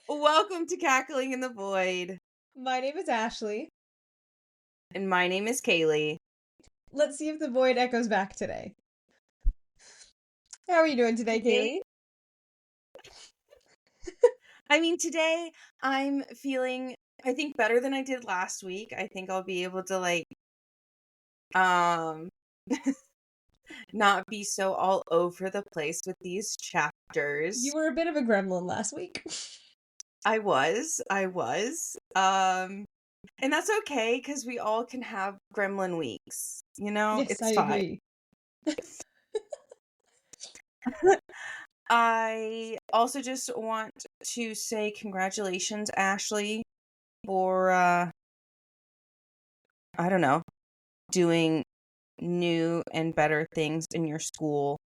Welcome to Cackling in the Void. My name is Ashley. And my name is Kaylee. Let's see if the void echoes back today. How are you doing today, Kaylee? Today I'm feeling, I think, better than I did last week. I think I'll be able to, not be so all over the place with these chapters. You were a bit of a gremlin last week. I was. And that's okay, because we all can have gremlin weeks. Yes, it's I fine. agree. I also just want to say congratulations, Ashley, for, I don't know, doing new and better things in your school.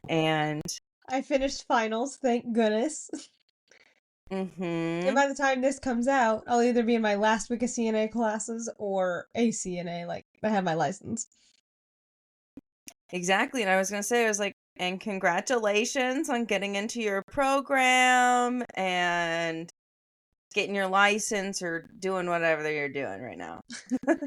And I finished finals, thank goodness. And mm-hmm. by the time this comes out, I'll either be in my last week of CNA classes or a CNA, like, I have my license. Exactly. And I was going to say, and congratulations on getting into your program and getting your license or doing whatever you're doing right now.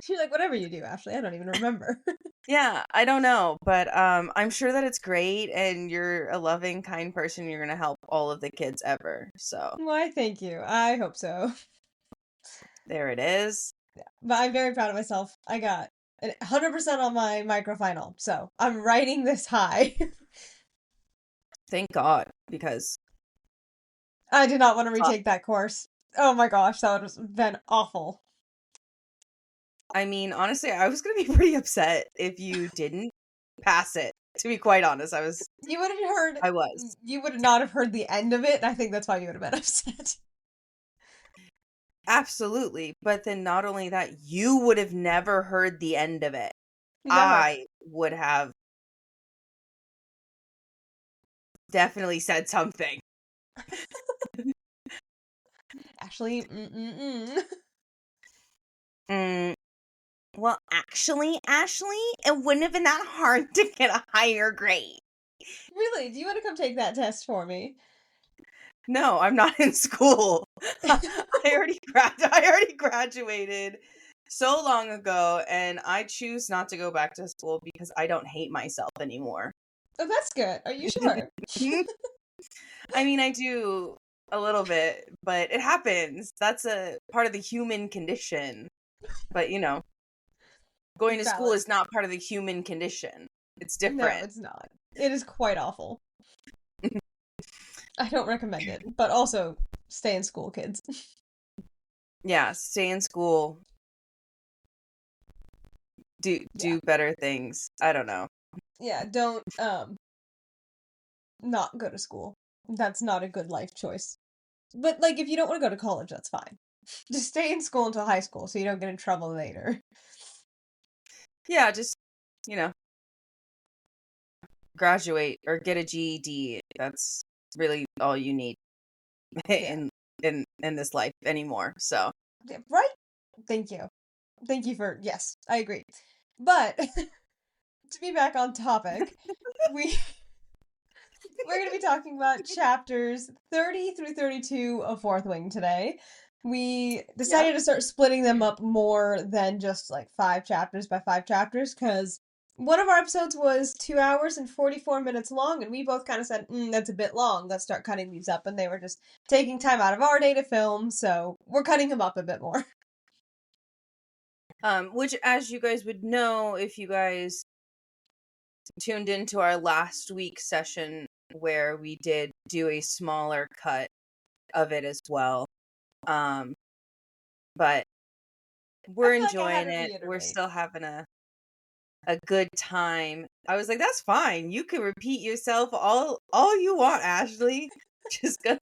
She's like, whatever you do, Ashley, I don't even remember. Yeah, I don't know, but I'm sure that it's great and you're a loving, kind person. You're going to help all of the kids ever. So Why, thank you. I hope so. there it is. Yeah. But I'm very proud of myself. I got 100% on my microfinal, so I'm riding this high. Thank God, because I did not want to retake that course. Oh my gosh, that would have been awful. honestly, I was going to be pretty upset if you didn't pass it. To be quite honest, You would have heard. I was. You would not have heard the end of it, and I think that's why you would have been upset. Absolutely. But then not only that, you would have never heard the end of it. Never. I would have definitely said something. Actually, Well, actually, Ashley, it wouldn't have been that hard to get a higher grade. Really? Do you want to come take that test for me? No, I'm not in school. I already graduated so long ago, and I choose not to go back to school because I don't hate myself anymore. Oh, that's good. Are you sure? I do a little bit, but it happens. That's a part of the human condition. But, going to school is not part of the human condition. It's different. No, it's not. It is quite awful. I don't recommend it, but also stay in school, kids. Yeah, stay in school. Do better things. I don't know. Yeah, don't not go to school. That's not a good life choice. But like if you don't want to go to college, that's fine. Just stay in school until high school so you don't get in trouble later. Yeah, just, graduate or get a GED. That's really all you need in this life anymore. So, Yeah, right? Thank you. Thank you for yes, I agree. But to be back on topic, we're going to be talking about chapters 30 through 32 of Fourth Wing today. We decided to start splitting them up more than just like 5 chapters by 5 chapters because one of our episodes was 2 hours and 44 minutes long, and we both kind of said, that's a bit long. Let's start cutting these up. And they were just taking time out of our day to film, so we're cutting them up a bit more. Which, as you guys would know, if you guys tuned into our last week's session where we did do a smaller cut of it as well. But we're enjoying it. We're still having a good time. I was like, that's fine. You can repeat yourself all you want, Ashley. Just gonna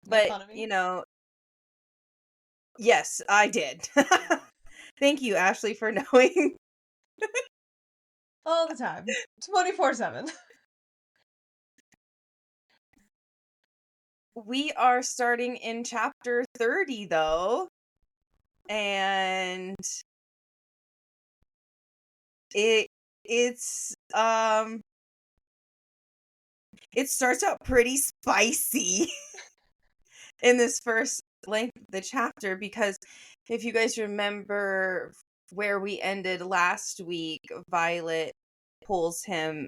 but yes, I did. Thank you, Ashley, for knowing. All the time. 24/7. We are starting in chapter 30 though. And It's it starts out pretty spicy in this first length of the chapter, because if you guys remember where we ended last week, Violet pulls him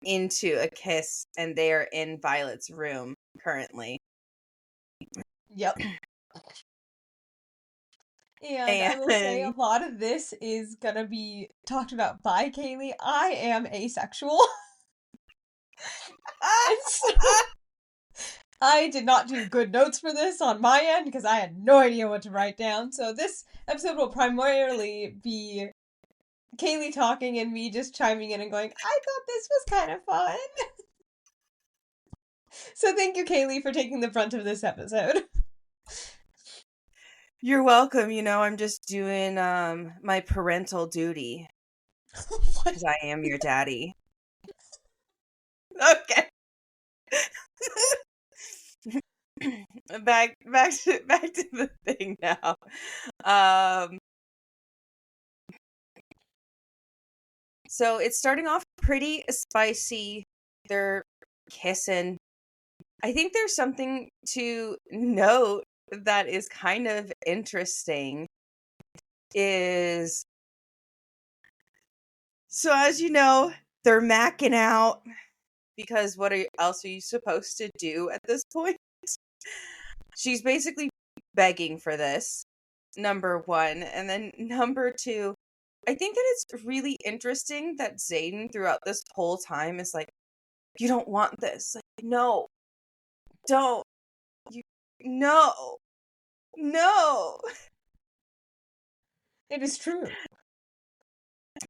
into a kiss, and they are in Violet's room currently. Yep. And I will say a lot of this is gonna be talked about by Kaylee. I am asexual. And so I did not do good notes for this on my end because I had no idea what to write down. So this episode will primarily be Kaylee talking and me just chiming in and going, I thought this was kind of fun. So thank you, Kaylee, for taking the brunt of this episode. You're welcome. I'm just doing my parental duty because I am your daddy. Okay. back to the thing now. So it's starting off pretty spicy. They're kissing. I think there's something to note that is kind of interesting is, so as you know, they're macking out, because what else are you supposed to do at this point? She's basically begging for this, number one. And then number two, I think that it's really interesting that Xaden throughout this whole time is like, you don't want this. Like, no, don't. No. It is true.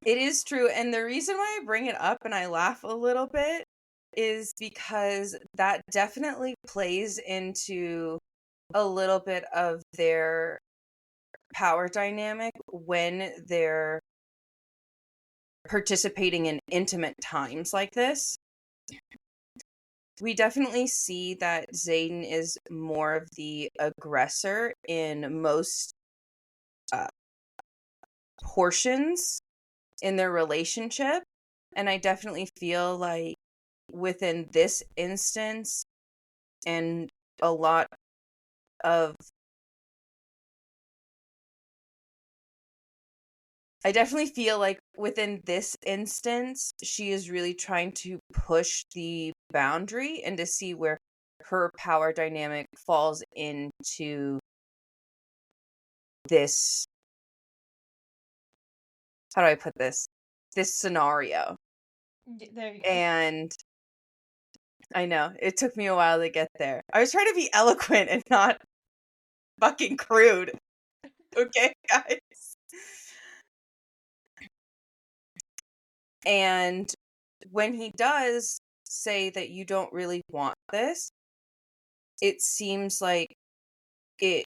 It is true. And the reason why I bring it up and I laugh a little bit is because that definitely plays into a little bit of their power dynamic when they're participating in intimate times like this. We definitely see that Xaden is more of the aggressor in most portions in their relationship. And I definitely feel like within this instance and a lot of, I definitely feel like within this instance, she is really trying to push the boundary and to see where her power dynamic falls into this, how do I put this scenario. There you go. And I know it took me a while to get there. I was trying to be eloquent and not fucking crude. Okay, guys. And when he does say that you don't really want this, it seems like it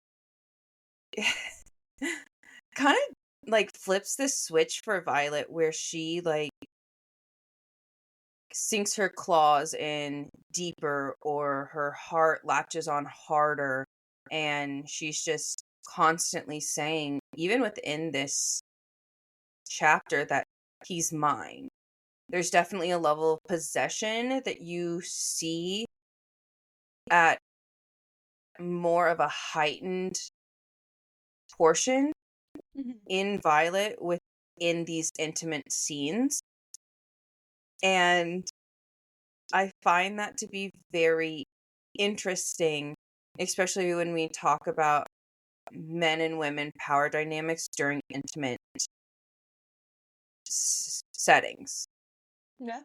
kind of like flips this switch for Violet, where she like sinks her claws in deeper, or her heart latches on harder, and she's just constantly saying, even within this chapter, that he's mine. There's definitely a level of possession that you see at more of a heightened portion in Violet within these intimate scenes. And I find that to be very interesting, especially when we talk about men and women power dynamics during intimate settings. Yeah.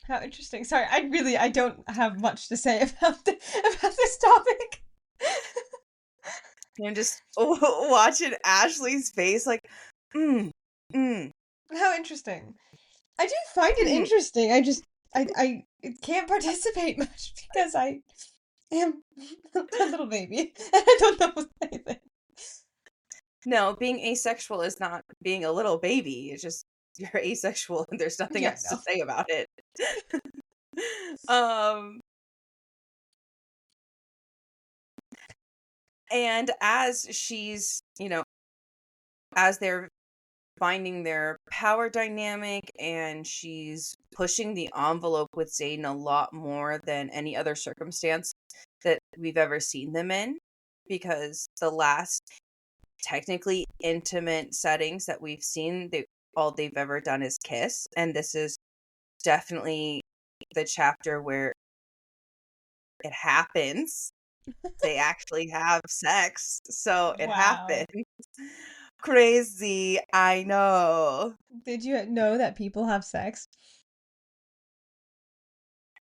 How interesting. Sorry, I don't have much to say about this topic. I'm just watching Ashley's face like, How interesting. I do find it interesting. I can't participate much because I am a little baby. I don't know anything. No, being asexual is not being a little baby. It's just you're asexual and there's nothing else to say about it. And as she's, as they're finding their power dynamic, and she's pushing the envelope with Zayden a lot more than any other circumstance that we've ever seen them in, because the last technically intimate settings that we've seen, all they've ever done is kiss, and this is definitely the chapter where it happens. They actually have sex, so it happens. Crazy, I know. Did you know that people have sex?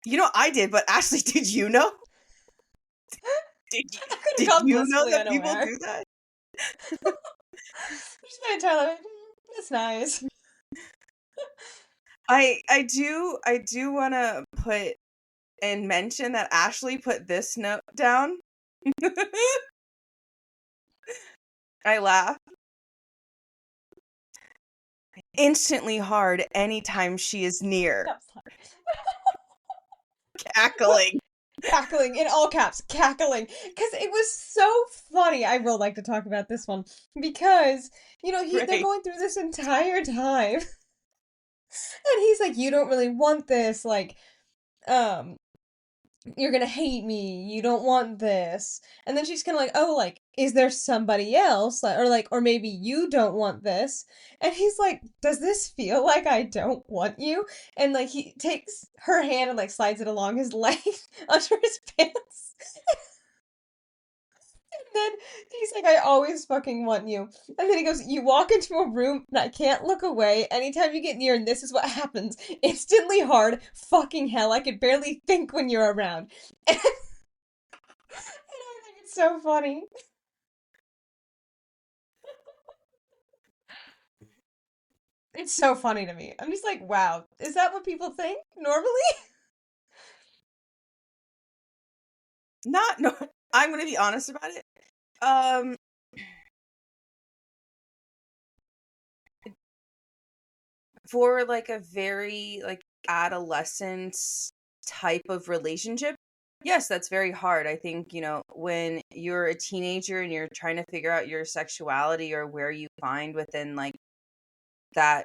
You know, I did, but Ashley, did you know? Did you, I could have did gone you know blissfully that people unaware. do that? Just my entire life. That's nice. I do want to put and mention that Ashley put this note down. I laugh. Instantly hard anytime she is near. I'm sorry. Cackling. Cackling in all caps, cackling, because it was so funny. I will like to talk about this one because they're Right. going through this entire time, and he's like, "You don't really want this, like, um, you're gonna hate me. You don't want this." And then she's kind of like, "Oh, like, is there somebody else, or maybe you don't want this?" And he's like, "Does this feel like I don't want you?" And like he takes her hand and like slides it along his leg under his pants. And then he's like, "I always fucking want you." And then he goes, "You walk into a room and I can't look away. Anytime you get near, and this is what happens. Instantly hard. Fucking hell. I could barely think when you're around." And I think it's so funny. It's so funny to me. I'm just like, wow, is that what people think normally? Not no. I'm gonna be honest about it. Um, for like a very like adolescence type of relationship, yes, that's very hard. I think, when you're a teenager and you're trying to figure out your sexuality or where you find within like that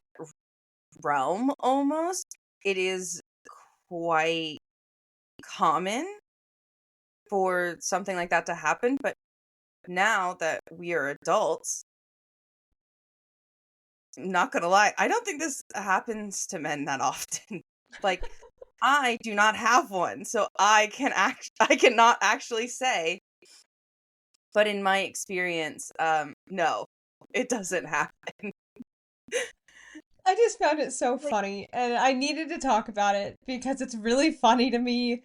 realm almost, it is quite common for something like that to happen. But now that we are adults, not gonna lie, I don't think this happens to men that often. Like, I do not have one, so I cannot actually say. But in my experience, no, it doesn't happen. I just found it so Like, funny, and I needed to talk about it because it's really funny to me,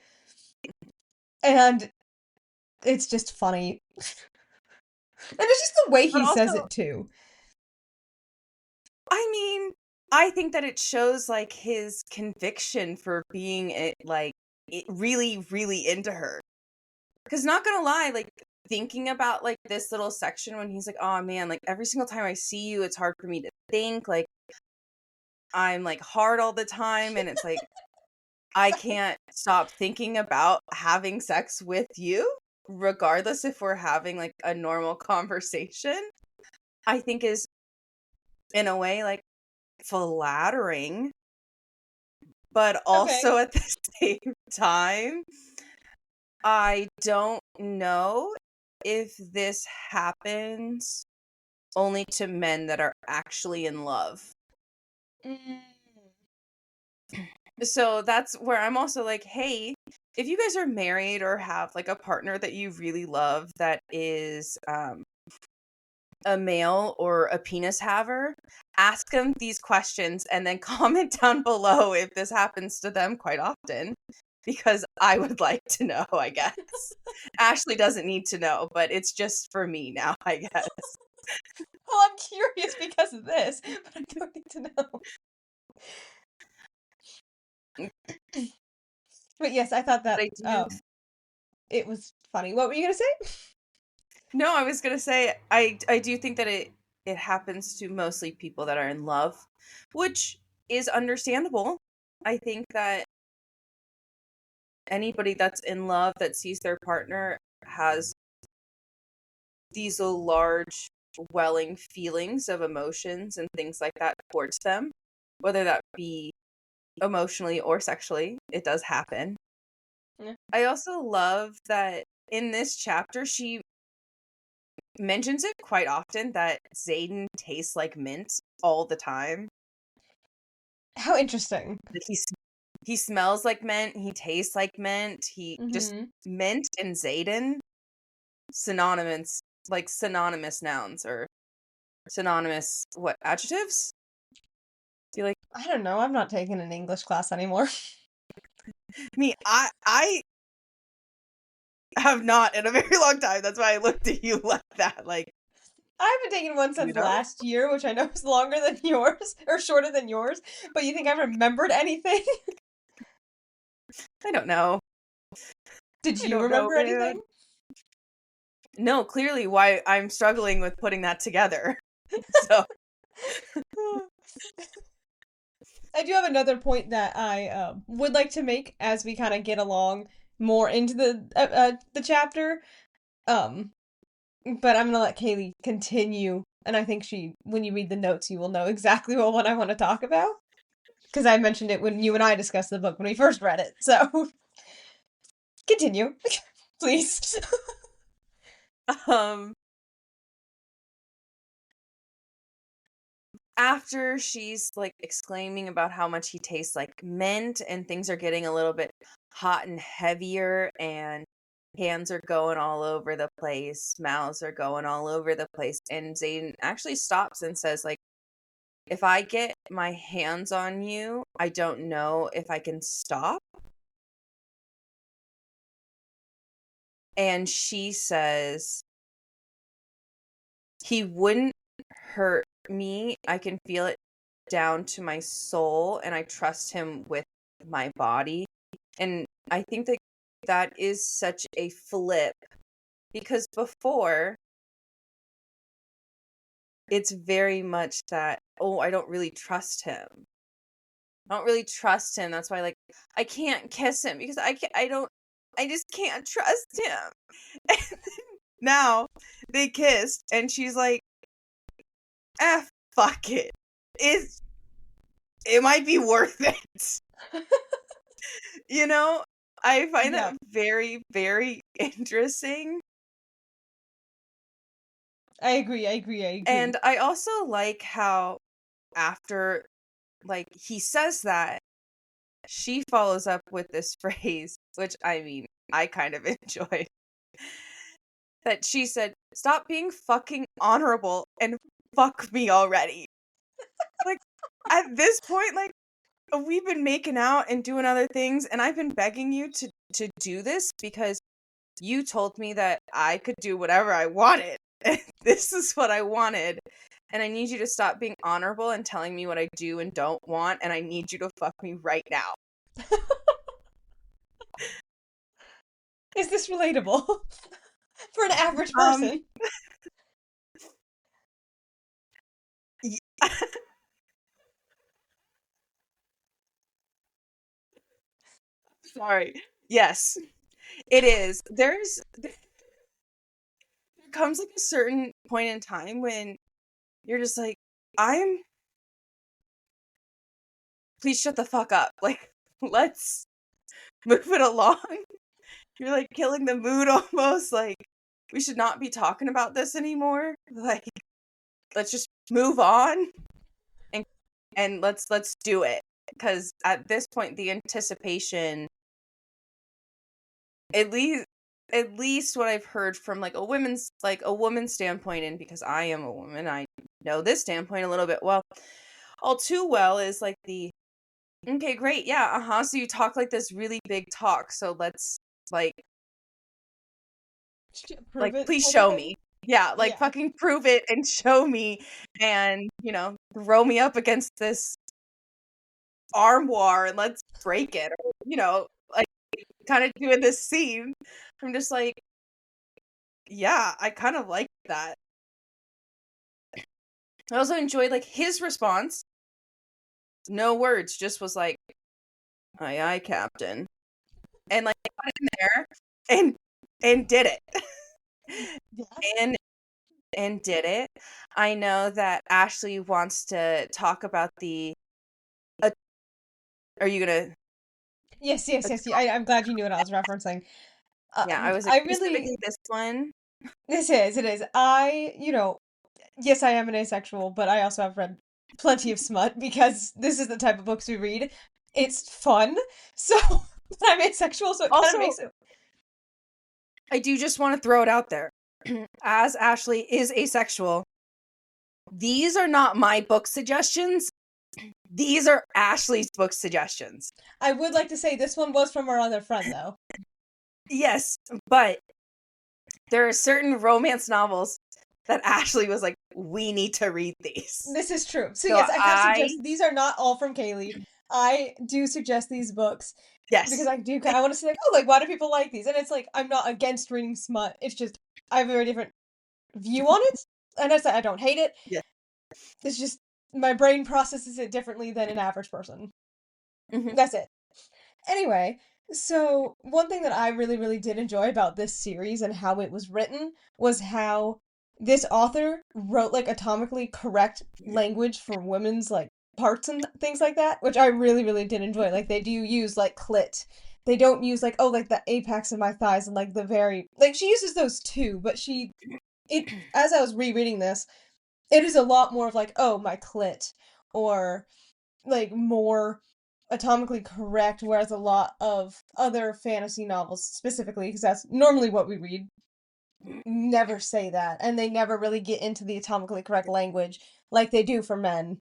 and it's just funny. And it's just the way but he says also, it too. I mean, I think that it shows like his conviction for being really, really into her. Because not gonna lie, like thinking about like this little section when he's like, "Oh man, like every single time I see you, it's hard for me to think. Like I'm like hard all the time, and it's like I can't stop thinking about having sex with you, regardless if we're having like a normal conversation." I think is in a way like flattering, but Okay. also at the same time, I don't know if this happens only to men that are actually in love. Mm. So that's where I'm also like, hey, if you guys are married or have like a partner that you really love that is a male or a penis haver, ask them these questions and then comment down below if this happens to them quite often. Because I would like to know, I guess. Ashley doesn't need to know, but it's just for me now, I guess. Well, I'm curious because of this, but I don't need to know. But yes, I thought But that I do. it was funny. What were you gonna say? No, I was gonna say I do think that it happens to mostly people that are in love, which is understandable. I think that anybody that's in love that sees their partner has these large welling feelings of emotions and things like that towards them, whether that be emotionally or sexually. It does happen. Yeah. I also love that in this chapter, she mentions it quite often that Xaden tastes like mint all the time. How interesting. Like he smells like mint, he tastes like mint, he just mint and Xaden synonymous, like synonymous nouns or synonymous what adjectives? Do you like? I don't know. I'm not taking an English class anymore. Me, I have not in a very long time. That's why I looked at you like that. Like, I haven't taken one since last year, which I know is longer than yours, or shorter than yours, but you think I remembered anything? I don't know. Did you remember anything? No, clearly why I'm struggling with putting that together. So I do have another point that I would like to make as we kind of get along more into the chapter. But I'm gonna let Kaylee continue, and I think when you read the notes, you will know exactly what I want to talk about. Because I mentioned it when you and I discussed the book when we first read it. So, continue, please. After she's like exclaiming about how much he tastes like mint and things are getting a little bit hot and heavier and hands are going all over the place, mouths are going all over the place, and Xaden actually stops and says like, if I get my hands on you, I don't know if I can stop. And she says, he wouldn't hurt me. I can feel it down to my soul, and I trust him with my body. And I think that that is such a flip, because before, it's very much that, oh, I don't really trust him. I don't really trust him. That's why, like, I can't kiss him because I just can't trust him. And then now they kissed, and she's like, fuck it. It might be worth it. You know, I find that very, very interesting. I agree. And I also like how after, like, he says that, she follows up with this phrase, which, I mean, I kind of enjoyed. That she said, stop being fucking honorable and fuck me already. Like, at this point, like, we've been making out and doing other things, and I've been begging you to do this because you told me that I could do whatever I wanted. And this is what I wanted. And I need you to stop being honorable and telling me what I do and don't want, and I need you to fuck me right now. Is this relatable for an average person? Sorry. Yes, it is. There comes like a certain point in time when you're just like, please shut the fuck up. Like, let's move it along. You're like killing the mood almost. Like, we should not be talking about this anymore. Like, let's just move on and let's do it. Because at this point, the anticipation, at least what I've heard from like a woman's standpoint, and because I am a woman, I know this standpoint a little bit all too well, is like the, okay, great, yeah, so you talk like this really big talk, so let's like please show me. Yeah, like fucking prove it and show me, and throw me up against this armoire and let's break it, or like kind of doing this scene. I'm just like, yeah, I kind of like that. I also enjoyed like his response. No words, just was like, aye aye, Captain. And like got in there and did it. Yeah. And and did it. I know that Ashley wants to talk about the. Are you gonna? Yes. I'm glad you knew what I was referencing. Yeah, I was like, I really. specifically this one. It is. Yes, I am an asexual, but I also have read plenty of smut because this is the type of books we read. It's fun, so I'm asexual, so it kind Also, of makes it. I do just want to throw it out there. As Ashley is asexual, these are not my book suggestions. These are Ashley's book suggestions. I would like to say this one was from our other friend, though. Yes, but there are certain romance novels that Ashley was like, we need to read these. This is true. So So yes, I have suggested these are not all from Kaylee. I do suggest these books. Yes. Because I want to say like, oh, like why do people like these? And it's like I'm not against reading smut. It's just I have a very different view on it. And I don't hate it. Yeah. It's just my brain processes it differently than an average person. Mm-hmm. That's it. Anyway, so one thing that I really, really did enjoy about this series and how it was written was how this author wrote like atomically correct language for women's like parts and things like that, which I really, really did enjoy. Like they do use like clit. They don't use like, oh, like the apex of my thighs and like the very like she uses those too, but as I was rereading this, it is a lot more of like, oh, my clit, or like more atomically correct, whereas a lot of other fantasy novels, specifically, because that's normally what we read, never say that, and they never really get into the atomically correct language like they do for men.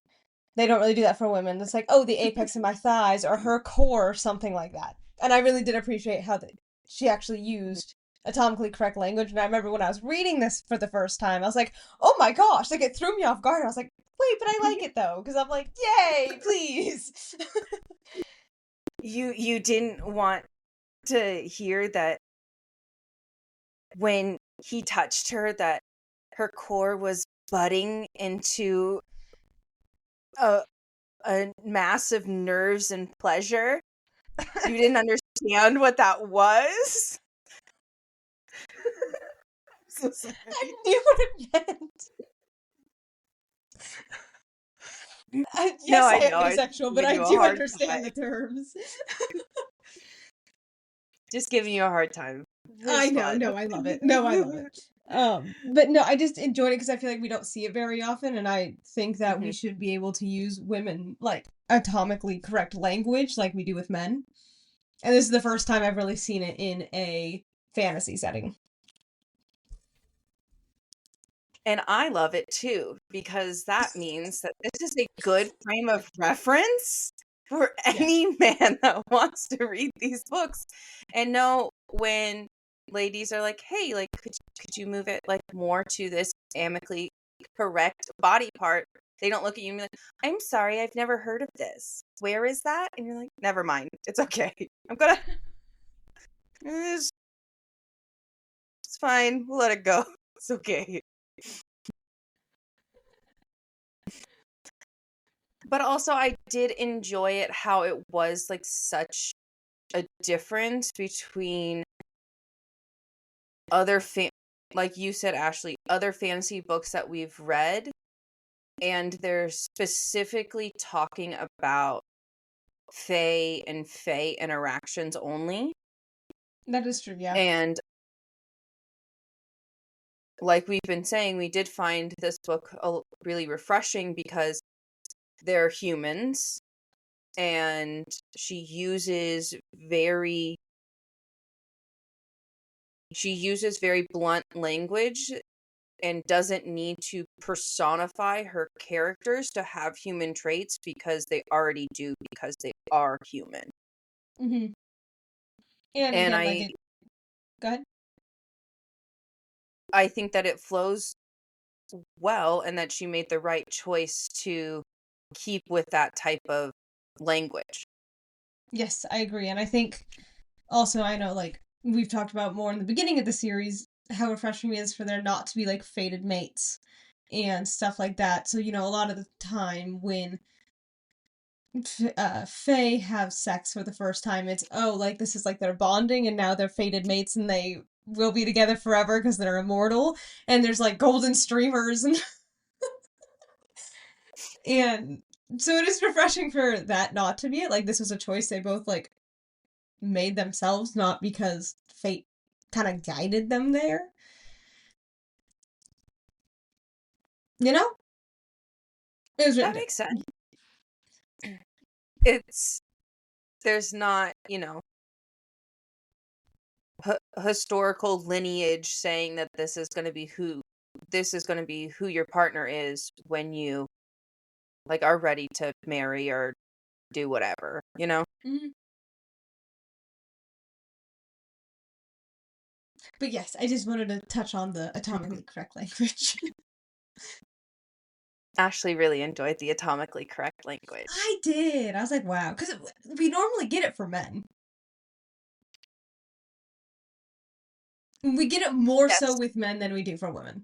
They don't really do that for women. It's like, oh, the apex of my thighs, or her core, or something like that. And I really did appreciate how she actually used atomically correct language. And I remember when I was reading this for the first time, I was like, oh my gosh, like it threw me off guard. I was like, wait, but I like it though, because I'm like, yay, please. You didn't want to hear that when he touched her that her core was budding into a mass of nerves and pleasure. You didn't understand what that was. So sorry. I knew what it meant. Yes, No, I I am know. I was asexual, but giving I you a do hard understand the time. terms. Just giving you a hard time. I It's know, fun. no, I love it. No, I love it. But no, I just enjoyed it because I feel like we don't see it very often, and I think that we Mhm. should be able to use women like atomically correct language like we do with men. And this is the first time I've really seen it in a fantasy setting. And I love it too, because that means that this is a good frame of reference for any man that wants to read these books and know when ladies are like, hey, like, could you move it like more to this amicably correct body part? They don't look at you and be like, I'm sorry, I've never heard of this. Where is that? And you're like, never mind. It's okay. It's fine. We'll let it go. It's okay. But also, I did enjoy it how it was like such a difference between other like you said, Ashley, other fantasy books that we've read, and they're specifically talking about fae and fae interactions only. That is true, yeah. And like we've been saying, we did find this book really refreshing because they're humans, and she uses very blunt language and doesn't need to personify her characters to have human traits because they already do, because they are human. Mm-hmm. And again, like it. Go ahead. I think that it flows well and that she made the right choice to keep with that type of language. Yes, I agree. And I think also, I know, like, we've talked about more in the beginning of the series, how refreshing it is for there not to be, like, fated mates and stuff like that. So, a lot of the time when fae have sex for the first time, it's, oh, like, this is, like, their bonding, and now they're fated mates, and they will be together forever because they're immortal, and there's like golden streamers and so it is refreshing for that not to be it. Like this was a choice they both like made themselves, not because fate kind of guided them there. You know? It was That written makes sense. There's not, historical lineage saying that this is going to be who your partner is when you like are ready to marry or do whatever, Mhm. But yes, I just wanted to touch on the atomically correct language. Ashley really enjoyed the atomically correct language. I did. I was like, wow. Because we normally get it for men. We get it more so Yes. with men than we do for women.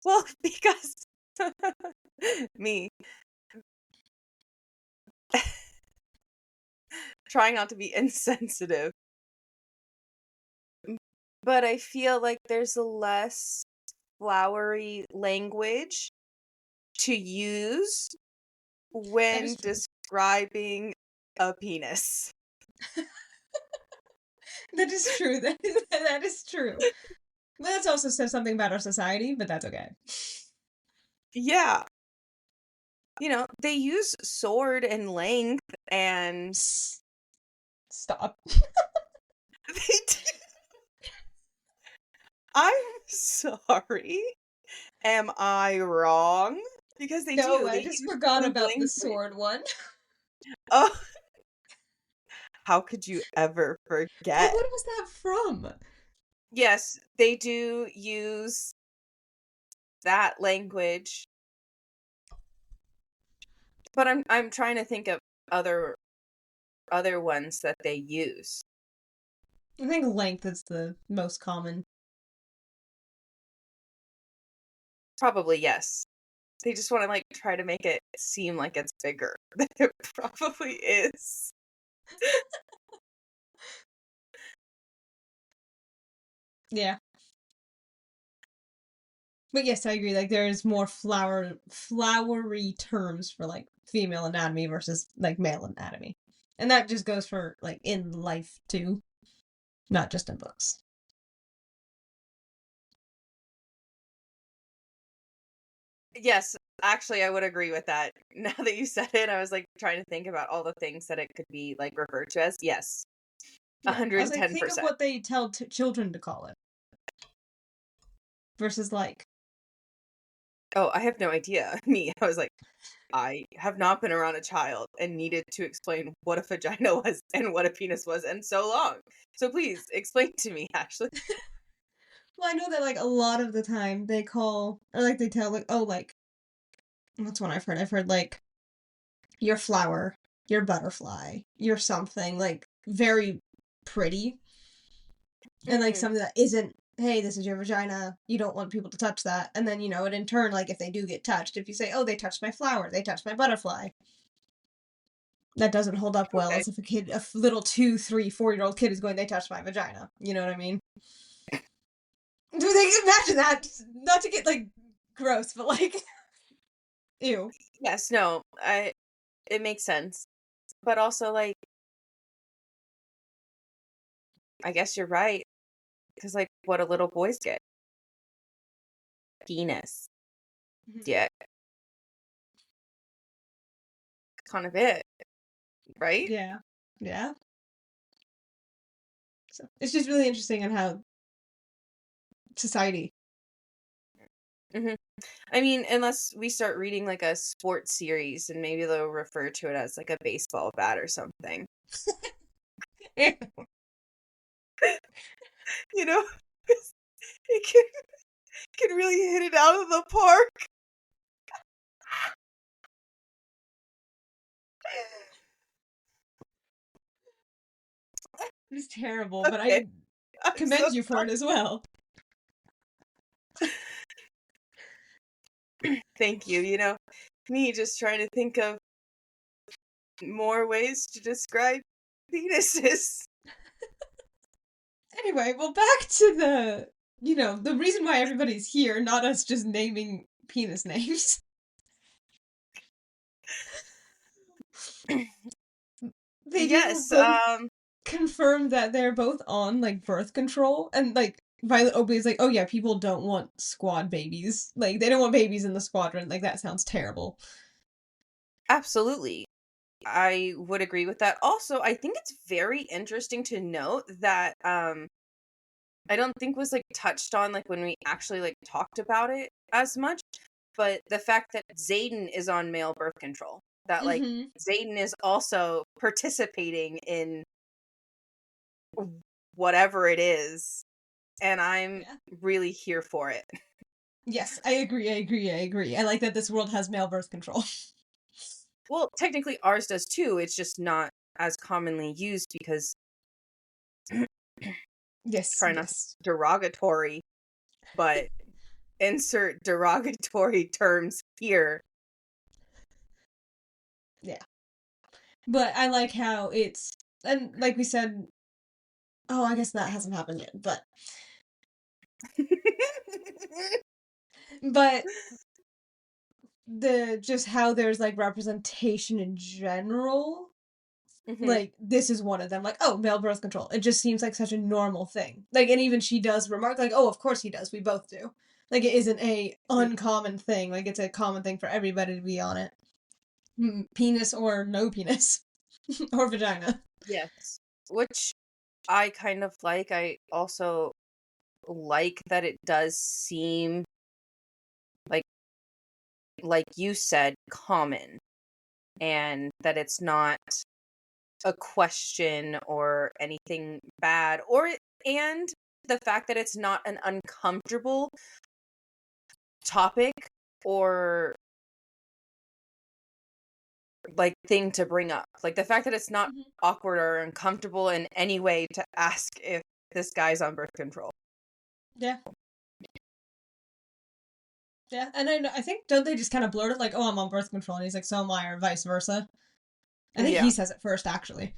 Well, because me trying not to be insensitive. But I feel like there's a less flowery language to use That when is true. describing a penis. That is true. That is true. But that also says something about our society, but that's okay. Yeah. They use sword and length and Stop. they do. I'm sorry. Am I wrong? Because they No, do. I They just use forgot sword about the language. sword one. Oh, how could you ever Hey, forget? what was that from? Yes, they do use that language, but I'm trying to think of other ones that they use. I think length is the most common. Probably yes. They just want to like try to make it seem like it's bigger than it probably is. Yeah. But yes, I agree. Like there's more flowery terms for like female anatomy versus like male anatomy. And that just goes for like in life too, not just in books. Yes, actually I would agree with that. Now that you said it, I was like trying to think about all the things that it could be like referred to as. Yes. Yeah. I was like, think of 110%. what they tell children to call it versus like, Oh, I have no idea. Me, I was like, I have not been around a child and needed to explain what a vagina was and what a penis was in so long. So please explain to me, Ashley. well, I know that like a lot of the time they call, or like they tell, like, oh, like, that's one I've heard. I've heard like your flower, your butterfly, your something, like very pretty. And like Mm-hmm. something that isn't, hey, this is your vagina, you don't want people to touch that. And then, and in turn, like if they do get touched, if you say, oh, they touched my flower, they touched my butterfly, that doesn't hold up well Okay. as if a little 2, 3, 4-year-old kid is going, they touched my vagina. You know what I mean? Do they imagine that? Not to get like gross, but like, ew. Yes, no, it makes sense. But also like I guess you're right. Because like what do little boys get? Penis. Yeah, kind of it, right? Yeah. Yeah. So it's just really interesting on how society. Hmm. I mean, unless we start reading like a sports series and maybe they'll refer to it as like a baseball bat or something. You know? It can really hit it out of the park. It's terrible, but Okay, I I'm so commend you for it as well. thank you. Me just trying to think of more ways to describe penises. Anyway, well, back to the reason why everybody's here, not us just naming penis names. They do Yes, both confirm that they're both on, like, birth control, and, like, Violet Oakley's like, oh yeah, people don't want squad babies. Like, they don't want babies in the squadron. Like, that sounds terrible. absolutely. I would agree with that. Also, I think it's very interesting to note that I don't think was like touched on like when we actually like talked about it as much, but the fact that Zayden is on male birth control. That like Mm-hmm. Zayden is also participating in whatever it is, and I'm Yeah. really here for it. Yes, I agree. I like that this world has male birth control. Well, technically ours does too. It's just not as commonly used because Yes, try not to yes. derogatory, but insert derogatory terms here. Yeah. But I like how it's, and like we said, oh, I guess that hasn't happened yet, but just how there's like representation in general, Hmm. like this is one of them. Like, oh, male birth control. It just seems like such a normal thing. Like, and even she does remark, like, oh, of course he does. We both do. Like, it isn't a uncommon thing. Like, it's a common thing for everybody to be on it. Penis or no penis. Or vagina. Yes. Which I kind of like. I also like that it does seem like you said, common, and that it's not a question or anything bad, and the fact that it's not an uncomfortable topic or like thing to bring up. Like the fact that it's not Mhm. awkward or uncomfortable in any way to ask if this guy's on birth control. Yeah. Yeah, and I think, don't they just kind of blurt it like, oh, I'm on birth control, and he's like, so am I, or vice versa? I think Yeah. he says it first, actually.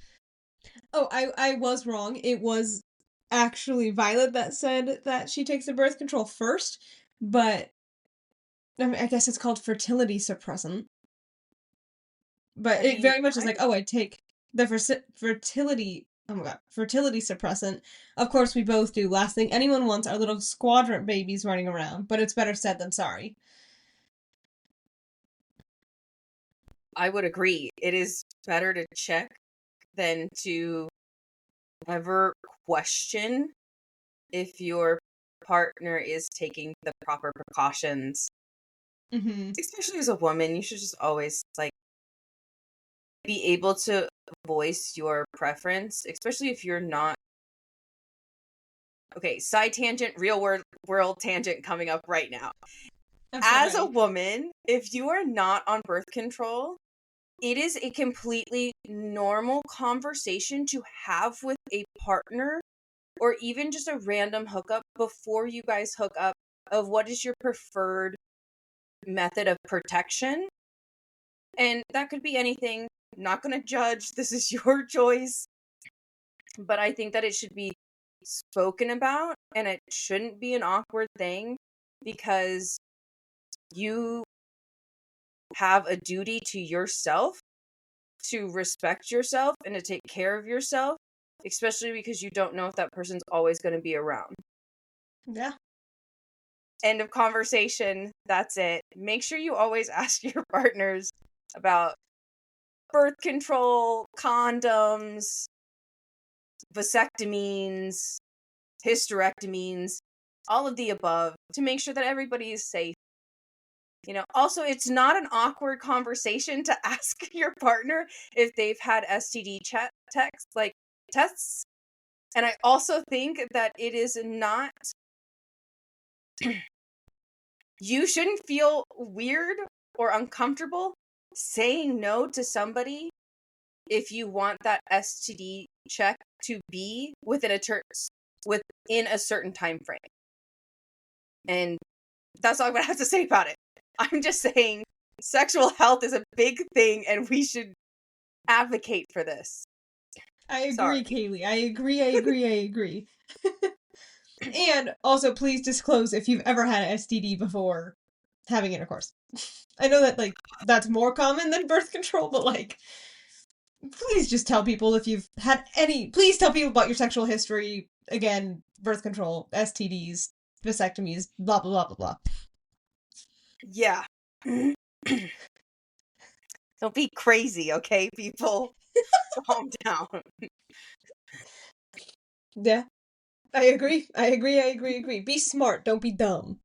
Oh, I was wrong. It was actually Violet that said that she takes the birth control first, but I mean, I guess it's called fertility suppressant. But I it mean, very much is like, I oh, I take the fertility. Oh my god, fertility suppressant. Of course, we both do. Last thing anyone wants are little squadron babies running around, but it's better said than sorry. I would agree. It is better to check than to ever question if your partner is taking the proper precautions. Mm-hmm. Especially as a woman, you should just always like be able to voice your preference, especially if you're not. Okay, side tangent, real world tangent coming up right now. I'm so As a ready. woman, if you are not on birth control, it is a completely normal conversation to have with a partner or even just a random hookup before you guys hook up of what is your preferred method of protection. And that could be anything. Not going to judge. This is your choice. But I think that it should be spoken about and it shouldn't be an awkward thing because you have a duty to yourself to respect yourself and to take care of yourself, especially because you don't know if that person's always going to be around. Yeah. End of conversation. That's it. Make sure you always ask your partners about birth control, condoms, vasectomies, hysterectomies, all of the above to make sure that everybody is safe. Also, it's not an awkward conversation to ask your partner if they've had STD tests. And I also think that it is not, you shouldn't feel weird or uncomfortable saying no to somebody if you want that STD check to be within a certain time frame. And that's all I'm gonna have to say about it. I'm just saying sexual health is a big thing and we should advocate for this. I Sorry. agree, Kaylee. I agree. And also, please disclose if you've ever had an STD before having intercourse. I know that, like, that's more common than birth control, but, like, please just tell people if you've had any. Please tell people about your sexual history. Again, birth control, STDs, vasectomies, blah, blah, blah, blah, blah. Yeah. Don't be crazy, okay, people? Calm down. Yeah. I agree. I agree. Be smart. Don't be dumb.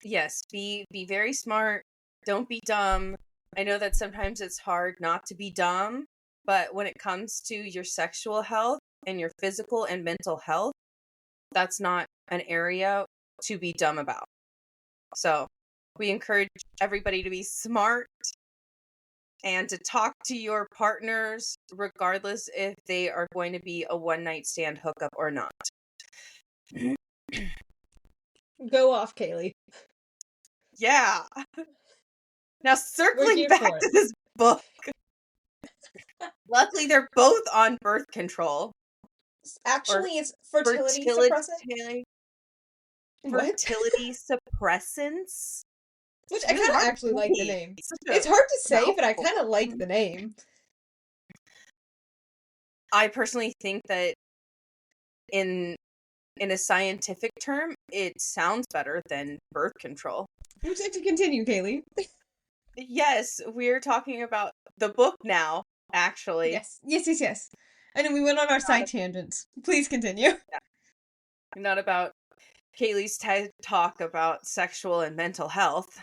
Yes, be very smart. Don't be dumb. I know that sometimes it's hard not to be dumb, but when it comes to your sexual health and your physical and mental health, that's not an area to be dumb about. So, we encourage everybody to be smart and to talk to your partners regardless if they are going to be a one-night stand hookup or not. Go off, Kaylee. Yeah. Now, We're circling here back for it. to this book. Luckily, they're both on birth control. Actually, it's fertility suppressant. What? Fertility suppressants. Which It's I really kind of hard to actually like the say. name. It's such It's a hard to say, but I mouthful. kind of like the name. I personally think that in a scientific term, it sounds better than birth control. Would you like to continue, Kaylee? Yes, we're talking about the book now, actually. Yes. I know we went on our side tangents. Please continue. Yeah, not about Kaylee's TED talk about sexual and mental health.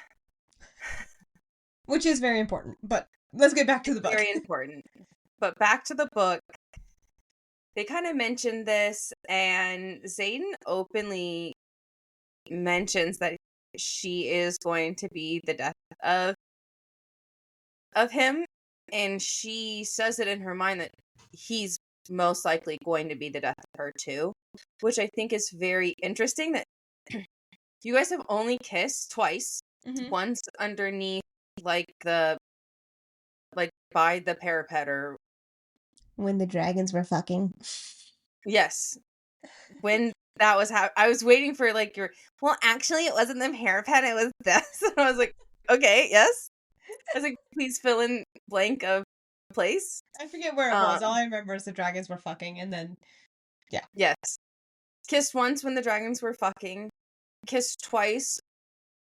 Which is very important, but let's get back to the book. Very important. But back to the book. They kind of mentioned this, and Zayden openly mentions that she is going to be the death of him, and she says it in her mind that he's most likely going to be the death of her too, which I think is very interesting that you guys have only kissed twice. Mm-hmm. Once underneath like by the parapet, or when the dragons were fucking. yes, when that was I was waiting for like your, well, actually it wasn't the parapet, it was this. And I was like, okay, yes. I was like, please fill in blank of place. I forget where it was. All I remember is the dragons were fucking, and then yeah. Yes. Kissed once when the dragons were fucking. Kissed twice.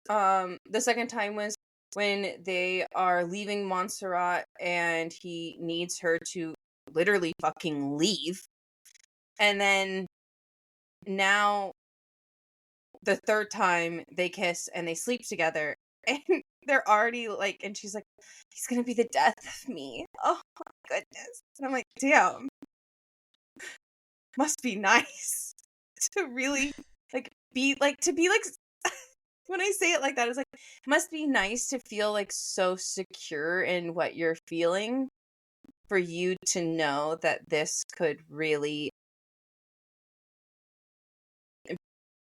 The second time was when they are leaving Montserrat and he needs her to literally fucking leave. And then now the third time they kiss and they sleep together, and they're already like, and she's like, he's gonna be the death of me. Oh my goodness. And I'm like, damn. Must be nice to really be like when I say it like that, it's like, it must be nice to feel like so secure in what you're feeling for you to know that this could really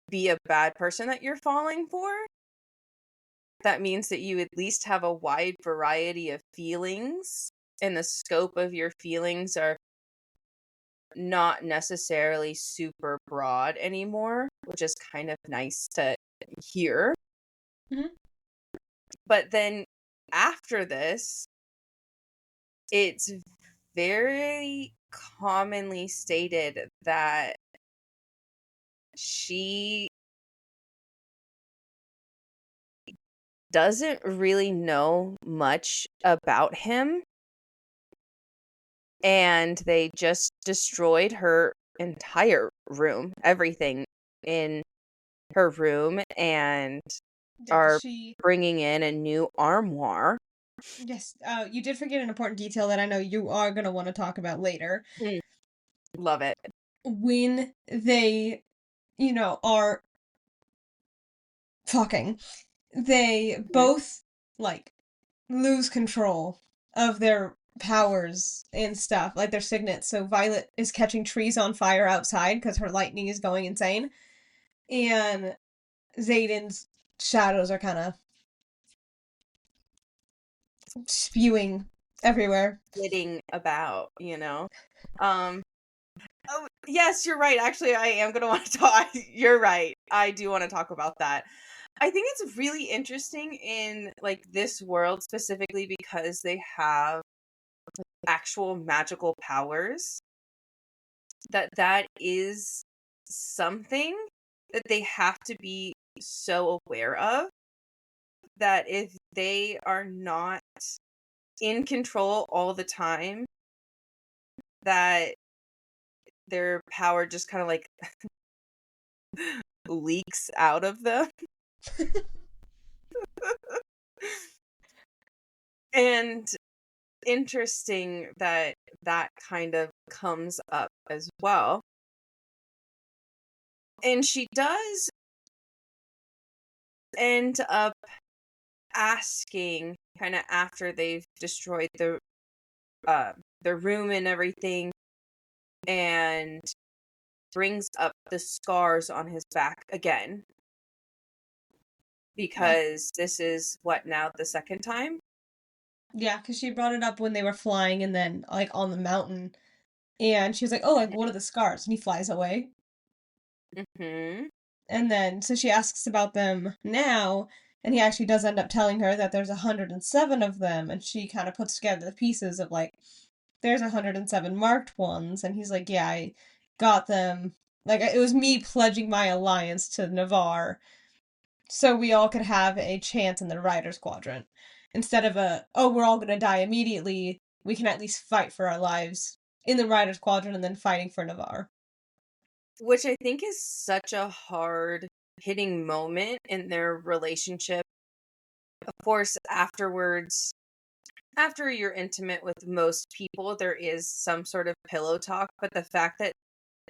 be a bad person that you're falling for. That means that you at least have a wide variety of feelings, and the scope of your feelings are not necessarily super broad anymore, which is kind of nice to hear. Mm-hmm. But then after this, it's very commonly stated that she doesn't really know much about him, and they just destroyed her entire room, everything in her room, and are bringing in a new armoire. Yes, you did forget an important detail that I know you are going to want to talk about later. Love it. When they, are fucking, they both, like, lose control of their powers and stuff, like their signets. So Violet is catching trees on fire outside because her lightning is going insane. And Zayden's shadows are kind of spewing everywhere. Flitting about, Oh, yes, you're right. Actually, I am going to want to talk. You're right. I do want to talk about that. I think it's really interesting in like this world specifically because they have actual magical powers. That is something that they have to be so aware of, that if they are not in control all the time, that their power just kind of like leaks out of them. And interesting that that kind of comes up as well. And she does end up asking, kind of after they've destroyed their room and everything, and brings up the scars on his back again, because this is what now, the second time? Yeah, because she brought it up when they were flying and then, like, on the mountain. And she was like, oh, like, what are the scars? And he flies away. Mm-hmm. And then, so she asks about them now, and he actually does end up telling her that there's 107 of them, and she kind of puts together the pieces of, like, there's 107 marked ones, and he's like, yeah, I got them. Like, it was me pledging my alliance to Navarre, so we all could have a chance in the Riders Quadrant. Instead of oh, we're all gonna die immediately, we can at least fight for our lives in the Riders Quadrant and then fighting for Navarre. Which I think is such a hard hitting moment in their relationship. Of course, afterwards, after you're intimate with most people, there is some sort of pillow talk, but the fact that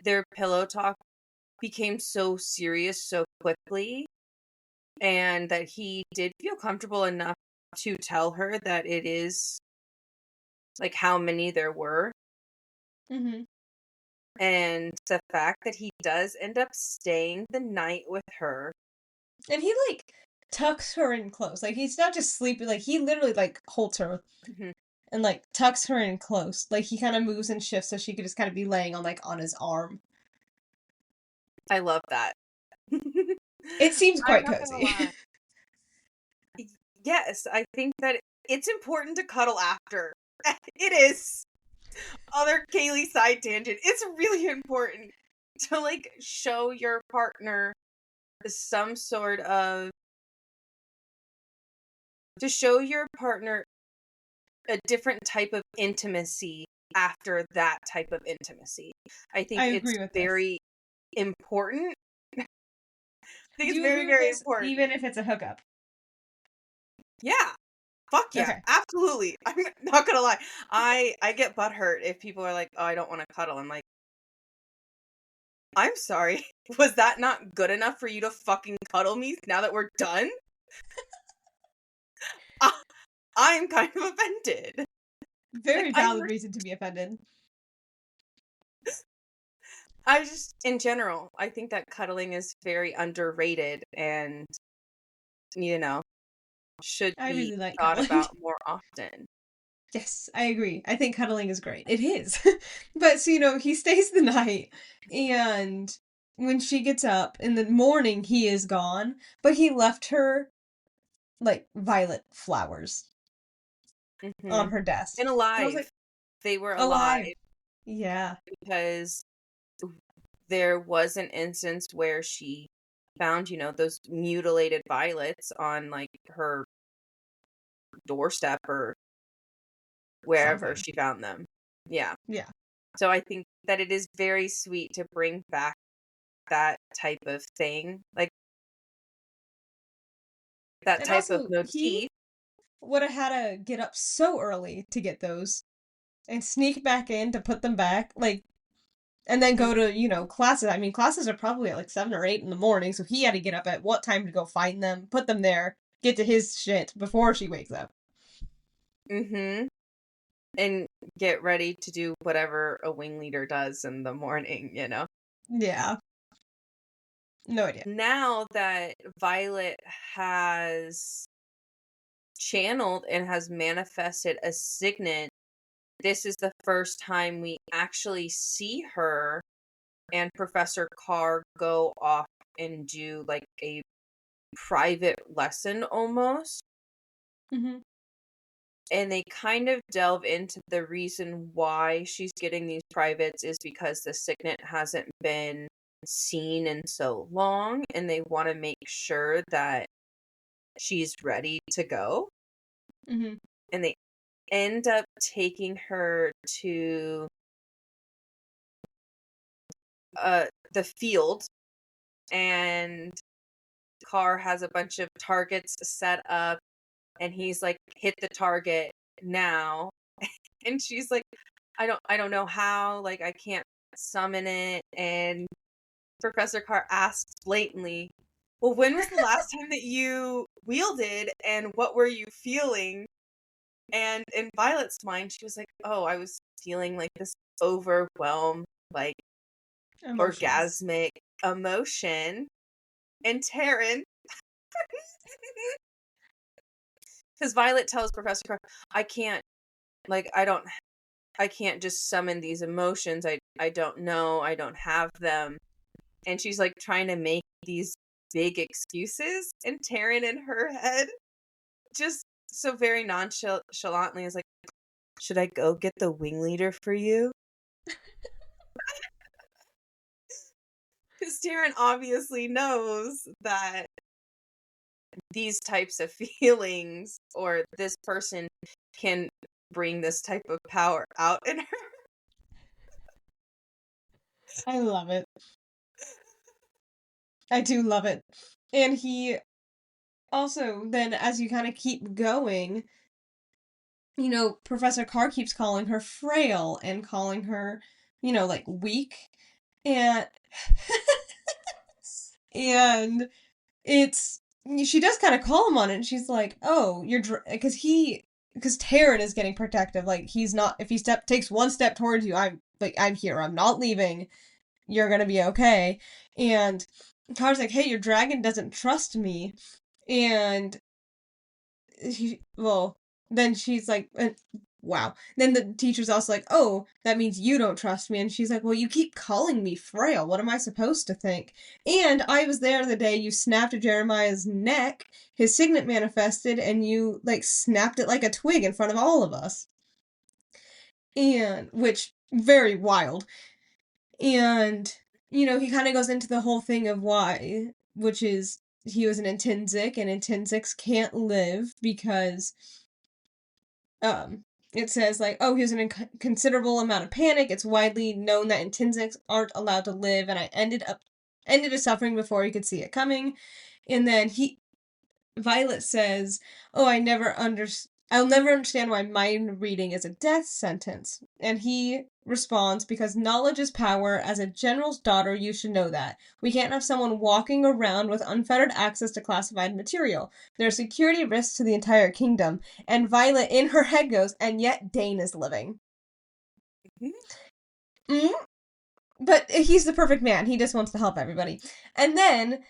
their pillow talk became so serious so quickly, and that he did feel comfortable enough to tell her that it is like how many there were. Mm-hmm. And the fact that he does end up staying the night with her. And he, like, tucks her in close. Like, he's not just sleeping, like, he literally, like, holds her Mhm. and, like, tucks her in close. Like, he kind of moves and shifts so she could just kind of be laying on, like, on his arm. I love that. It seems I'm quite not gonna cozy. lie. Yes, I think that it's important to cuddle after. It is. Other Kaylee side tangent. It's really important to like show your partner some sort of to show your partner a different type of intimacy after that type of intimacy. I think I it's agree with this. very important. I think Do it's you agree very, with very this important. even if it's a hookup? Yeah. Fuck yeah. Okay. Absolutely. I'm not gonna lie. I get butthurt if people are like, oh, I don't want to cuddle. I'm like, I'm sorry. Was that not good enough for you to fucking cuddle me now that we're done? I- I'm kind of offended. Like Very valid reason to be offended. I just, in general, I think that cuddling is very underrated and, you know, should I be really like thought cuddling. about more often. Yes, I agree. I think cuddling is great. It is. But so, he stays the night, and when she gets up in the morning, he is gone, but he left her, like, violet flowers Hmm. on her desk. And And I was like, alive. They were alive. alive Yeah. because there was an instance where she found, those mutilated violets on like her doorstep or wherever Something. she found them. Yeah. Yeah. So I think that it is very sweet to bring back that type of thing, like that And type of also, he motif. would have had to get up so early to get those and sneak back in to put them back. Like, and then go to, classes. I mean, classes are probably at like 7 or 8 in the morning, so he had to get up at what time to go find them, put them there, get to his shit before she wakes up. Mm-hmm. And get ready to do whatever a wing leader does in the morning. Yeah. No idea. Now that Violet has channeled and has manifested a signet this is the first time we actually see her and Professor Carr go off and do like a private lesson almost. Mm-hmm. And they kind of delve into the reason why she's getting these privates is because the signet hasn't been seen in so long, and they want to make sure that she's ready to go. Mm-hmm. And they end up taking her to the field, and Carr has a bunch of targets set up, and he's like, hit the target now. And she's like, I don't know how, like I can't summon it. And Professor Carr asks blatantly, well, when was the last time that you wielded, and what were you feeling? And in Violet's mind, she was like, oh, I was feeling like this overwhelmed, like Emotions. orgasmic emotion. And Taryn, because Violet tells Professor Carr, I can't, like, I can't just summon these emotions. I don't know. I don't have them. And she's like trying to make these big excuses. And Taryn in her head just so very nonchalantly is like, should I go get the wing leader for you? Because Taryn obviously knows that these types of feelings or this person can bring this type of power out in her. I love it. I do love it. And he also, then, as you kind of keep going, you know, Professor Carr keeps calling her frail and calling her, you know, like weak. And and it's she does kind of call him on it, and she's like, "Oh, you're because Taryn is getting protective. Like he's not if he takes one step towards you, I'm here. I'm not leaving. You're gonna be okay." And Carr's like, "Hey, your dragon doesn't trust me," and well, then she's like, wow. Then the teacher's also like, oh, that means you don't trust me. And she's like, well, you keep calling me frail. What am I supposed to think? And I was there the day you snapped Jeremiah's neck, his signet manifested, and you, like, snapped it like a twig in front of all of us. And, which, very wild. And, you know, he kind of goes into the whole thing of why, which is he was an intrinsic, and intrinsics can't live because um it says like, oh, he was in a considerable amount of panic. It's widely known that intrinsics aren't allowed to live, and I ended his suffering before he could see it coming. And then Violet says, "Oh, I'll never understand why mind reading is a death sentence." And he responds, "Because knowledge is power. As a general's daughter, you should know that. We can't have someone walking around with unfettered access to classified material. There are security risks to the entire kingdom." And Violet in her head goes, "And yet Dane is living." Mm-hmm. But he's the perfect man. He just wants to help everybody. And then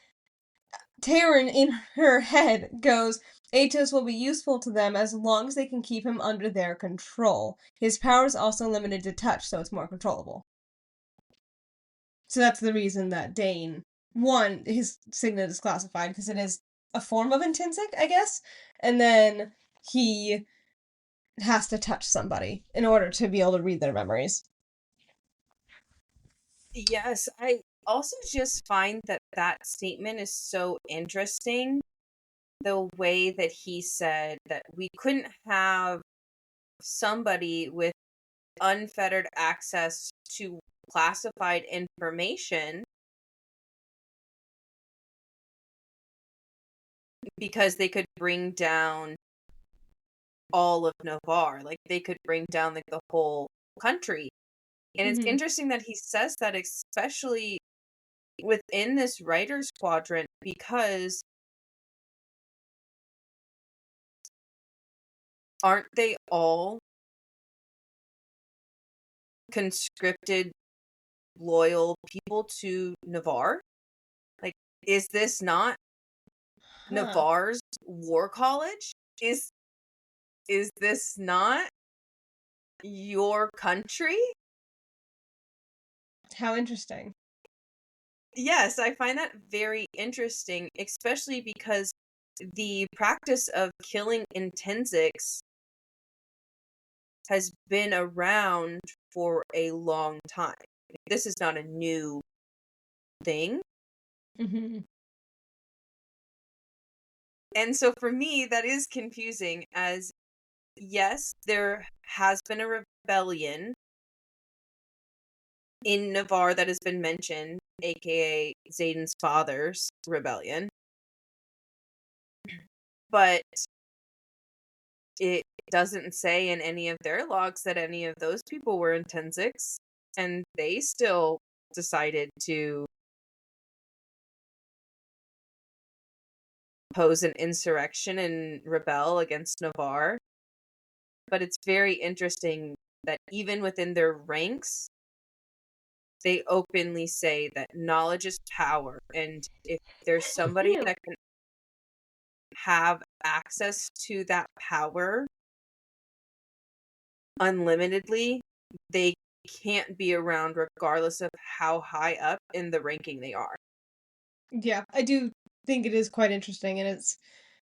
Taryn in her head goes, Atos will be useful to them as long as they can keep him under their control. His power is also limited to touch, so it's more controllable. So that's the reason that Dane, one, his signet is classified because it is a form of intrinsic, I guess, and then he has to touch somebody in order to be able to read their memories. Yes, I also just find that that statement is so interesting. The way that he said that we couldn't have somebody with unfettered access to classified information because they could bring down all of Navarre. Like they could bring down like the whole country. And it's interesting that he says that, especially within this writer's quadrant, because aren't they all conscripted, loyal people to Navarre? Like, is this not Navarre's war college? Is this not your country. How interesting. Yes, I find that very interesting, especially because the practice of killing intensics has been around for a long time. This is not a new thing. Mm-hmm. And so for me, that is confusing, as yes, there has been a rebellion in Navarre that has been mentioned, aka Zayden's father's rebellion. But it doesn't say in any of their logs that any of those people were intensics, and they still decided to pose an insurrection and rebel against Navarre. But it's very interesting that even within their ranks, they openly say that knowledge is power, and if there's somebody that can have access to that power unlimitedly, they can't be around regardless of how high up in the ranking they are. Yeah, I do think it is quite interesting, and it's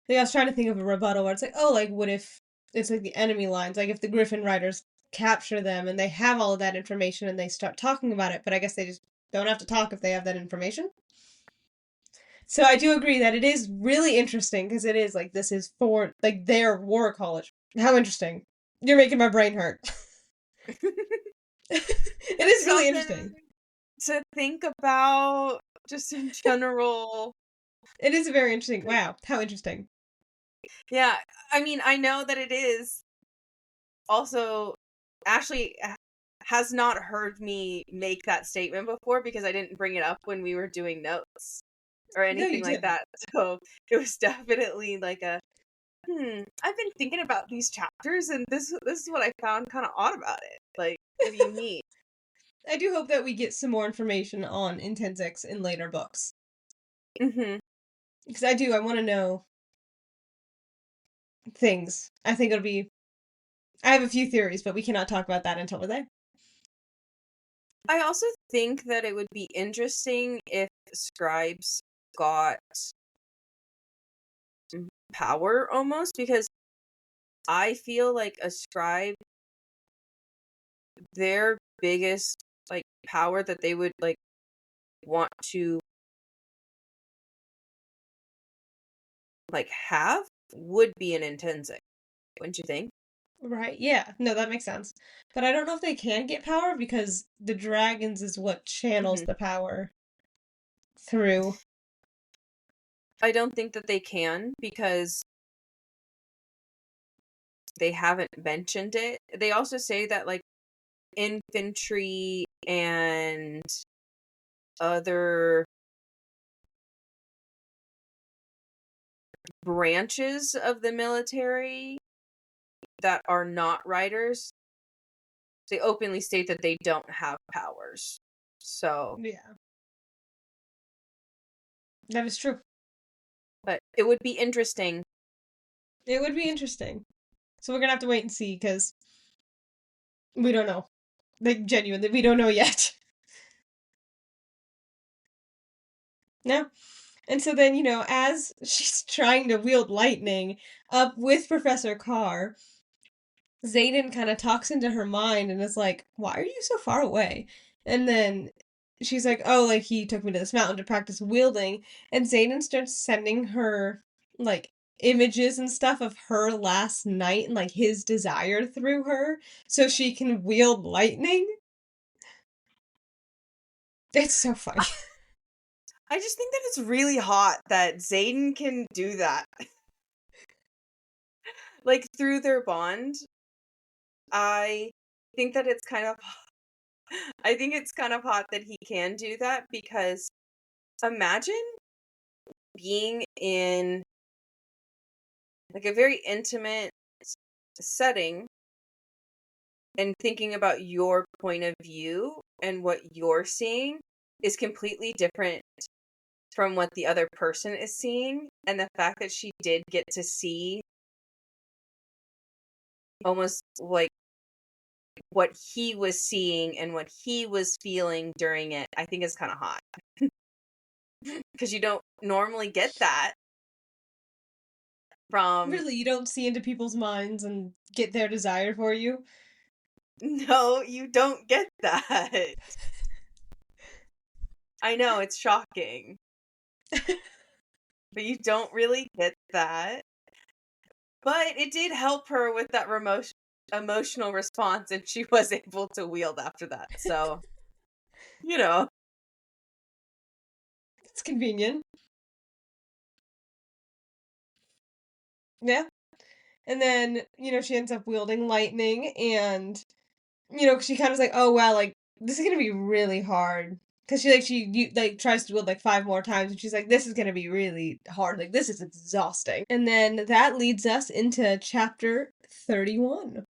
like I was trying to think of a rebuttal where it's like, oh, like what if it's like the enemy lines, like if the Griffin riders capture them and they have all of that information and they start talking about it, but I guess they just don't have to talk if they have that information. So I do agree that it is really interesting because it is like this is for like their war college. How interesting. You're making my brain hurt. It is really Something interesting. to think about, just in general. It is very interesting. Wow, how interesting. Yeah, I mean, I know that it is. Also, Ashley has not heard me make that statement before because I didn't bring it up when we were doing notes or No, anything you like didn't. that. So it was definitely like a I've been thinking about these chapters, and this is what I found kind of odd about it. Like, what do you mean? I do hope that we get some more information on Intensex in later books. Hmm. Because I want to know things. I think it'll be. I have a few theories, but we cannot talk about that until we're there. I also think that it would be interesting if scribes got power almost, because I feel like a scribe, their biggest like power that they would like want to like have would be an intrinsic, wouldn't you think? Right, yeah. No, that makes sense. But I don't know if they can get power because the dragons is what channels Hmm. the power through. I don't think that they can because they haven't mentioned it. They also say that like infantry and other branches of the military that are not writers, they openly state that they don't have powers. So, Yeah, that is true. but it would be interesting. It would be interesting. So we're gonna have to wait and see because we don't know. Like, genuinely, we don't know yet. No? And so then, as she's trying to wield lightning up with Professor Carr, Zayden kind of talks into her mind and is like, "Why are you so far away?" And then she's like, "Oh, like he took me to this mountain to practice wielding." And Zayden starts sending her like images and stuff of her last night and like his desire through her so she can wield lightning. It's so funny. I just think that it's really hot that Zayden can do that. Like through their bond, I think that it's kind of I think it's kind of hot that he can do that, because imagine being in like a very intimate setting and thinking about your point of view, and what you're seeing is completely different from what the other person is seeing, and the fact that she did get to see almost like what he was seeing and what he was feeling during it, I think is kind of hot. Because you don't normally get that from... Really, you don't see into people's minds and get their desire for you? No, you don't get that. I know, it's shocking. But you don't really get that. But it did help her with that emotional response, and she was able to wield after that. So, you know. It's convenient. Yeah. And then, she ends up wielding lightning, and, she kind of like, oh, wow, like, this is gonna be really hard. Because she tries to wield, like, 5 more times, and she's like, this is gonna be really hard. Like, this is exhausting. And then that leads us into chapter 31.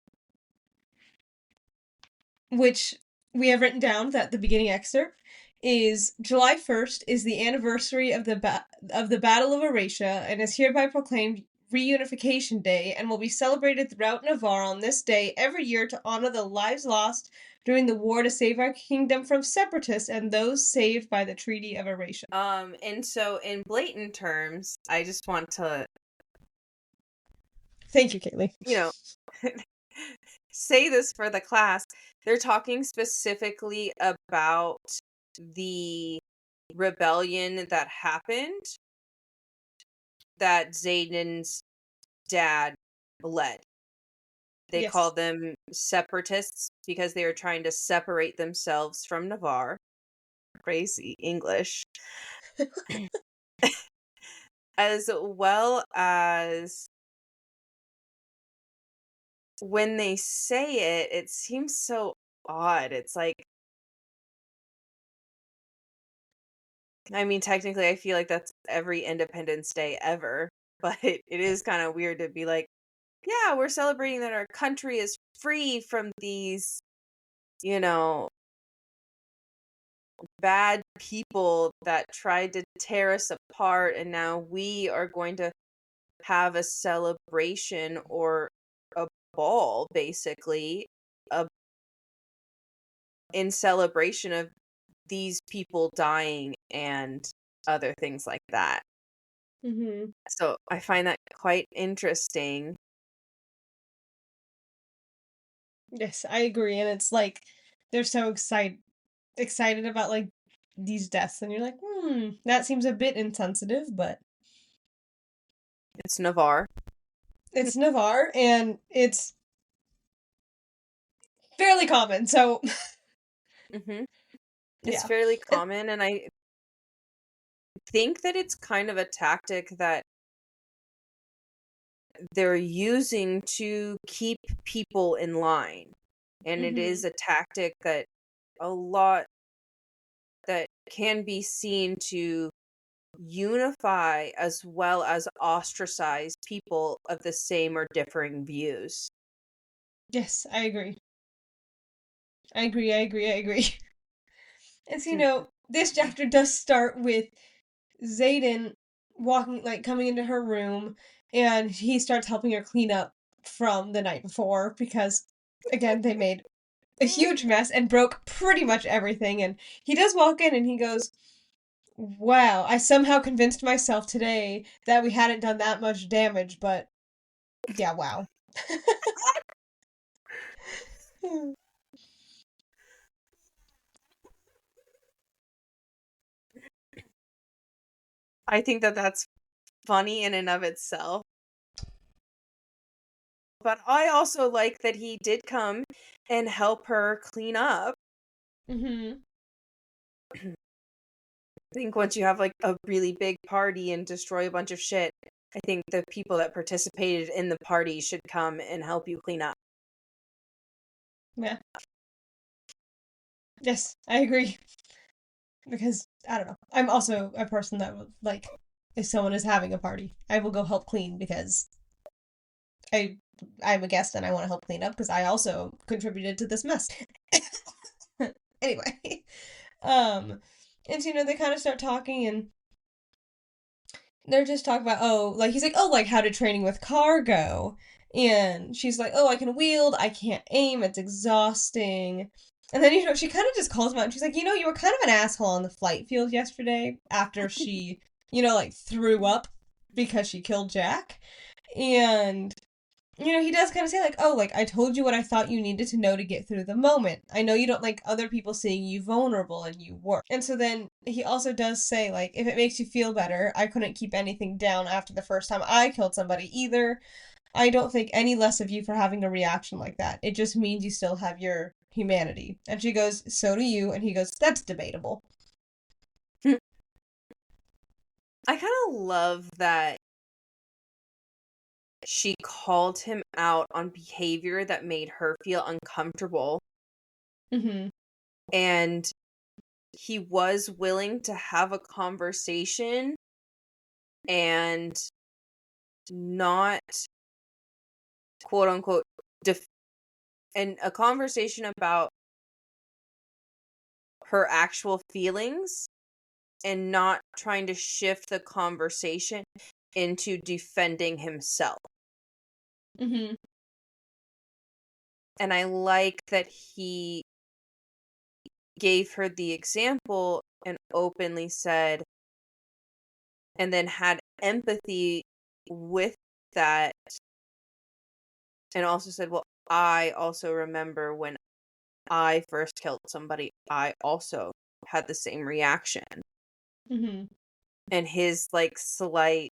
Which we have written down that the beginning excerpt is July 1st is the anniversary of the Battle of Aratia and is hereby proclaimed Reunification Day and will be celebrated throughout Navarre on this day every year to honor the lives lost during the war to save our kingdom from separatists and those saved by the Treaty of Aratia. And so in blatant terms, I just want to... Thank you, Kaylee. Say this for the class. They're talking specifically about the rebellion that happened that Xaden's dad led. They called them separatists because they were trying to separate themselves from Navarre. Crazy English. As well as when they say it seems so odd. It's like, I mean, technically, I feel like that's every Independence Day ever, but it is kind of weird to be like, yeah, we're celebrating that our country is free from these, bad people that tried to tear us apart, and now we are going to have a celebration or a ball, basically, in celebration of these people dying and other things like that. Mm-hmm. So I find that quite interesting. Yes, I agree. And it's like they're so excited about like these deaths, and you're like, that seems a bit insensitive, but It's Navarre. it's Navarre, and it's fairly common, so Mm-hmm. It's yeah. fairly common, and I think that it's kind of a tactic that they're using to keep people in line. And it is a tactic that a lot that can be seen to unify as well as ostracize people of the same or differing views. Yes, I agree. I agree. And so, this chapter does start with Xaden coming into her room, and he starts helping her clean up from the night before because, again, they made a huge mess and broke pretty much everything. And he does walk in and he goes, wow, I somehow convinced myself today that we hadn't done that much damage, but yeah, wow. I think that that's funny in and of itself. But I also like that he did come and help her clean up. Mm-hmm. I think once you have like a really big party and destroy a bunch of shit, I think the people that participated in the party should come and help you clean up. Yeah. Yes, I agree. Because, I don't know. I'm also a person that would, like, if someone is having a party, I will go help clean because I'm a guest and I want to help clean up because I also contributed to this mess. Anyway, and they kind of start talking and they're just talking about, he's like, like, how did training with Car go? And she's like, oh, I can wield, I can't aim, it's exhausting. And then, she kind of just calls him out and she's like, you were kind of an asshole on the flight field yesterday after she, like threw up because she killed Jack. And he does kind of say, like, oh, like, I told you what I thought you needed to know to get through the moment. I know you don't like other people seeing you vulnerable, and you were. And so then he also does say, like, if it makes you feel better, I couldn't keep anything down after the first time I killed somebody either. I don't think any less of you for having a reaction like that. It just means you still have your humanity. And she goes, so do you. And he goes, that's debatable. I kind of love that she called him out on behavior that made her feel uncomfortable. Mm-hmm. And he was willing to have a conversation and not, quote unquote, and a conversation about her actual feelings and not trying to shift the conversation into defending himself. Mm-hmm. And I like that he gave her the example and openly said, and then had empathy with that, and also said, well, I also remember when I first killed somebody, I also had the same reaction. Mm-hmm. And his, like, slight,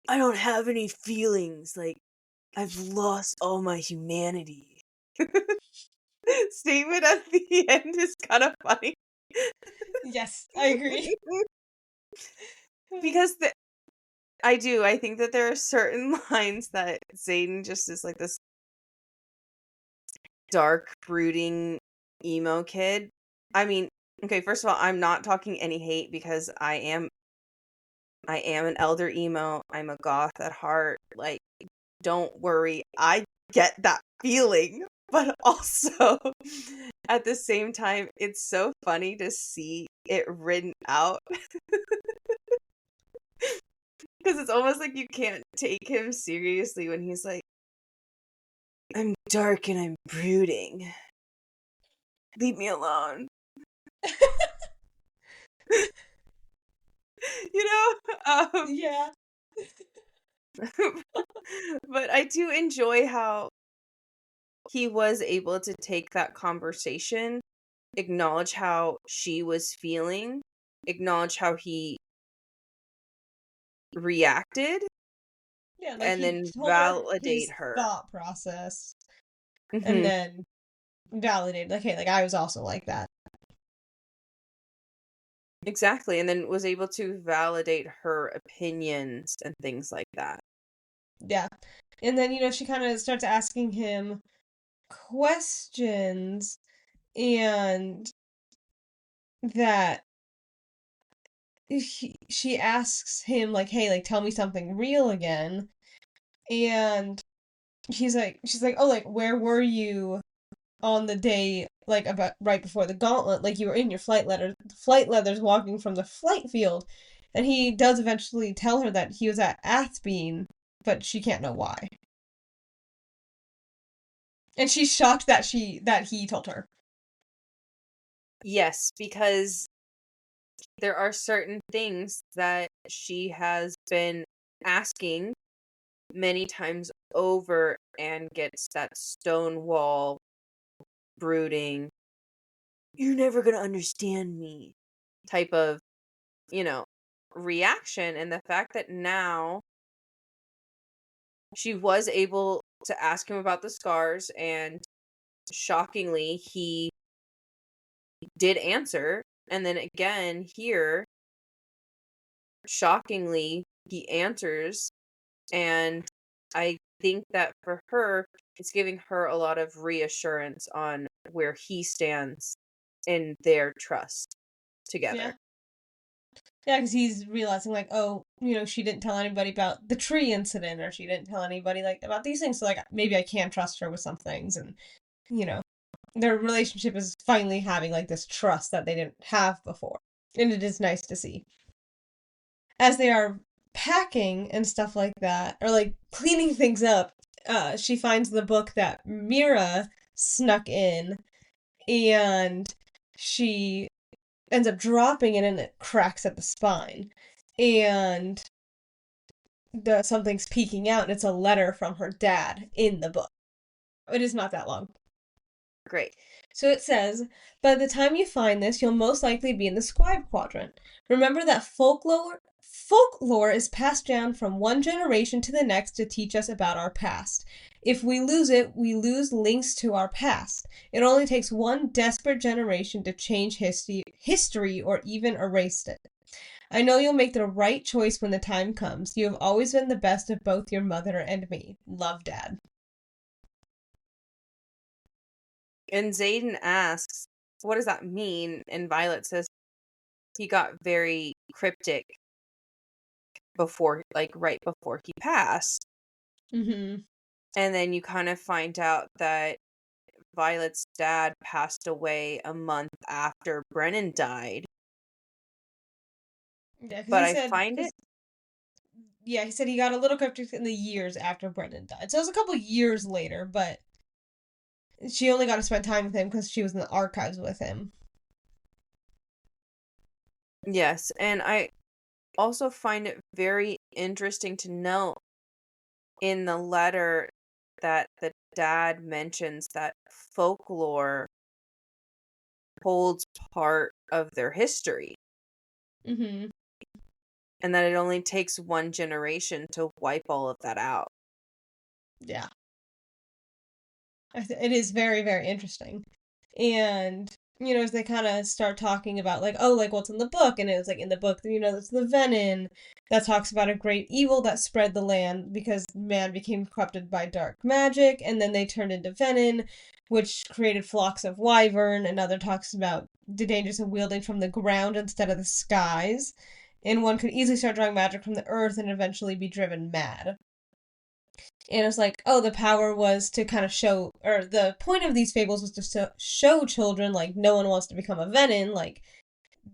I don't have any feelings, like, I've lost all my humanity statement at the end is kind of funny. Yes, I agree. Because I think that there are certain lines that Zayden just is like this dark, brooding, emo kid. I mean, okay, first of all, I'm not talking any hate because I am an elder emo. I'm a goth at heart. Like, don't worry. I get that feeling. But also, at the same time, it's so funny to see it written out. Because it's almost like you can't take him seriously when he's like, I'm dark and I'm brooding. Leave me alone. You know? Yeah. But I do enjoy how he was able to take that conversation, acknowledge how she was feeling, acknowledge how he reacted, Yeah, like and he then told her validate his her. thought process and Mm-hmm. then validated, like, hey, like, I was also like that. Exactly, and then was able to validate her opinions and things like that. Yeah. And then, she kind of starts asking him questions, and that she asks him, like, hey, like, tell me something real again. And she's like, oh, like, where were you on the day, like, about right before the gauntlet? Like, you were in your flight leathers walking from the flight field. And he does eventually tell her that he was at Athbean, but she can't know why. And she's shocked that he told her. Yes, because there are certain things that she has been asking many times over and gets that stonewall brooding, you're never gonna understand me type of, reaction. And the fact that now she was able to ask him about the scars, and shockingly, he did answer. And then again, here, shockingly, he answers. And I think that for her, it's giving her a lot of reassurance on where he stands in their trust Yeah. together. Yeah, because he's realizing, like, oh, she didn't tell anybody about the tree incident, or she didn't tell anybody, like, about these things. So, like, maybe I can trust her with some things. And, their relationship is finally having, like, this trust that they didn't have before. And it is nice to see. As they are packing and stuff like that, or like cleaning things up, she finds the book that Mira snuck in, and she ends up dropping it and it cracks at the spine. And something's peeking out and it's a letter from her dad in the book. It is not that long. Great. So it says, by the time you find this, you'll most likely be in the scribe quadrant. Remember that folklore is passed down from one generation to the next to teach us about our past. If we lose it, we lose links to our past. It only takes one desperate generation to change history or even erase it. I know you'll make the right choice when the time comes. You have always been the best of both your mother and me. Love, Dad. And Xaden asks, what does that mean? And Violet says he got very cryptic right before he passed. Mm-hmm. And then you kind of find out that Violet's dad passed away a month after Brennan died. Yeah, but I find it. Yeah, he said he got a little cryptic in the years after Brennan died. So it was a couple years later, but she only got to spend time with him because she was in the archives with him. Yes, and I also find it very interesting to note in the letter that the dad mentions that folklore holds part of their history. Mm-hmm. And that it only takes one generation to wipe all of that out. Yeah. It is very, very interesting. And, as they kind of start talking about, like, oh, like, what's in the book? And it was like, in the book, there's the venom that talks about a great evil that spread the land because man became corrupted by dark magic, and then they turned into venom, which created flocks of wyvern. Another talks about the dangers of wielding from the ground instead of the skies. And one could easily start drawing magic from the earth and eventually be driven mad. And it's like, oh, the power was to kind of show, or the point of these fables was to show children, like, no one wants to become a venom, like,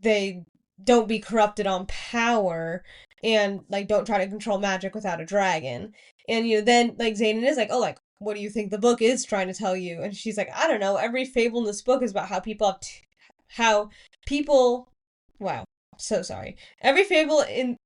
they don't be corrupted on power, and, like, don't try to control magic without a dragon. And, then, like, Xaden is like, oh, like, what do you think the book is trying to tell you? And she's like, I don't know, every fable in this book is about how people have, how people, wow, so sorry. Every fable in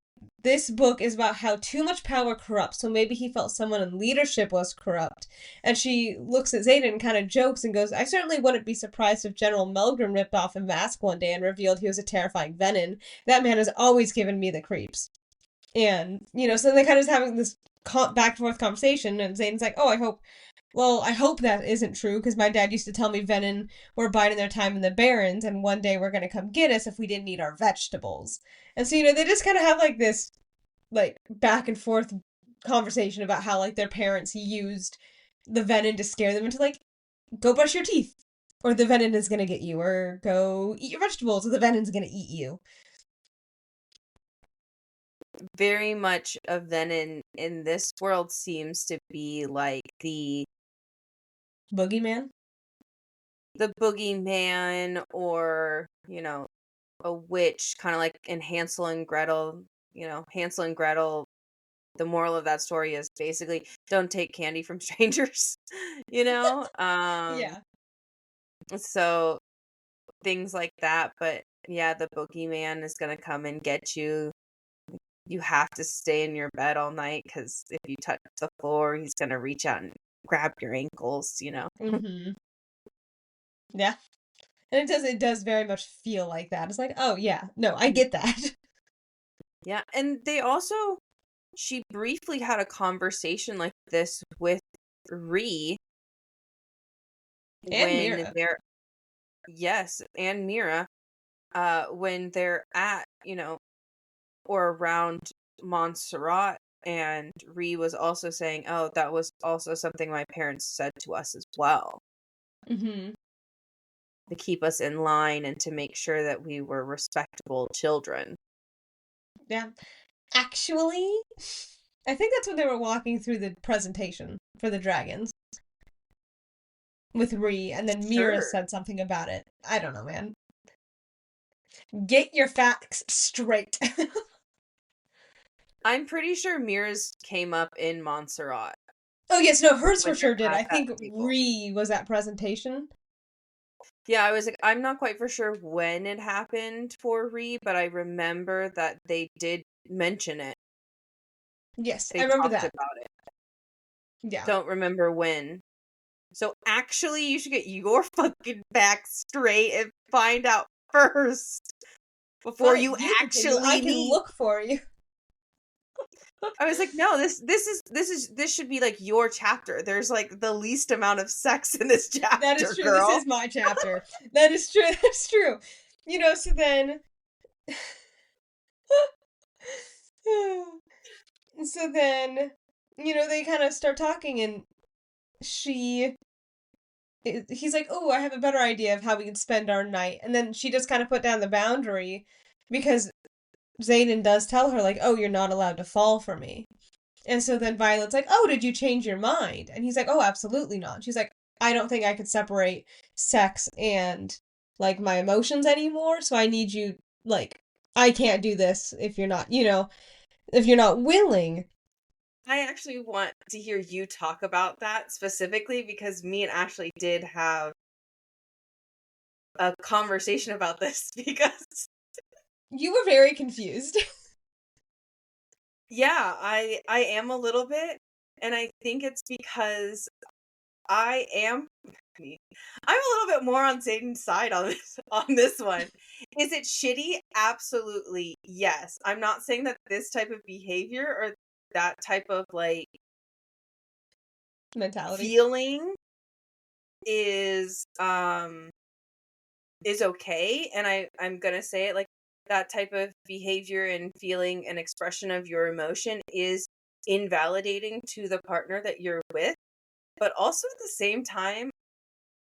this book is about how too much power corrupts, so maybe he felt someone in leadership was corrupt. And she looks at Xaden and kind of jokes and goes, I certainly wouldn't be surprised if General Melgrim ripped off a mask one day and revealed he was a terrifying venom. That man has always given me the creeps. And, so they kind of just having this back and forth conversation, and Xaden's like, oh, I hope that isn't true, because my dad used to tell me venom were biding their time in the Barrens, and one day we're going to come get us if we didn't eat our vegetables. And so, they just kind of have, like, this, like, back and forth conversation about how, like, their parents used the venom to scare them into, like, go brush your teeth, or the venom is going to get you, or go eat your vegetables, or the venom's going to eat you. Very much a venom in this world seems to be like the boogeyman? The boogeyman, or, a witch, kind of like in Hansel and Gretel. Hansel and Gretel, the moral of that story is basically don't take candy from strangers, Yeah. So things like that. But yeah, the boogeyman is going to come and get you. You have to stay in your bed all night, because if you touch the floor, he's going to reach out and grab your ankles, Mm-hmm. Yeah. And it does very much feel like that. It's like, oh yeah, no, I get that. Yeah, and she briefly had a conversation like this with Ree. And Mira. Yes, and Mira, when they're at, or around Montserrat, and Ree was also saying, oh, that was also something my parents said to us as well. Mm-hmm. To keep us in line and to make sure that we were respectable children. Yeah. Actually, I think that's when they were walking through the presentation for the dragons. With Ree, and then Mira said something about it. I don't know, man. Get your facts straight. I'm pretty sure Mira's came up in Montserrat. Oh, yes, no, hers When for sure they're did. at I that think table. Ree was at presentation. Yeah, I was like, I'm not quite for sure when it happened for Ree, but I remember that they did mention it. Yes, I They remember talked that. about it. Yeah. Don't remember when. So actually, you should get your fucking back straight and find out first before Fine, you you continue. I actually can leave. look for you. I was like, no, this should be like your chapter. There's like the least amount of sex in this That is chapter, true. This girl. is my chapter. That is true. That's true. So then so then they kind of start talking, and she he's like, "Oh, I have a better idea of how we can spend our night." And then she just kind of put down the boundary because Zayden does tell her, like, "Oh, you're not allowed to fall for me." And so then Violet's like, "Oh, did you change your mind?" And he's like, "Oh, absolutely not." She's like, "I don't think I could separate sex and like my emotions anymore, so I need you, like, I can't do this if you're not, if you're not willing." I actually want to hear you talk about that specifically because me and Ashley did have a conversation about this because You were very confused. yeah, I am a little bit, and I think it's because I am me. I'm a little bit more on Satan's side on this one. Is it shitty? Absolutely yes. I'm not saying that this type of behavior or that type of like Mentality. feeling is okay, and I'm gonna say it like that type of behavior and feeling and expression of your emotion is invalidating to the partner that you're with, but also at the same time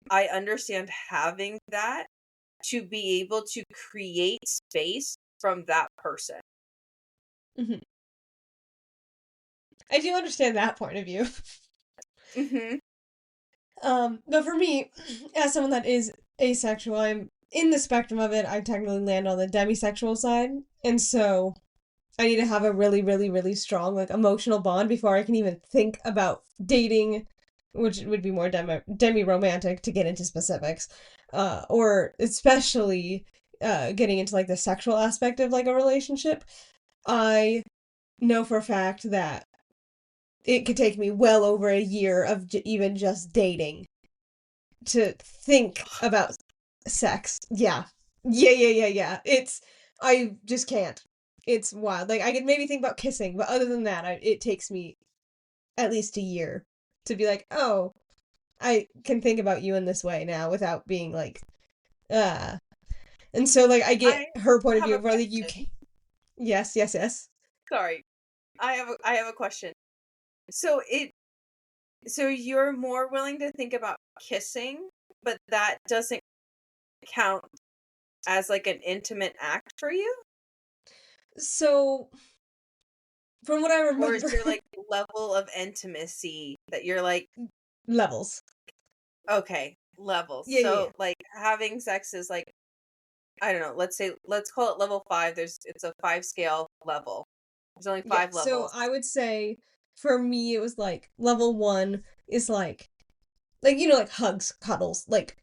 I understand having that to be able to create space from that person. Hmm. I do understand that point of view. Mhm. But for me, as someone that is asexual, I'm in the spectrum of it. I technically land on the demisexual side, and so I need to have a really, really, really strong like emotional bond before I can even think about dating, which would be more demi romantic to get into specifics, or especially getting into like the sexual aspect of like a relationship. I know for a fact that it could take me well over a year of even just dating to think about sex. Yeah. Yeah, yeah, yeah, yeah. I just can't. It's wild. Like, I could maybe think about kissing, but other than that, it takes me at least a year to be like, oh, I can think about you in this way now without being like, uh. And so, like, I get I her point of have view a of where, like, you question. can. Yes, yes, yes. Sorry. I have a question. So you're more willing to think about kissing, but that doesn't count as like an intimate act for you? So, from what I Or is remember, there like level of intimacy that you're like, levels. okay, levels. Yeah, yeah, So yeah. like having sex is like, I don't know, let's call it level 5. It's a 5 scale level. There's only Yeah, 5 so levels. I would say for me it was like level 1 is like like hugs, cuddles, like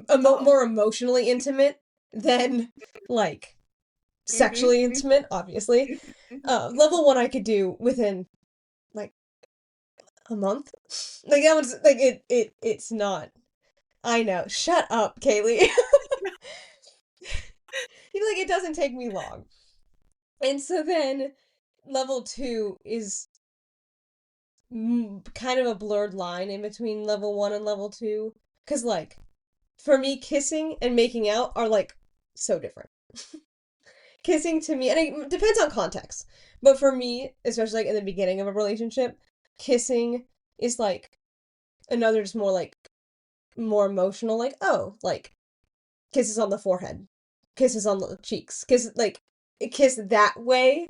Oh. more emotionally intimate than like Mhm. sexually intimate, obviously. Level 1 I could do within like a month. Like that one's like it's not. I know. Shut up, Kaylee. Like it doesn't take me long. And so then level 2 is kind of a blurred line in between level 1 and level 2 cuz like for me kissing and making out are like so different. Kissing to me, and it depends on context, but for me, especially like in the beginning of a relationship, kissing is like another just more like more emotional, like oh, like kisses on the forehead, kisses on the cheeks, kiss that way,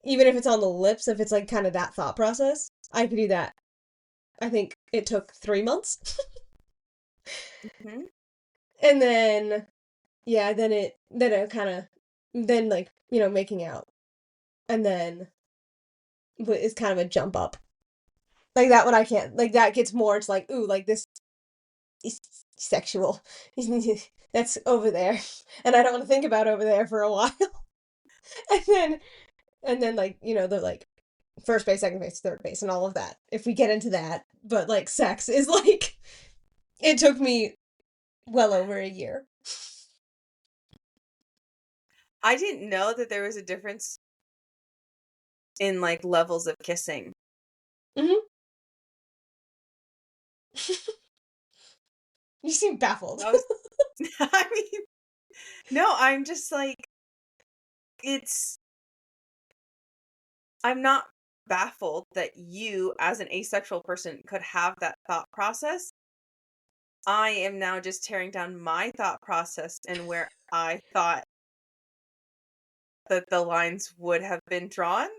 even if it's on the lips, if it's like kind of that thought process, I could do that. I think it took 3 months. Mhm. And then yeah, then it kind of then like making out, and then is kind of a jump up. Like, that one I can't, like, that gets more, it's like, ooh, like, this is sexual. That's over there. And I don't want to think about over there for a while. And then, like, you know, the, like, first base, second base, third base, and all of that, if we get into that. But, like, sex is, like, it took me well over a year. I didn't know that there was a difference in, like, levels of kissing. Mm-hmm. You seem baffled. I mean, no, I'm just like, I'm not baffled that you, as an asexual person, could have that thought process. I am now just tearing down my thought process and where I thought that the lines would have been drawn.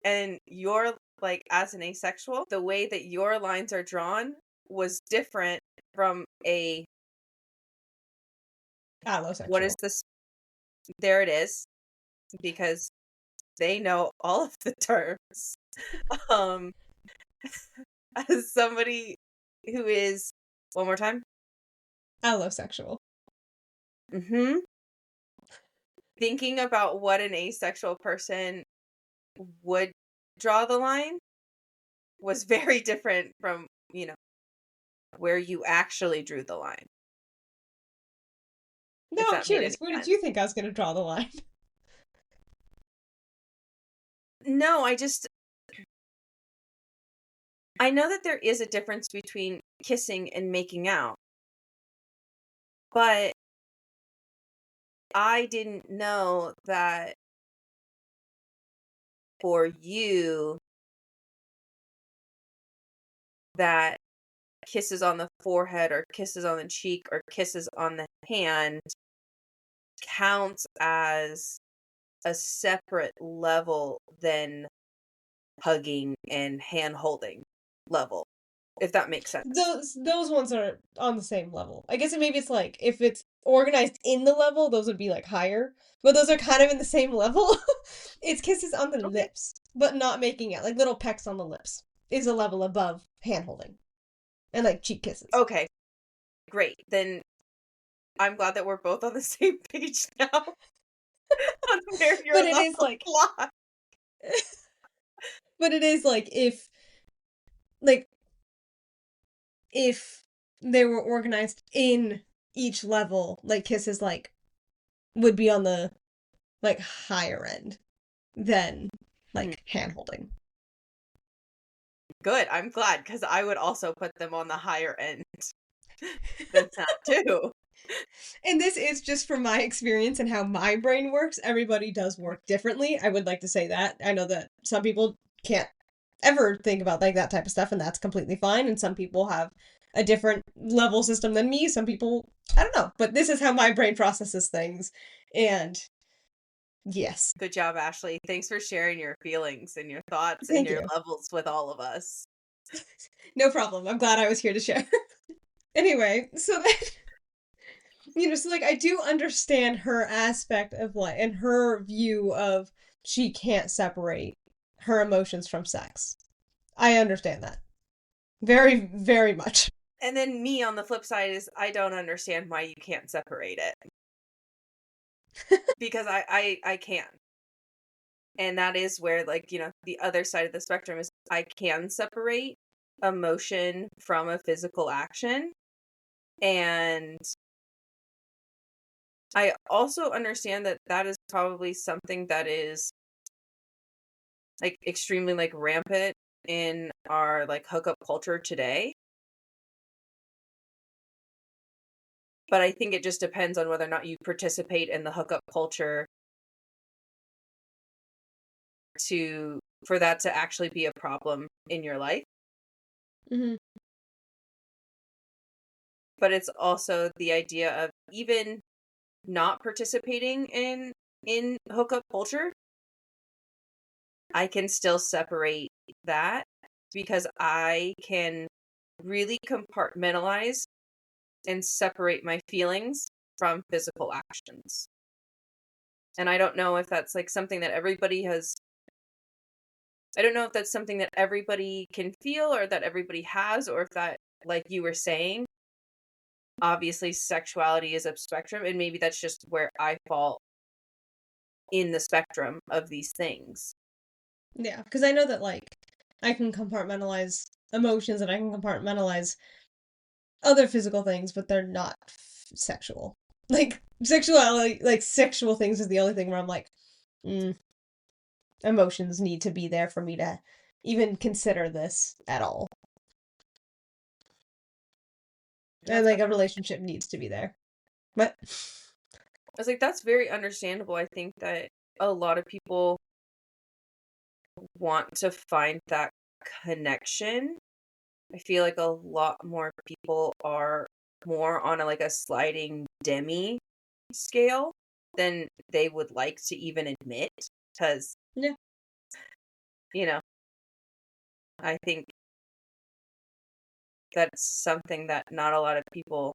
And you're like, as an asexual, the way that your lines are drawn was different from a Allosexual. what is this? There it is, because they know all of the terms. Um, as somebody who is, one more time, Allosexual. mm-hmm. Thinking about what an asexual person would draw the line was very different from, you know, where you actually drew the line. No, If I'm that made any curious. Where did sense. you think I was going to draw the line? No, I know that there is a difference between kissing and making out, but I didn't know that for you, that kisses on the forehead or kisses on the cheek or kisses on the hand counts as a separate level than hugging and hand holding level, if that makes sense. Those ones are on the same level. I guess maybe it's like, if it's organized in the level, those would be like higher. But those are kind of in the same level. It's kisses on the Okay. lips, but not making out. Like little pecks on the lips is a level above hand holding. And like cheek kisses. Okay. Great. Then I'm glad that we're both on the same page now on where your But it is levels like lie. but it is like if they were organized in each level, like kisses like would be on the like higher end than like hand holding. Good. I'm glad, because I would also put them on the higher end than that too. And this is just from my experience and how my brain works. Everybody does work differently. I would like to say that. I know that some people can't ever think about like that type of stuff, and that's completely fine. And some people have a different level system than me. Some people, I don't know. But this is how my brain processes things. And yes. Good job, Ashley. Thanks for sharing your feelings and your thoughts and Thank your you. levels with all of us. No problem. I'm glad I was here to share. Anyway, so then, so like I do understand her aspect of like, and her view of she can't separate her emotions from sex. I understand that. Very, very much. And then me on the flip side is, I don't understand why you can't separate it. Because I can. And that is where, like, you know, the other side of the spectrum is, I can separate emotion from a physical action. And I also understand that that is probably something that is like extremely like rampant in our like hookup culture today. But I think it just depends on whether or not you participate in the hookup culture for that to actually be a problem in your life. Mm-hmm. But it's also the idea of, even not participating in hookup culture, I can still separate that, because I can really compartmentalize and separate my feelings from physical actions. And I don't know if that's like something that everybody has I don't know if that's something that everybody can feel or that everybody has, or if that, like you were saying, obviously sexuality is a spectrum, and maybe that's just where I fall in the spectrum of these things. Yeah, because I know that, like, I can compartmentalize emotions and I can compartmentalize other physical things, but they're not sexual. Like, sexuality, like, sexual things is the only thing where I'm like, mm, emotions need to be there for me to even consider this at all. And, That's like, a relationship needs to be there. But, I was like, that's very understandable. I think that a lot of people want to find that connection. I feel like a lot more people are more on a, like a sliding demi scale than they would like to even admit. Because, yeah. you know, I think that's something that not a lot of people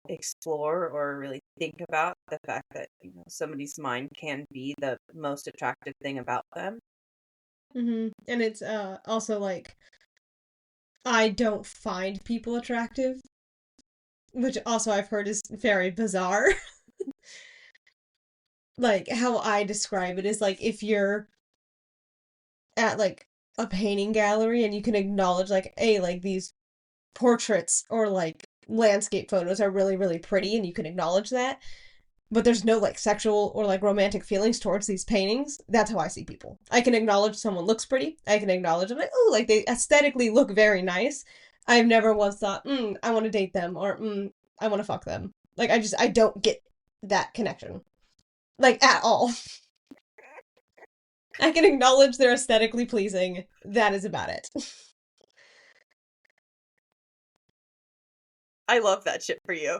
explore or really think about, the fact that, you know, somebody's mind can be the most attractive thing about them. And it's also like I don't find people attractive, which also I've heard is very bizarre. Like how I describe it is like if you're at like a painting gallery and you can acknowledge like, hey, like these portraits or like landscape photos are really, really pretty and you can acknowledge that, but there's no like sexual or like romantic feelings towards these paintings. That's how I see people. I can acknowledge someone looks pretty. I can acknowledge them like, oh, like they aesthetically look very nice. I've never once thought, I want to date them or I want to fuck them. Like I don't get that connection. Like at all. I can acknowledge they're aesthetically pleasing. That is about it. I love that shit for you.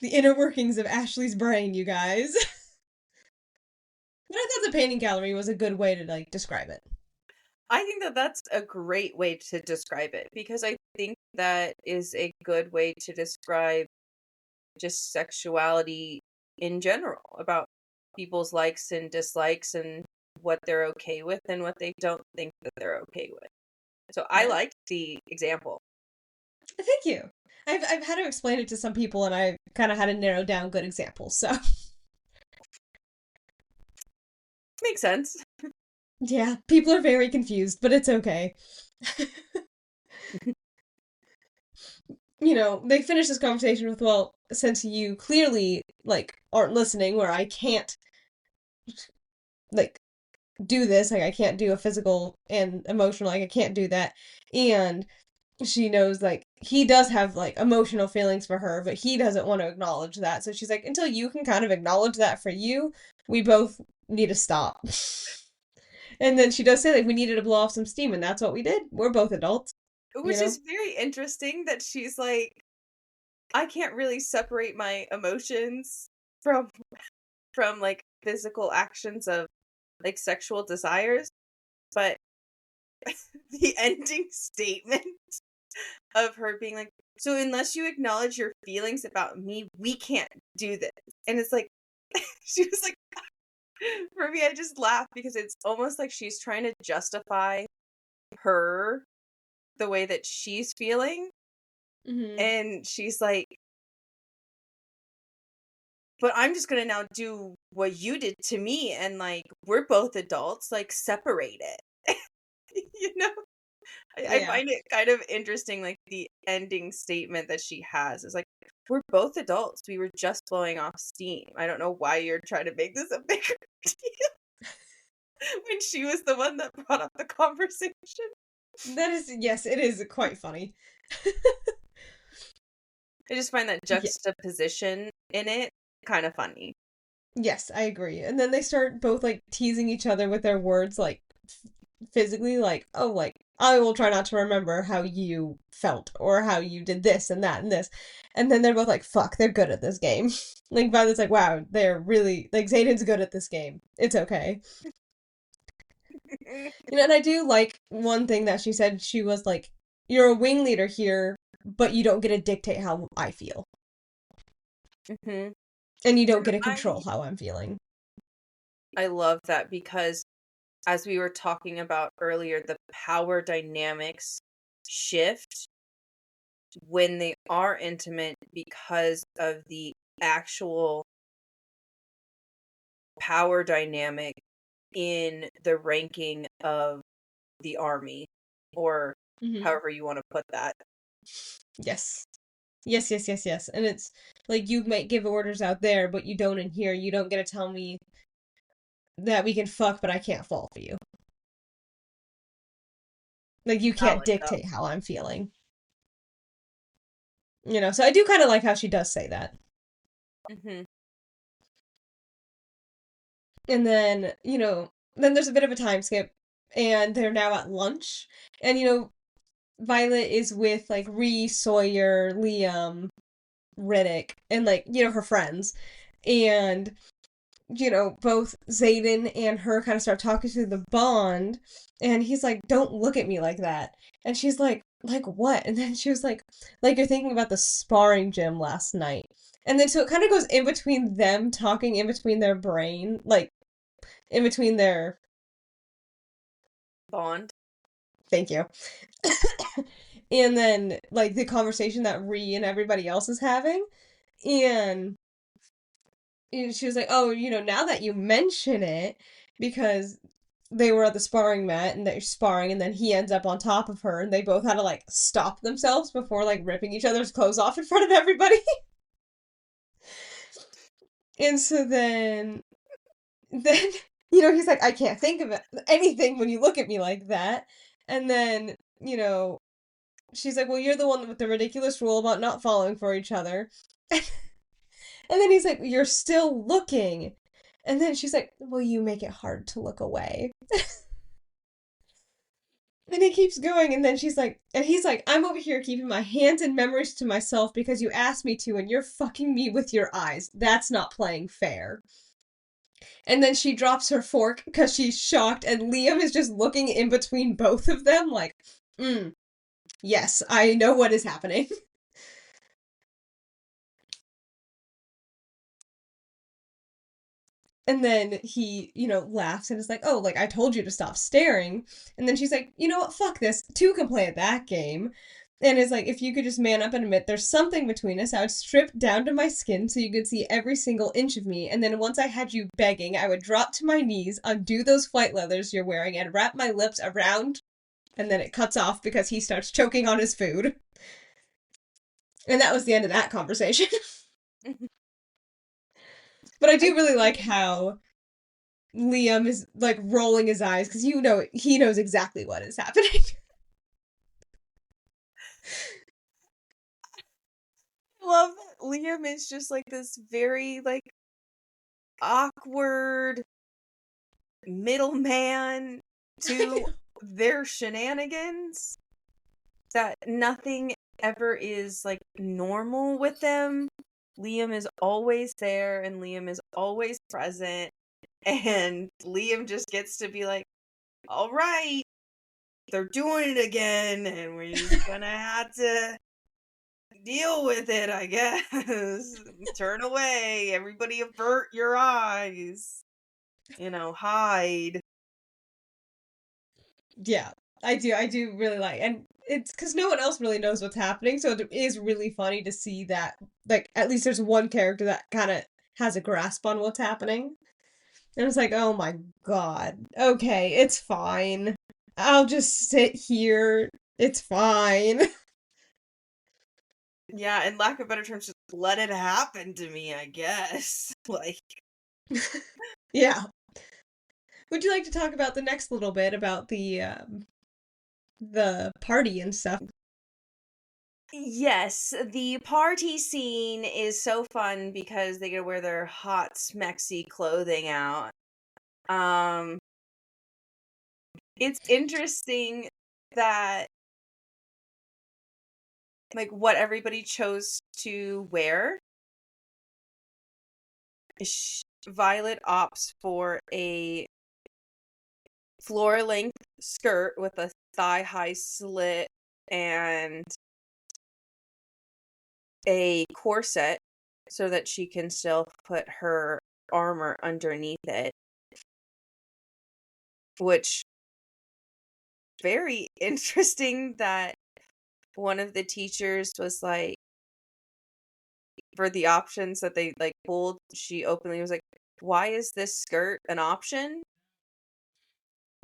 The inner workings of Ashley's brain, you guys. But I thought the painting gallery was a good way to like describe it. I think that that's a great way to describe it, because I think that is a good way to describe just sexuality in general, about people's likes and dislikes and what they're okay with and what they don't think that they're okay with. So I Yeah. liked the example. Thank you. I've had to explain it to some people and I kind of had to narrow down good examples, so. Makes sense. Yeah, people are very confused, but it's okay. You know, they finish this conversation with, well, since you clearly, like, aren't listening, where I can't, like, do this, like, I can't do a physical and emotional, like, I can't do that, and she knows, like, he does have, like, emotional feelings for her, but he doesn't want to acknowledge that, so she's like, until you can kind of acknowledge that for you, we both need to stop. And then she does say, like, we needed to blow off some steam, and that's what we did. We're both adults, you Which know? is very interesting that she's like, I can't really separate my emotions from like physical actions of like sexual desires, but the ending statement of her being like, so unless you acknowledge your feelings about me, we can't do this. And it's like, she was like, for me, I just laugh because it's almost like she's trying to justify her, the way that she's feeling. And she's like, but I'm just gonna now do what you did to me, and like we're both adults, like separate it. You know? I Yeah. find it kind of interesting, like the ending statement that she has is like, we're both adults. We were just blowing off steam. I don't know why you're trying to make this a bigger deal when she was the one that brought up the conversation. That is, yes, it is quite funny. I just find that Yeah. juxtaposition in it kind of funny. Yes, I agree. And then they start both like teasing each other with their words, like physically, like, oh, like, I will try not to remember how you felt or how you did this and that and this. And then they're both like, fuck, they're good at this game. Like, Violet's like, wow, they're really, like, Zayden's good at this game. It's okay. You know, and I do like one thing that she said. She was like, you're a wing leader here, but you don't get to dictate how I feel. Mm-hmm. And you don't get to I control how I'm feeling. I love that because as we were talking about earlier, the power dynamics shift when they are intimate because of the actual power dynamic in the ranking of the army, or however you want to put that. Yes. Yes, yes, yes, yes. And it's like you might give orders out there, but you don't in here. You don't get to tell me that we can fuck, but I can't fall for you. Like you can't Valid though. dictate how I'm feeling. So I do kind of like how she does say that. Mhm. And then, then there's a bit of a time skip, and they're now at lunch. And, Violet is with, like, Ree, Sawyer, Liam, Riddick, and, like, her friends. And, both Zayden and her kind of start talking through the bond. And he's like, don't look at me like that. And she's like what? And then she was like you're thinking about the sparring gym last night. And then so it kind of goes in between them talking in between their brain, like in between their Bond. thank you. And then like the conversation that Ree and everybody else is having. And she was like, "Oh, now that you mention it, because they were at the sparring mat and they're sparring, and then he ends up on top of her, and they both had to like stop themselves before like ripping each other's clothes off in front of everybody." And so then he's like, "I can't think of anything when you look at me like that." And then she's like, "Well, you're the one with the ridiculous rule about not falling for each other." And then he's like, "You're still looking." And then she's like, "Well, you make it hard to look away." And he keeps going, and then he's like, "I'm over here keeping my hands and memories to myself because you asked me to, and you're fucking me with your eyes. That's not playing fair." And then she drops her fork because she's shocked, and Liam is just looking in between both of them, like, yes, I know what is happening. And then he, laughs and is like, "Oh, like, I told you to stop staring." And then she's like, "You know what? Fuck this. Two can play at that game." And is like, "If you could just man up and admit there's something between us, I would strip down to my skin so you could see every single inch of me. And then once I had you begging, I would drop to my knees, undo those flight leathers you're wearing, and wrap my lips around." And then it cuts off because he starts choking on his food. And that was the end of that conversation. But I do really like how Liam is like rolling his eyes because he knows exactly what is happening. I love that Liam is just like this very like awkward middleman to their shenanigans, that nothing ever is like normal with them. Liam is always there and Liam is always present, and Liam just gets to be like, all right, they're doing it again, and we're just gonna have to deal with it, I guess. Turn away, everybody avert your eyes. Hide. Yeah, I do really like, and it's because no one else really knows what's happening, so it is really funny to see that, like, at least there's one character that kind of has a grasp on what's happening. And it's like, oh my god, okay, it's fine. I'll just sit here. It's fine. Yeah, in lack of better terms, just let it happen to me, I guess. Like, Yeah. Would you like to talk about the next little bit about the party and stuff? yes, the party scene is so fun because they get to wear their hot, smexy clothing out. Um, it's interesting that, like, what everybody chose to wear. Violet opts for a floor length skirt with a thigh high slit and a corset so that she can still put her armor underneath it. which very interesting that one of the teachers was like, for the options that they like pulled, she openly was like, "Why is this skirt an option?"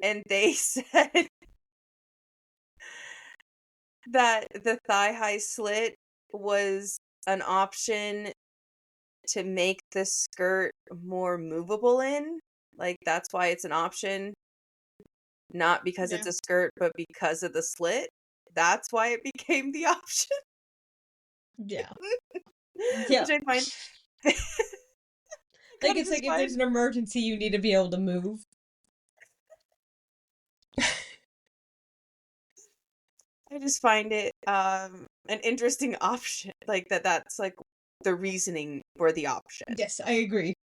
And they said that the thigh high slit was an option to make the skirt more movable in. Like, that's why it's an option, not because it's Yeah. a skirt, but because of the slit. That's why it became the option. Yeah. Yeah. Which I find I Like, kind of it's like just if there's find an emergency, you need to be able to move. I just find it an interesting option. Like that's like the reasoning for the option. Yes, I agree.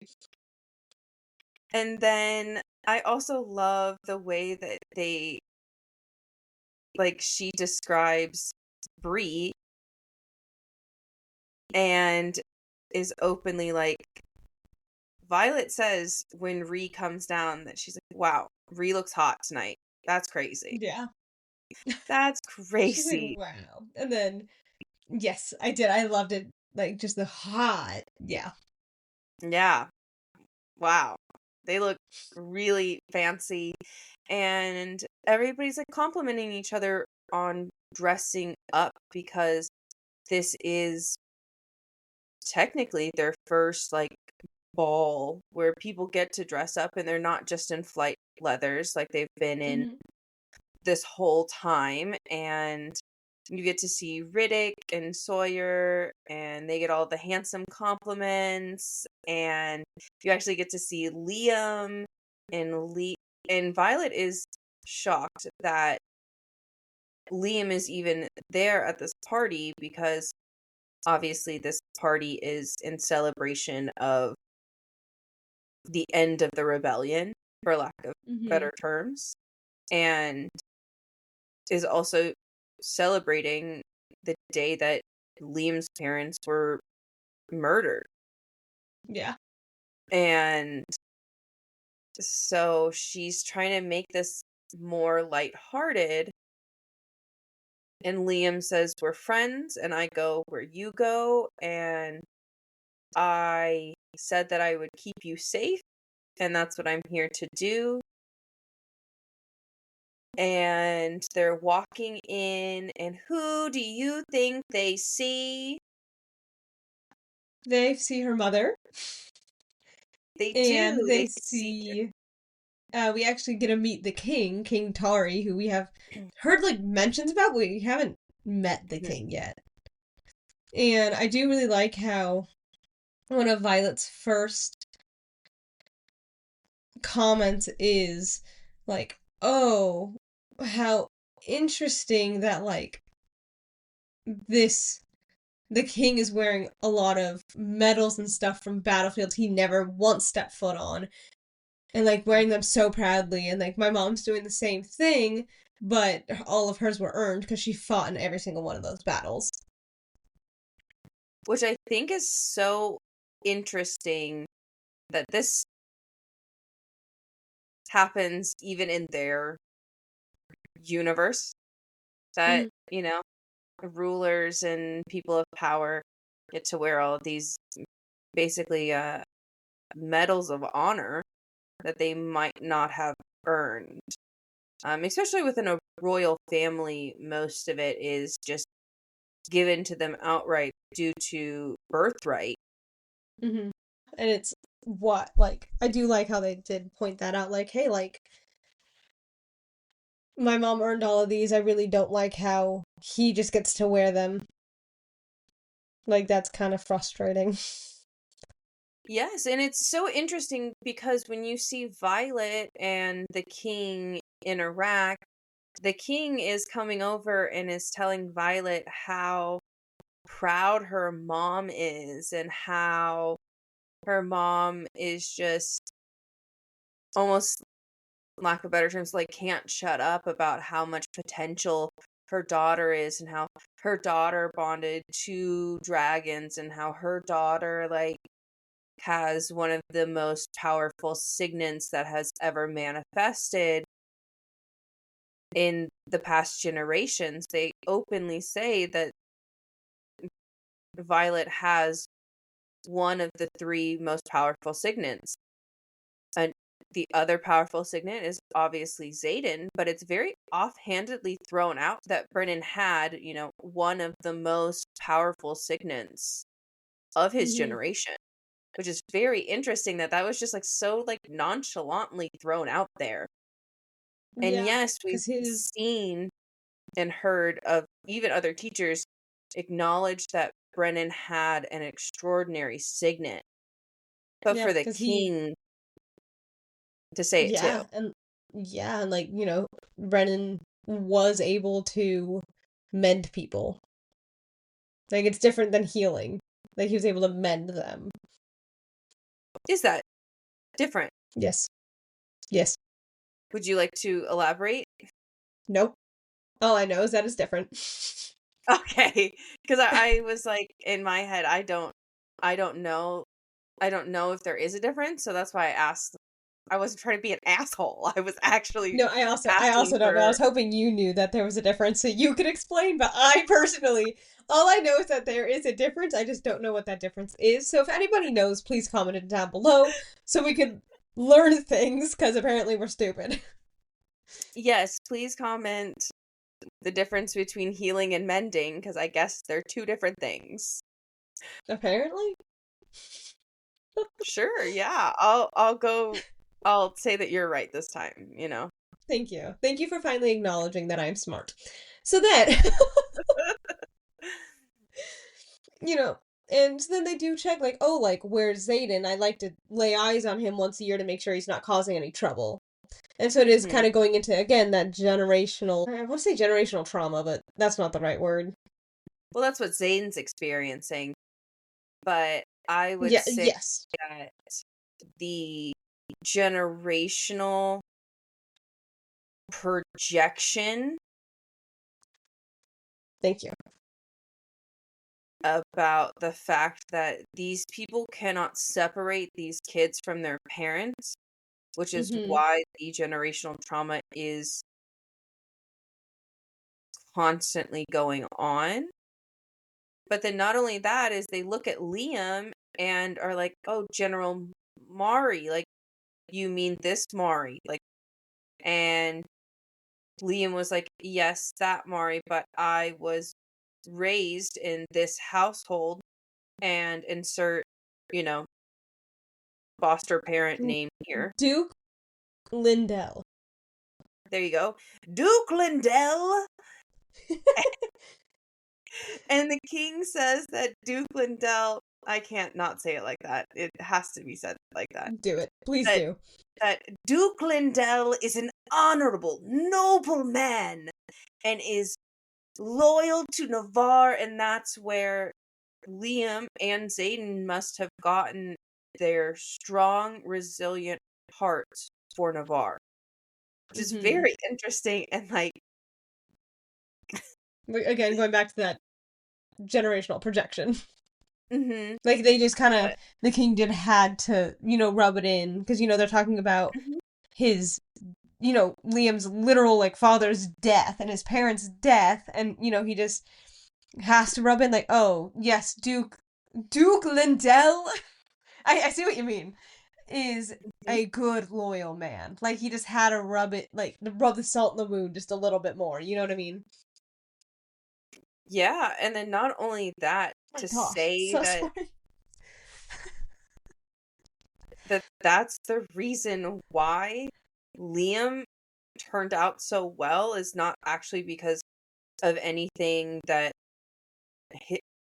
And then I also love the way that they like she describes Bree and is openly like Violet says when Ree comes down that she's like, "Wow, Ree looks hot tonight. That's crazy. Yeah. That's She's like, crazy." wow. And then, yes, I did. I loved it. Like, just the hot. Yeah. Yeah. Wow. They look really fancy and everybody's like complimenting each other on dressing up because this is technically their first like ball where people get to dress up and they're not just in flight leathers like they've been in Hmm. this whole time. And you get to see Riddick and Sawyer and they get all the handsome compliments, and you actually get to see Liam and and Violet is shocked that Liam is even there at this party because obviously this party is in celebration of the end of the rebellion, for lack of Hmm. better terms, and is also celebrating the day that Liam's parents were murdered. Yeah. And so she's trying to make this more lighthearted. And Liam says, "We're friends, and I go where you go. And I said that I would keep you safe, and that's what I'm here to do." And they're walking in, and who do you think they see? They see her mother, They and do. they They see. see. We actually get to meet the king, King Tari, who we have heard like mentions about, but we haven't met the Mhm. king yet. And I do really like how one of Violet's first comments is like, "Oh, how interesting that like this the king is wearing a lot of medals and stuff from battlefields he never once stepped foot on, and like wearing them so proudly, and like my mom's doing the same thing, but all of hers were earned because she fought in every single one of those battles." Which I think is so interesting that this happens even in their universe. That, Mhm. rulers and people of power get to wear all of these basically medals of honor that they might not have earned. Especially within a royal family, most of it is just given to them outright due to birthright. Mhm. And it's what like I do like how they did point that out, like, hey, like my mom earned all of these. I really don't like how he just gets to wear them. Like, that's kind of frustrating. Yes, and it's so interesting because when you see Violet and the king interact, the king is coming over and is telling Violet how proud her mom is and how her mom is just almost, lack of better terms, like can't shut up about how much potential her daughter is and how her daughter bonded two dragons and how her daughter like has one of the most powerful signets that has ever manifested. in the past generations, they openly say that Violet has one of the three most powerful signets. And the other powerful signet is obviously Xaden, but it's very offhandedly thrown out that Brennan had, one of the most powerful signets of his generation, which is very interesting that was just so nonchalantly thrown out there. And Yeah, yes, we've because his seen and heard of even other teachers acknowledge that Brennan had an extraordinary signet, but for the because he king to say it too. and Brennan was able to mend people. Like, it's different than healing. Like, he was able to mend them. Is that different? Yes. Yes. Would you like to elaborate? Nope. All I know is that it's different. Okay, because I was like, in my head, I don't know. I don't know if there is a difference, so that's why I asked. I wasn't trying to be an asshole. I was actually No, I asking also don't know. I for. was hoping you knew that there was a difference so you could explain, but I personally, all I know is that there is a difference. I just don't know what that difference is. So if anybody knows, please comment it down below so we could learn things, because apparently we're stupid. Yes, please comment the difference between healing and mending, because I guess they're two different things. Apparently? Sure, yeah. I'll say that you're right this time, Thank you. Thank you for finally acknowledging that I'm smart. So then, and then they do check, like, oh, like, where's Xaden? I like to lay eyes on him once a year to make sure he's not causing any trouble. And so it is Mhm. kind of going into, again, that generational, I want to say generational trauma, but that's not the right word. Well, that's what Zane's experiencing, but I would Yeah, say yes. that the generational projection Thank you. about the fact that these people cannot separate these kids from their parents, which is Mm-hmm. why the generational trauma is constantly going on. But then not only that is they look at Liam and are like, "Oh, General Mari, like you mean this Mari?" And Liam was like, "Yes, that Mari, but I was raised in this household," and insert, you know, foster parent name here. Duke Lindell. There you go. Duke Lindell. And the king says that Duke Lindell, I can't not say it like that. It has to be said like that. Do it. Please That do. that Duke Lindell is an honorable, noble man and is loyal to Navarre, and that's where Liam and Xaden must have gotten their strong, resilient hearts for Navarre. Which is Mm-hmm. very interesting and Again, going back to that generational projection. mhm. Like, they just kind of, But the king did had to, rub it in, because, they're talking about mhm. his, Liam's literal, like, father's death and his parents' death, and, he just has to rub in, like, oh, yes, Duke Lindell, I see what you mean, is Mhm. a good, loyal man. Like, he just had to rub it, like, rub the salt in the wound just a little bit more, you know what I mean? Yeah, and then not only that, Oh my to gosh, say so that sorry. that's the reason why Liam turned out so well is not actually because of anything that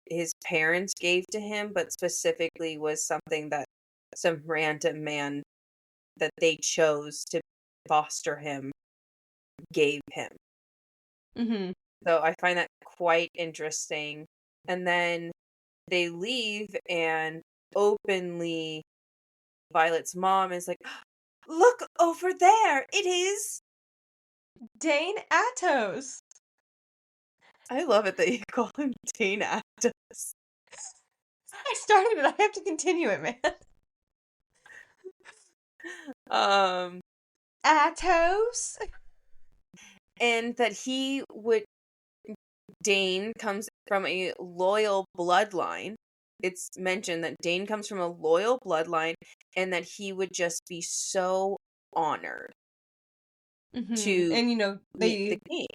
his parents gave to him, but specifically was something that some random man that they chose to foster him gave him. Mm-hmm. So I find that quite interesting. And then they leave, and openly Violet's mom is like, "Look over there. It is." Dane Atos. I love it that you call him Dane Atos. I started it. I have to continue it, man. Um, Atos. and that Dane comes from a loyal bloodline. It's mentioned that Dane comes from a loyal bloodline and that he would just be so honored to And meet the king.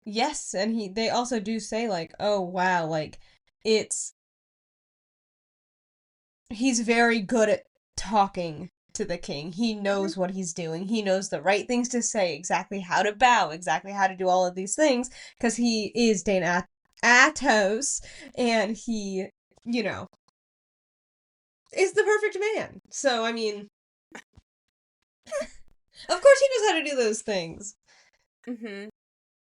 yes, and they also do say like, oh wow, like it's he's very good at talking to the king. He Mhm. knows what he's doing. He knows the right things to say, exactly how to bow, exactly how to do all of these things, because he is Dane Atos, and he, you know, is the perfect man. So, I mean, of course he knows how to do those things. Mhm.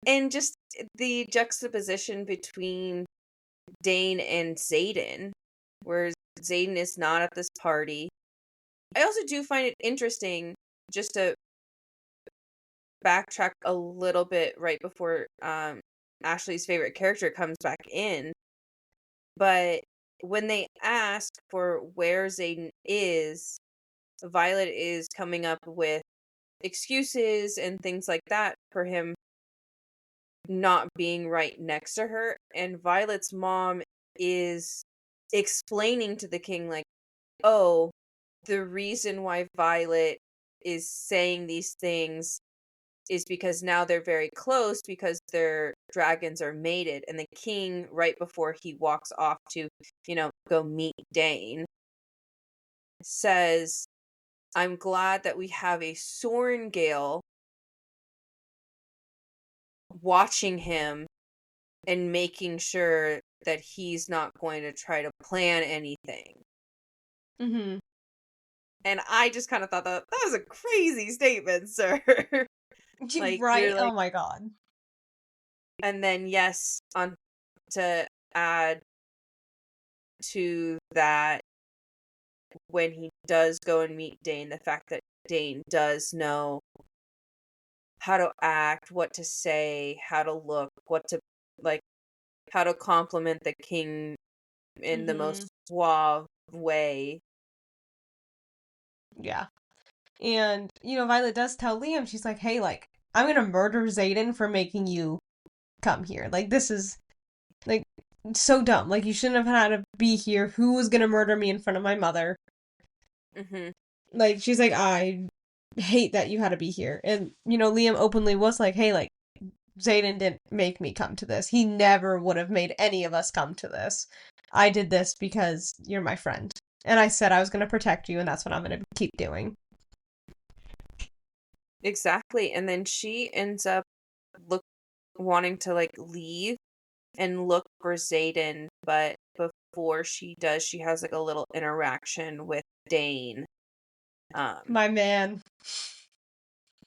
And just the juxtaposition between Dane and Xaden, where Xaden is not at this party. I also do find it interesting, just to backtrack a little bit right before Ashley's favorite character comes back in, but when they ask for where Xaden is, Violet is coming up with excuses and things like that for him not being right next to her, and Violet's mom is explaining to the king, like, oh, the reason why Violet is saying these things is because now they're very close because their dragons are mated. And the king, right before he walks off to, go meet Dane, says, I'm glad that we have a Sorengale watching him and making sure that he's not going to try to plan anything. Mm-hmm. And I just kind of thought that was a crazy statement, sir. Like, Right? you're Oh like, my god. and then yes, on to add to that, when he does go and meet Dane, the fact that Dane does know how to act, what to say, how to look, what to, like, how to compliment the king in the Mm-hmm. most suave way. Yeah. And, Violet does tell Liam, she's like, hey, like, I'm gonna murder Xaden for making you come here. Like, this is, like, so dumb. Like, you shouldn't have had to be here. Who was gonna murder me in front of my mother? Mm-hmm. Like, she's like, I hate that you had to be here. And, Liam openly was like, hey, like, Xaden didn't make me come to this. He never would have made any of us come to this. I did this because you're my friend. And I said I was gonna protect you, and that's what I'm gonna keep doing. Exactly. And then she ends up wanting to, like, leave and look for Xaden, but before she does, she has, like, a little interaction with Dane. My man.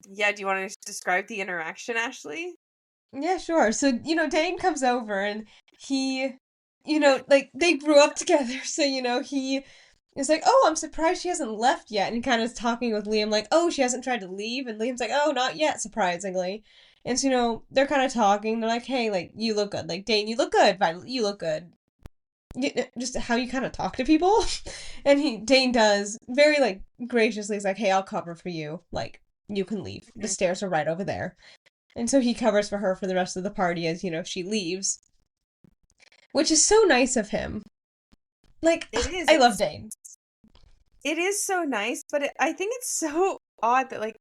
Yeah, do you want to describe the interaction, Ashley? Yeah, sure. So, Dane comes over and he, like they grew up together. So, he is like, oh, I'm surprised she hasn't left yet. And he kind of is talking with Liam, like, oh, she hasn't tried to leave. And Liam's like, oh, not yet, surprisingly. And so, they're kind of talking. They're like, hey, like, you look good. Like, Dane, you look good. Violet, you look good. Just how you kind of talk to people. And Dane does very, like, graciously. He's like, hey, I'll cover for you. Like, you can leave. The Mhm. stairs are right over there. And so he covers for her for the rest of the party as, she leaves. Which is so nice of him. Like, It is. I love Dane. It is so nice, but I think it's so odd that, like,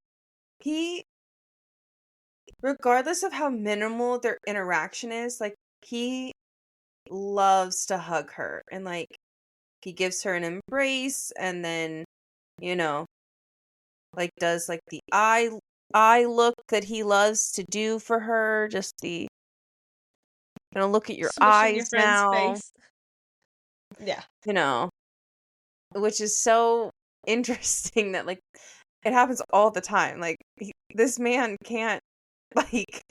he, regardless of how minimal their interaction is, like, he loves to hug her, and, like, he gives her an embrace, and then, you know, like, does, like, the eye look that he loves to do for her, just the, gonna look at your Smushing your eyes friend's now, face. Yeah. you know, which is so interesting that, like, it happens all the time. Like, this man can't, like,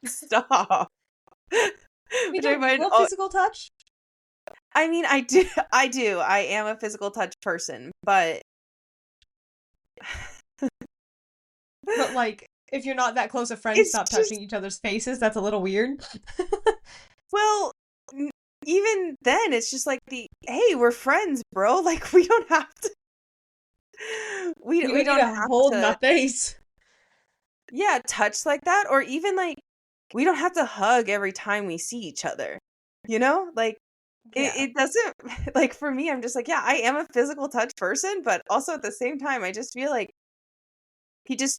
stop. We Which I don't you find, love physical touch? I mean, I do, I am a physical touch person, but But, like, if you're not that close a friend, it's stop just, touching each other's faces. That's a little weird. well, even then, it's just like hey, we're friends, bro. Like, we don't have to, You we don't need don't to have hold my to, face. yeah, touch like that, or even like we don't have to hug every time we see each other. You know? Like Yeah. it doesn't like for me, I'm just like, yeah, I am a physical touch person, but also at the same time, I just feel like he just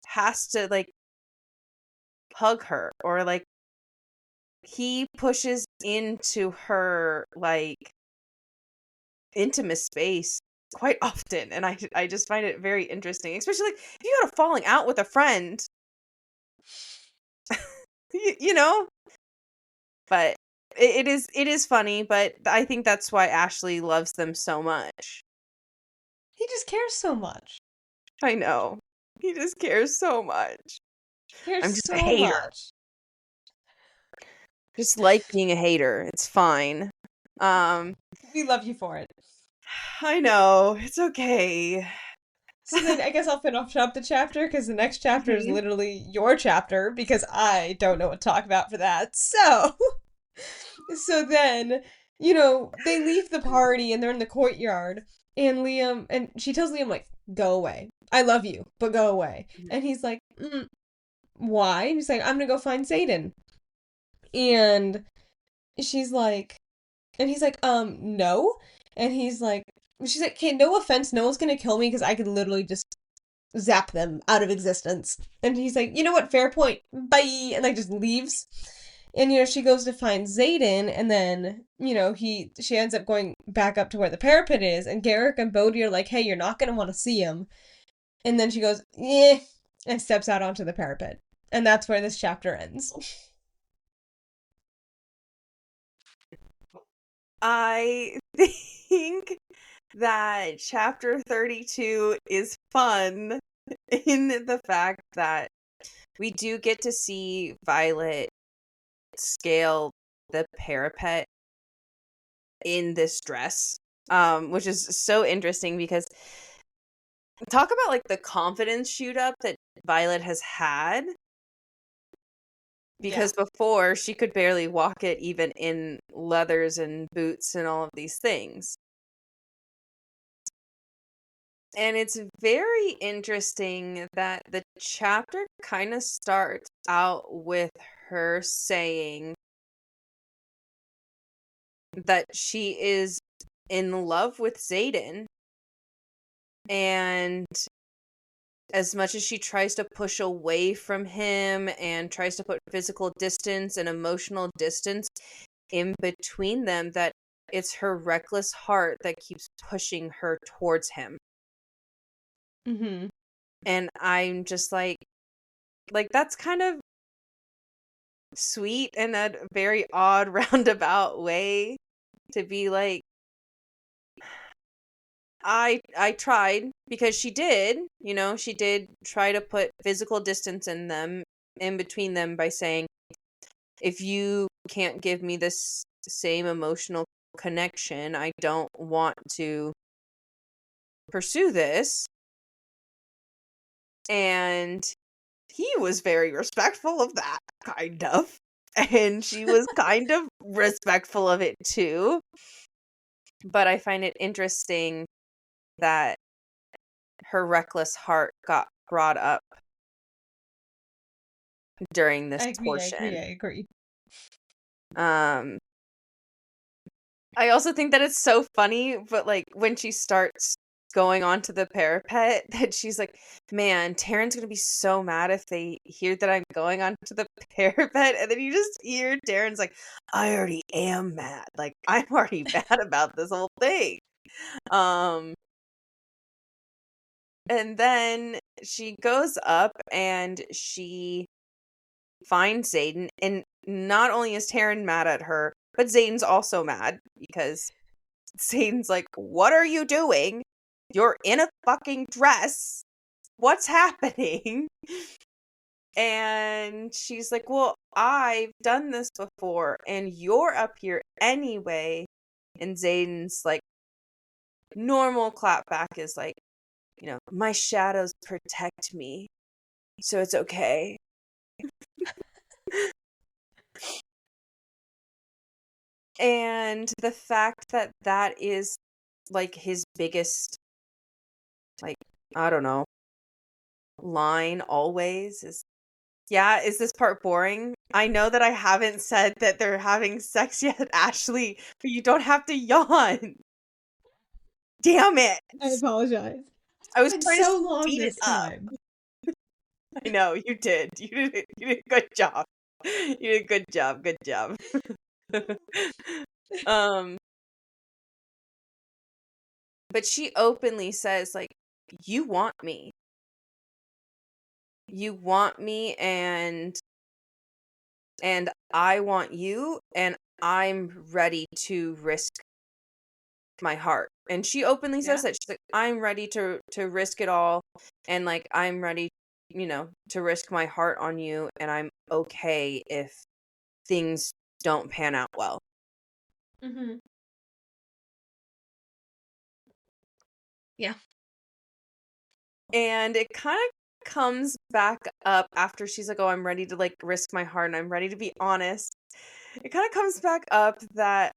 has to like hug her, or like he pushes into her like intimate space quite often, and I just find it very interesting, especially like if you had a falling out with a friend, you know. But it is funny, but I think that's why Ashley loves them so much. He just cares so much. I know, he just cares so much. Cares I'm just a so hater, much. just like being a hater. It's fine. um We love you for it. I know, it's okay. So then I guess I'll finish up the chapter because the next chapter is Mhm. literally your chapter because I don't know what to talk about for that. So, so then, they leave the party and they're in the courtyard and she tells Liam like, "Go away. I love you, but go away." And he's like, "Why?" He's like, "I'm gonna go find Zayden." And she's like, and he's like, no." And she's like, "Okay, no offense, no one's gonna kill me because I could literally just zap them out of existence." And he's like, "You know what? Fair point. Bye." And like just leaves. And she goes to find Zayden, and then she ends up going back up to where the parapet is, and Garrick and Bodhi are like, "Hey, you're not gonna want to see him." And then she goes, "Yeah," and steps out onto the parapet, and that's where this chapter ends. I think that chapter 32 is fun in the fact that we do get to see Violet scale the parapet in this dress, which is so interesting because talk about like the confidence shoot up that Violet has had, Yeah. because before she could barely walk it even in leathers and boots and all of these things. And it's very interesting that the chapter kind of starts out with her saying that she is in love with Xaden, and as much as she tries to push away from him and tries to put physical distance and emotional distance in between them, that it's her reckless heart that keeps pushing her towards him. Mm-hmm. And I'm just like that's kind of sweet in a very odd roundabout way to be like, I tried, because she did, she did try to put physical distance in between them by saying, if you can't give me this same emotional connection, I don't want to pursue this. And he was very respectful of that, kind of. And she was kind of respectful of it too. But I find it interesting that her reckless heart got brought up during this I agree, I agree, portion. I agree. Um, I also think that it's so funny, but like when she starts going onto the parapet, that she's like, "Man, Taryn's gonna be so mad if they hear that I'm going onto the parapet." And then you just hear Taryn's like, "I already am mad. Like I'm already mad about this whole thing." Um, and then she goes up and she finds Xaden, and not only is Taryn mad at her, but Zayden's also mad because Zayden's like, "What are you doing? You're in a fucking dress. What's happening?" And she's like, "Well, I've done this before, and you're up here anyway." And Zayden's like, normal clapback is like, "My shadows protect me, so it's okay." And the fact that that is like his biggest, like, I don't know, line always is, yeah, is this part boring? I know that I haven't said that they're having sex yet, Ashley, but you don't have to yawn. Damn it. I apologize. I was It's trying been to so long speed it this up. time. I know, you did. You did a good job. You did a good job. Good job. um but she openly says, like, you want me. You want me, and I want you, and I'm ready to risk my heart. And she openly says that. She's like, I'm ready to risk it all, and like I'm ready, to risk my heart on you, and I'm okay if things don't pan out well. Mm-hmm. Yeah. And it kind of comes back up after she's like, oh, I'm ready to like risk my heart and I'm ready to be honest. It kind of comes back up that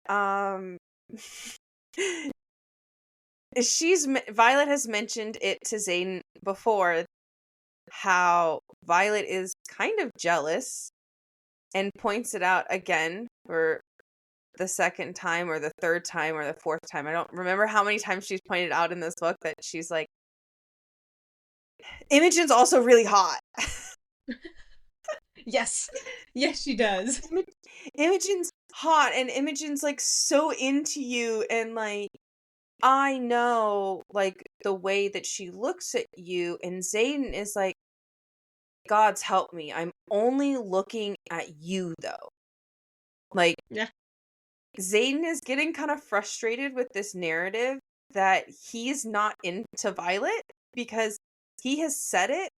Violet has mentioned it to Zayden before, how Violet is kind of jealous, and points it out again for the second time or the third time or the fourth time. I don't remember how many times she's pointed out in this book that she's like, Imogen's also really hot. Yes. Yes, she does. Imogen's hot, and Imogen's like so into you, and like I know like the way that she looks at you, and Zayden is like, God's help me, I'm only looking at you though. Like, yeah. Zayden is getting kind of frustrated with this narrative that he's not into Violet, because he has said it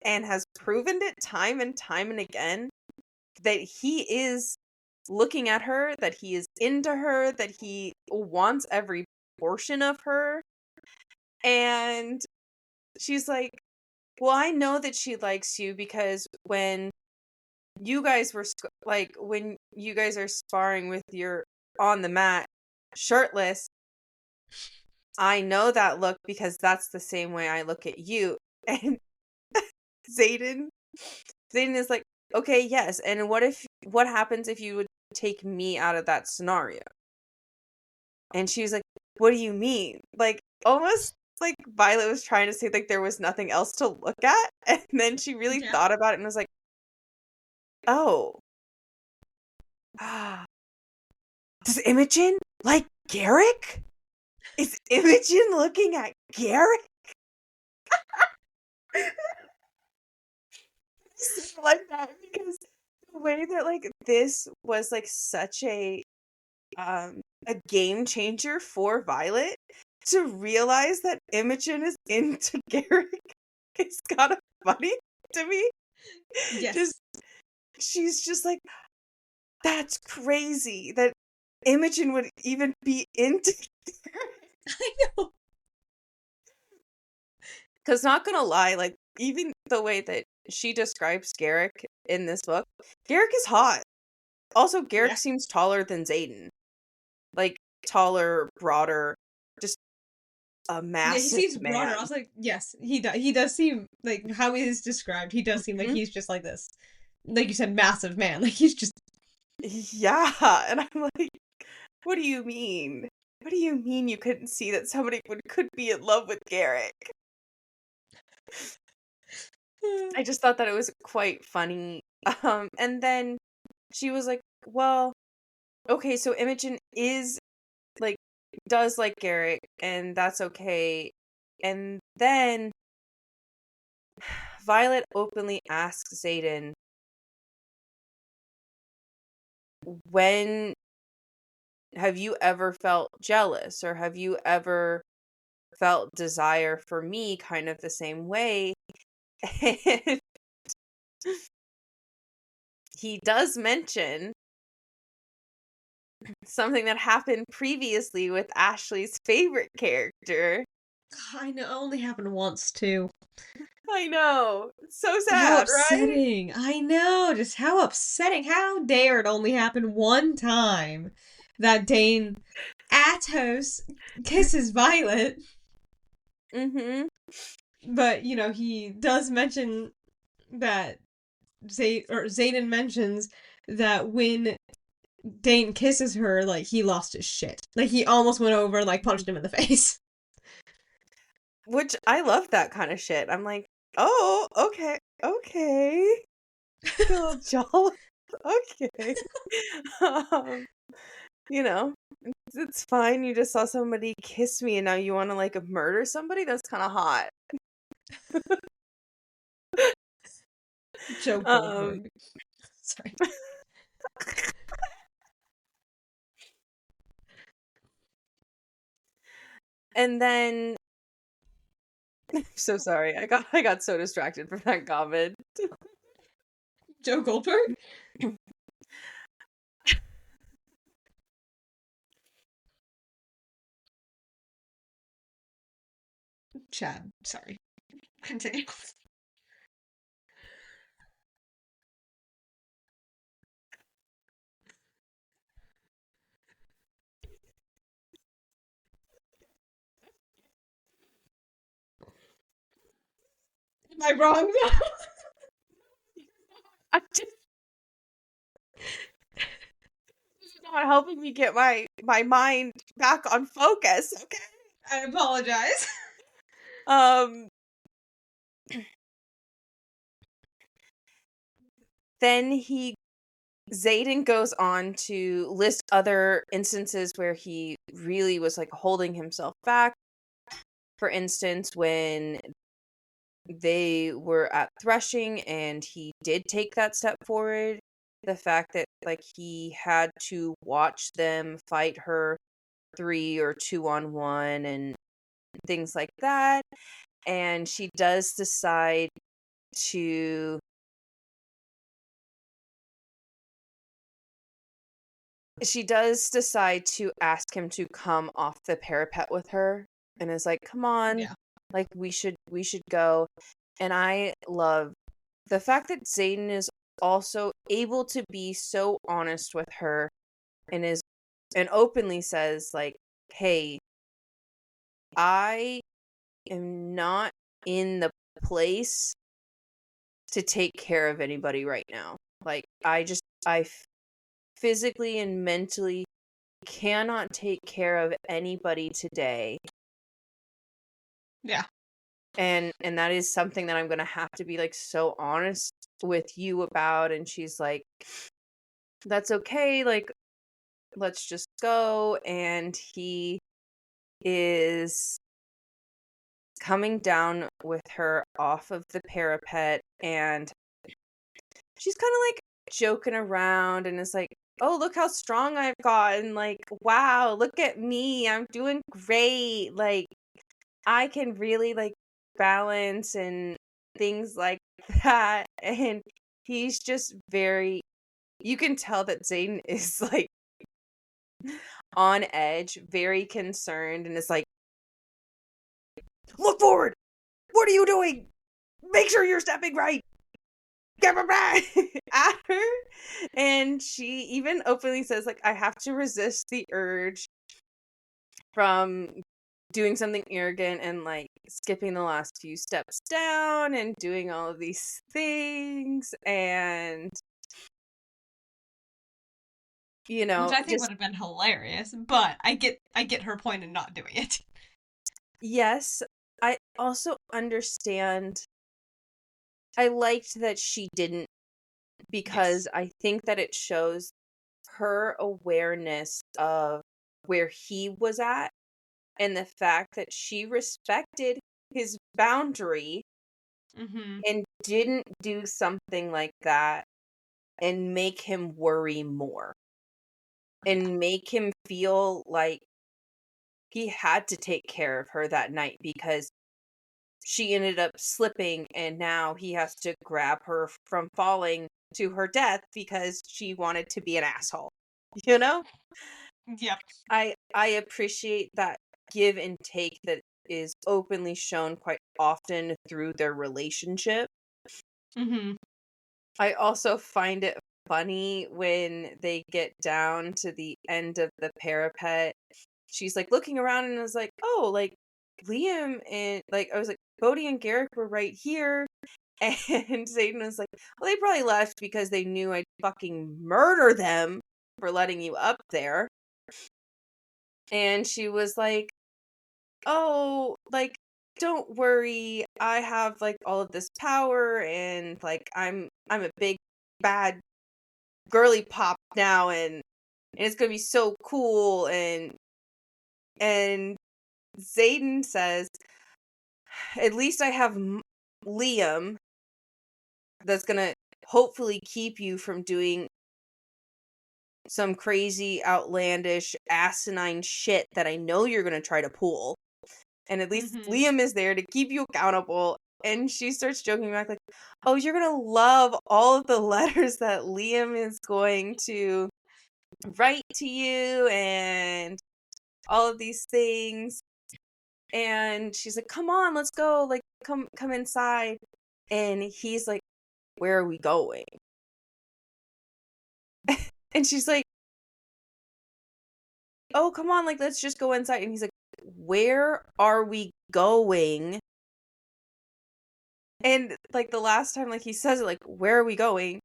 and has proven it time and time and again that he is looking at her, that he is into her, that he wants every portion of her. And she's like, well, I know that she likes you because when you guys were when you guys are sparring with your on the mat shirtless, I know that look because that's the same way I look at you. And Zayden is like, okay, yes, and what happens if you would take me out of that scenario? And she was like, what do you mean? Like, almost like Violet was trying to say like there was nothing else to look at, and then she really thought about it and was like, oh, does Imogen like Garrick? Is Imogen looking at Garrick? Like that, because the way that like this was like such a game changer for Violet, to realize that Imogen is into Garrick is kind of funny to me. Yes. She's just like, that's crazy that Imogen would even be into Garrick. I know. Because not gonna lie, like, even the way that she describes Garrick in this book, Garrick is hot. Also, Garrick seems taller than Zayden. Like, taller, broader, just a massive he seems man. broader. I was like, yes, he does seem like how he is described. He does seem like he's just like this, like you said, massive man. Like he's just, yeah. And I'm like, what do you mean? What do you mean you couldn't see that somebody could be in love with Garrick? I just thought that it was quite funny. And then she was like, well, okay, so Imogen is like, does like Garrick, and that's okay. And then Violet openly asks Zayden, when have you ever felt jealous, or have you ever felt desire for me kind of the same way? And he does mention something that happened previously with Ashley's favorite character. I know, only happened once too. I know. It's so sad, How right? upsetting. I know, just how upsetting. How dare it only happen one time that Dane Athos kisses Violet. Mm-hmm. But, he does mention that Zayden mentions that when Dane kisses her, like, he lost his shit. Like, he almost went over and, like, punched him in the face. Which I love that kind of shit. I'm like, oh, okay. Cool, Joel. Okay. Um, it's fine. You just saw somebody kiss me and now you want to, like, murder somebody? That's kind of hot. Joe Goldberg. Sorry. And then I'm so sorry. I got so distracted from that comment. Joe Goldberg? Chad, sorry. Continue. Am I wrong? I just this is not helping me get my mind back on focus, okay? I apologize. Then Xaden goes on to list other instances where he really was, like, holding himself back. For instance, when they were at threshing and he did take that step forward, the fact that, like, he had to watch them fight her 3 or 2-on-1 and things like that. And she does decide to ask him to come off the parapet with her and is like, "Come on, Yeah. like, we should go." And I love the fact that Xaden is also able to be so honest with her and openly says, like, "Hey, I am not in the place to take care of anybody right now. Like, I physically and mentally cannot take care of anybody today." Yeah. And that is something that I'm going to have to be, like, so honest with you about. And she's like, "That's okay. Like, let's just go." And he is coming down with her off of the parapet, and she's kind of, like, joking around and is like, "Oh, look how strong I've gotten. Like, wow, look at me. I'm doing great. Like, I can really, like, balance and things like that." And he's just you can tell that Zayden is, like, on edge, very concerned, and is like, "Look forward. What are you doing? Make sure you're stepping right. Get back." At her. And she even openly says, like, "I have to resist the urge from doing something arrogant and, like, skipping the last few steps down and doing all of these things." And, Which I think just, would have been hilarious, but I get her point in not doing it. yes, I also understand. I liked that she didn't, because Yes. I think that it shows her awareness of where he was at and the fact that she respected his boundary Mm-hmm. and didn't do something like that and make him worry more Yeah. and make him feel like he had to take care of her that night because she ended up slipping and now he has to grab her from falling to her death because she wanted to be an asshole. You know? Yep. I appreciate that give and take that is openly shown quite often through their relationship. Mm-hmm. I also find it funny when they get down to the end of the parapet. She's, like, looking around and is like, "Oh, like, Liam and, like, I was like, Bodhi and Garrick were right here. And Zayden was like, well, they probably left because they knew I'd fucking murder them for letting you up there. And she was like, oh, like, don't worry. I have, like, all of this power, and, like, I'm a big, bad, girly pop now, and it's gonna be so cool. And Zayden says, at least I have Liam that's gonna hopefully keep you from doing some crazy, outlandish, asinine shit that I know you're gonna try to pull. And at least Liam is there to keep you accountable. And she starts joking back, like, oh, you're gonna love all of the letters that Liam is going to write to you and all of these things. And she's like, come on, let's go, like, come inside. And he's like, where are we going? And she's like, oh, come on, like, let's just go inside. And he's like, where are we going? And, like, the last time, like, he says it, like, where are we going?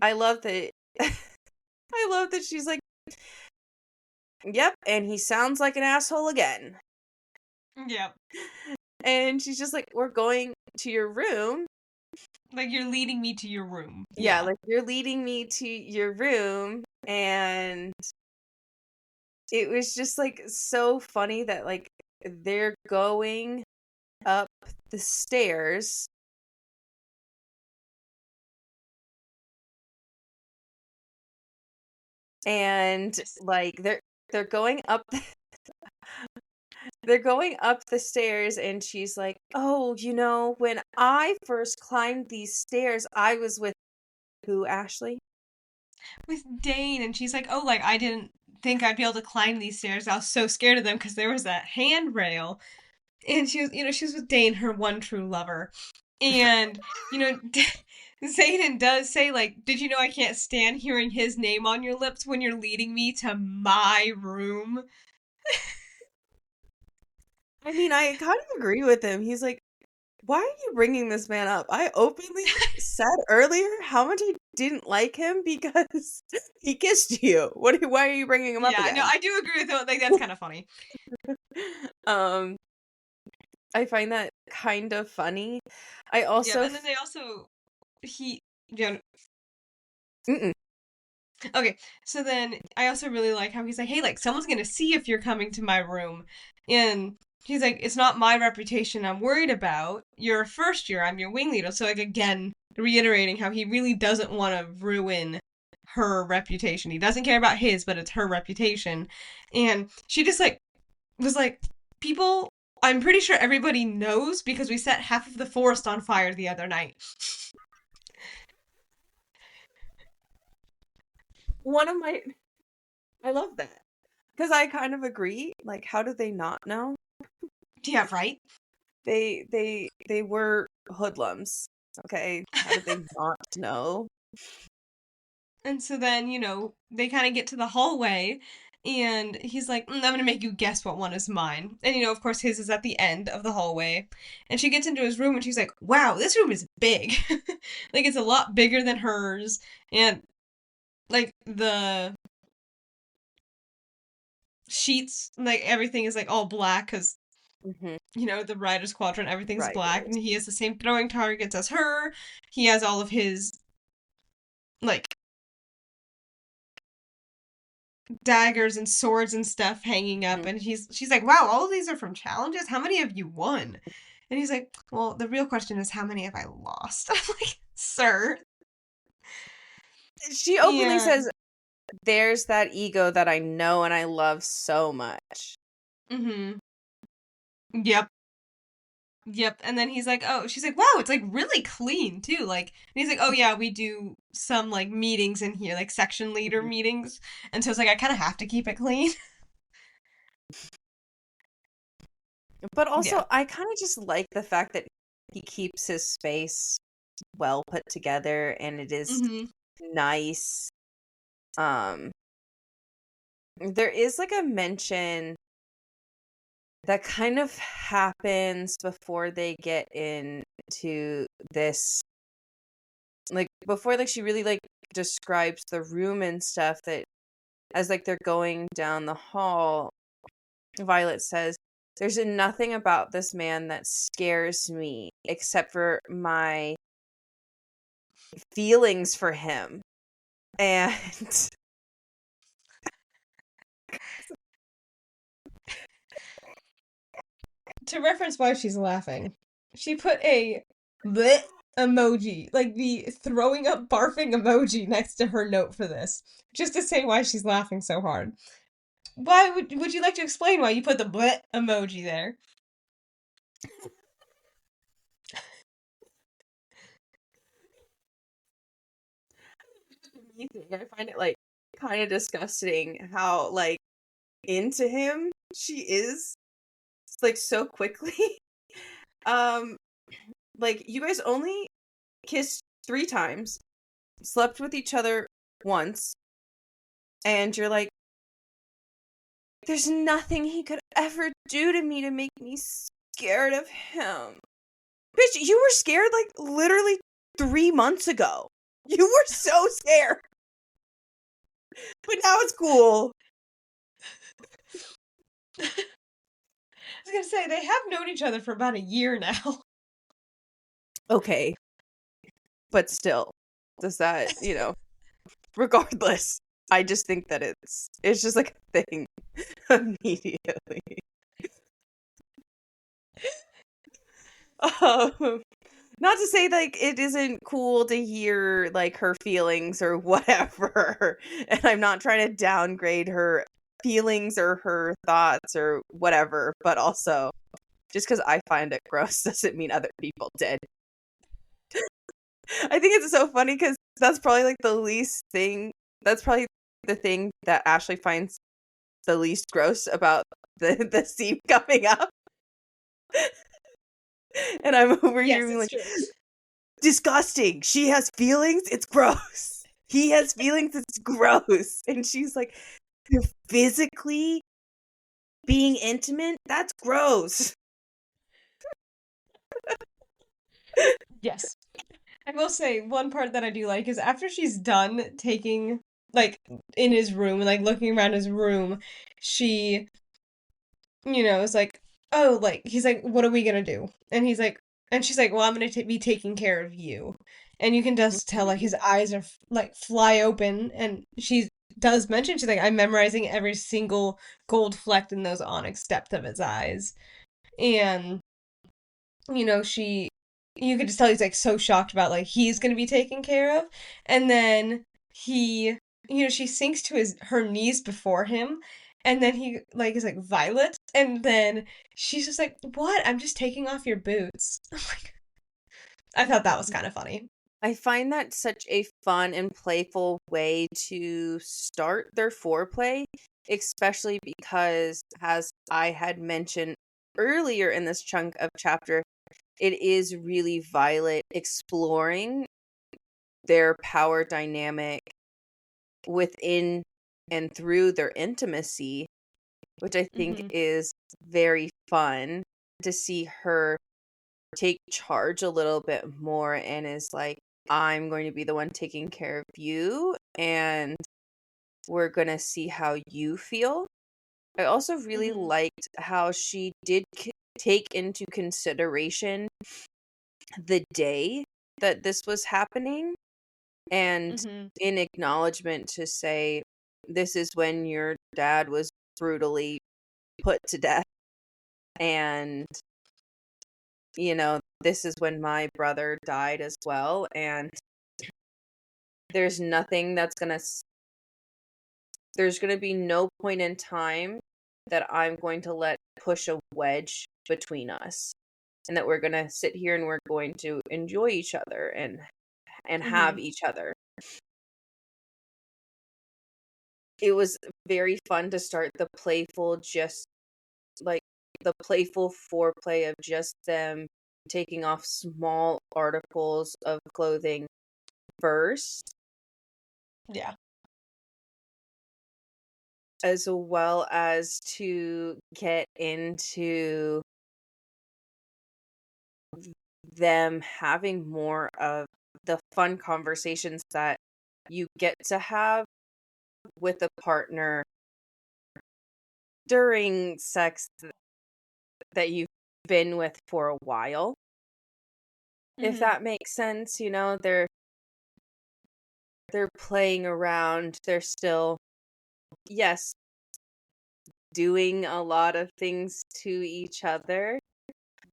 I love that. I love that she's like, yep, and he sounds like an asshole again. Yep. And she's just like, we're going to your room. Like, you're leading me to your room. Yeah, like, you're leading me to your room. And it was just, like, so funny that, like, they're going up the stairs. And, like, they're going up they're going up the stairs, and she's like, oh, you know, when I first climbed these stairs, I was with who, Ashley? With Dane, and she's like, oh, like, I didn't think I'd be able to climb these stairs. I was so scared of them because there was that handrail. And she was, she was with Dane, her one true lover. And, Zayden does say, like, did you know I can't stand hearing his name on your lips when you're leading me to my room? I mean, I kind of agree with him. He's like, why are you bringing this man up? I openly said earlier how much I didn't like him because he kissed you. Why are you bringing him up again? Yeah, no, I do agree with him. Like, that's kind of funny. I find that kind of funny. I also... Yeah, and then they also... Mm-mm. Okay, so then I also really like how he's like, hey, like, someone's gonna see if you're coming to my room. And he's like, it's not my reputation I'm worried about. You're a first year, I'm your wing leader. So, like, again, reiterating how he really doesn't want to ruin her reputation. He doesn't care about his, but it's her reputation. And she just, like, was like, people, I'm pretty sure everybody knows because we set half of the forest on fire the other night. I love that. Because I kind of agree. Like, how do they not know? Yeah, right? They were hoodlums. Okay? How did they not know? And so then, they kind of get to the hallway, and he's like, I'm going to make you guess what one is mine. And, of course, his is at the end of the hallway. And she gets into his room, and she's like, wow, this room is big. Like, it's a lot bigger than hers. And, like, the sheets, like, everything is, like, all black, because, the Rider's Quadrant, everything's black. And he has the same throwing targets as her. He has all of his, like, daggers and swords and stuff hanging up, and she's like, wow, all of these are from challenges? How many have you won? And he's like, well, the real question is, how many have I lost? I'm like, sir. She openly says, there's that ego that I know and I love so much. Yep. And then he's like, oh, she's like, wow, it's like really clean too. Like, and he's like, oh yeah, we do some like meetings in here, like section leader meetings. And so it's like, I kind of have to keep it clean. But also, I kind of just like the fact that he keeps his space well put together, and it is nice. There is like a mention that kind of happens before they get into this, like, before, like, she really, like, describes the room and stuff, that as, like, they're going down the hall, Violet says, "There's nothing about this man that scares me except for my feelings for him." And To reference why she's laughing, she put a bleh emoji, like the throwing up barfing emoji next to her note for this, just to say why she's laughing so hard. Why would you like to explain why you put the bleh emoji there? I find it, like, kind of disgusting how, like, into him she is, like, so quickly. um like, you guys only kissed 3 times, slept with each other once, and you're like, there's nothing he could ever do to me to make me scared of him. Bitch, you were scared, like, literally 3 months ago. You were so scared. But now it's cool. I was gonna say, they have known each other for about a year now. Okay. But still, does that, regardless, I just think that it's just like a thing immediately. Um, Not to say, like, it isn't cool to hear, like, her feelings or whatever, and I'm not trying to downgrade her feelings or her thoughts or whatever, but also, just because I find it gross doesn't mean other people did. I think it's so funny because that's probably, like, that's probably the thing that Ashley finds the least gross about the scene coming up. And I'm over here Yes, being it's like, true. disgusting. She has feelings. It's gross. He has feelings. It's gross. And she's like, you're physically being intimate? That's gross. Yes. I will say one part that I do like is after she's done taking, like, in his room and like looking around his room, she, is like, oh, like he's like, what are we gonna do? And he's like, and she's like, well, I'm gonna be taking care of you. And you can just tell like his eyes are like fly open, and she does mention she's like, I'm memorizing every single gold fleck in those onyx depth of his eyes, and she you could just tell he's like so shocked about like he's gonna be taken care of. And then he she sinks to her knees before him, and then he like is like, Violet, and then she's just like, what? I'm just taking off your boots. I'm like, I thought that was kind of funny. I find that such a fun and playful way to start their foreplay, especially because, as I had mentioned earlier in this chunk of chapter, it is really Violet exploring their power dynamic within and through their intimacy, which I think Mm-hmm. is very fun to see her take charge a little bit more, and is like, I'm going to be the one taking care of you, and we're going to see how you feel. I also really Mm-hmm. liked how she did take into consideration the day that this was happening, and Mm-hmm. in acknowledgement to say, this is when your dad was brutally put to death, and this is when my brother died as well, and there's nothing there's gonna be no point in time that I'm going to let push a wedge between us, and that we're gonna sit here and we're going to enjoy each other and Mm-hmm. have each other. It was very fun to start like the playful foreplay of just them taking off small articles of clothing first. Yeah. as well as to get into them having more of the fun conversations that you get to have with a partner during sex that you've been with for a while. If that makes sense, they're playing around, they're still, yes, doing a lot of things to each other,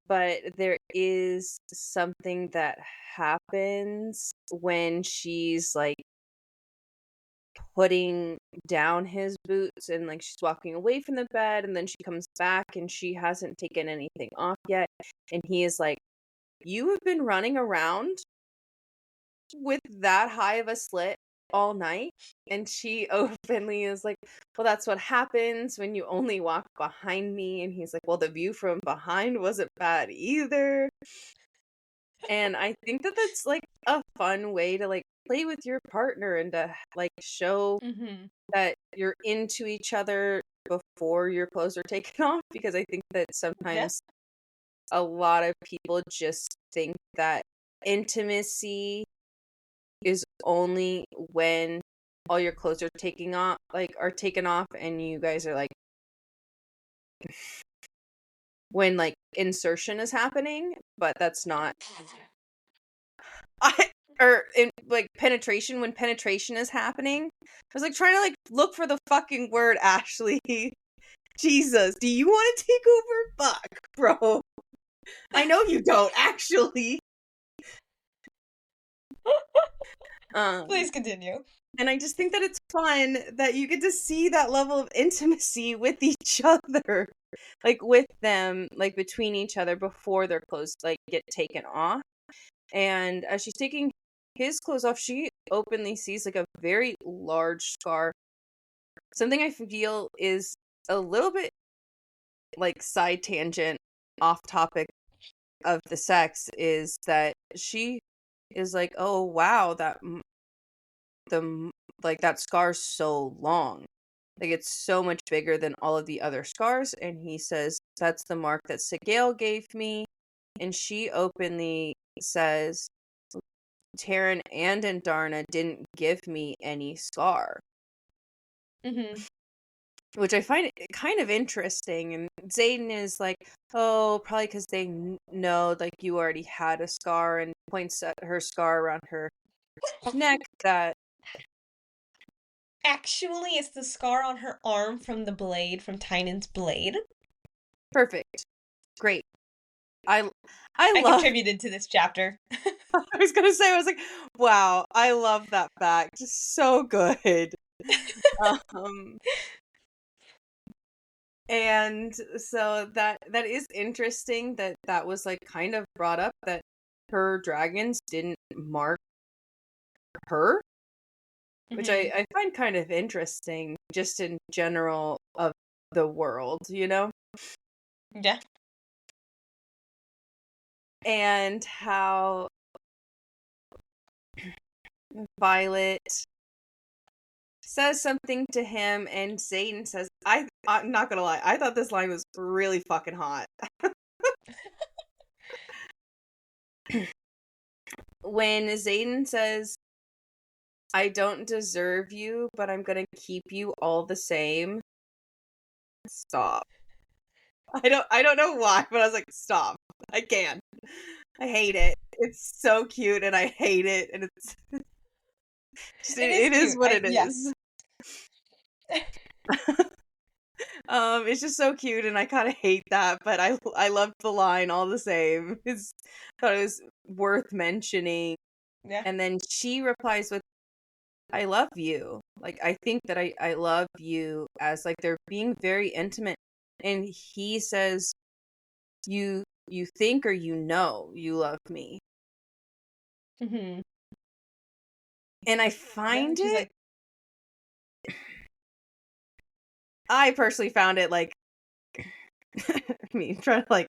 but there is something that happens when she's like putting down his boots and like she's walking away from the bed, and then she comes back and she hasn't taken anything off yet, and he is like, "You have been running around with that high of a slit all night?" And she openly is like, "Well, that's what happens when you only walk behind me." And he's like, "Well, the view from behind wasn't bad either." And I think that that's like a fun way to like play with your partner and to like show that you're into each other before your clothes are taken off, because I think that sometimes a lot of people just think that intimacy is only when all your clothes are taken off and you guys are like when like insertion is happening, but that's not or in like penetration, when penetration is happening. I was like trying to like look for the fucking word, Ashley. Jesus, do you want to take over? Fuck, bro. I know you don't actually. Please continue. And I just think that it's fun that you get to see that level of intimacy with each other. Like with them, like between each other before their clothes like get taken off. And as she's taking his clothes off, she openly sees like a very large scar. Something I feel is a little bit like side tangent off topic of the sex is that she is like, "Oh wow, that scar's so long. Like it's so much bigger than all of the other scars." And he says, "That's the mark that Sigale gave me." And she openly says, "Taryn and Andarna didn't give me any scar." Which I find kind of interesting. And Zayden is like, "Oh, probably because they know like you already had a scar," and points at her scar around her neck that Actually, it's the scar on her arm from the blade, from Tynan's blade. perfect. Great. I love contributed to this chapter. I was gonna say, I was like, wow, I love that fact. So good. And so that is interesting that was like kind of brought up, that her dragons didn't mark her, which I find kind of interesting just in general of the world, Yeah. And how Violet says something to him and Zayden says, I'm not gonna lie, I thought this line was really fucking hot. When Zayden says, "I don't deserve you, but I'm gonna keep you all the same." Stop. I don't know why, but I was like, stop. I can't. I hate it. It's so cute and I hate it, and it's it is what it is. It's just so cute and I kind of hate that, but I loved the line all the same. Thought it was worth mentioning. Yeah. And then she replies with, "I love you." Like, I think that I love you, as like they're being very intimate. And he says, you think or you love me. And I find it, like, I personally found it like, I mean, trying to like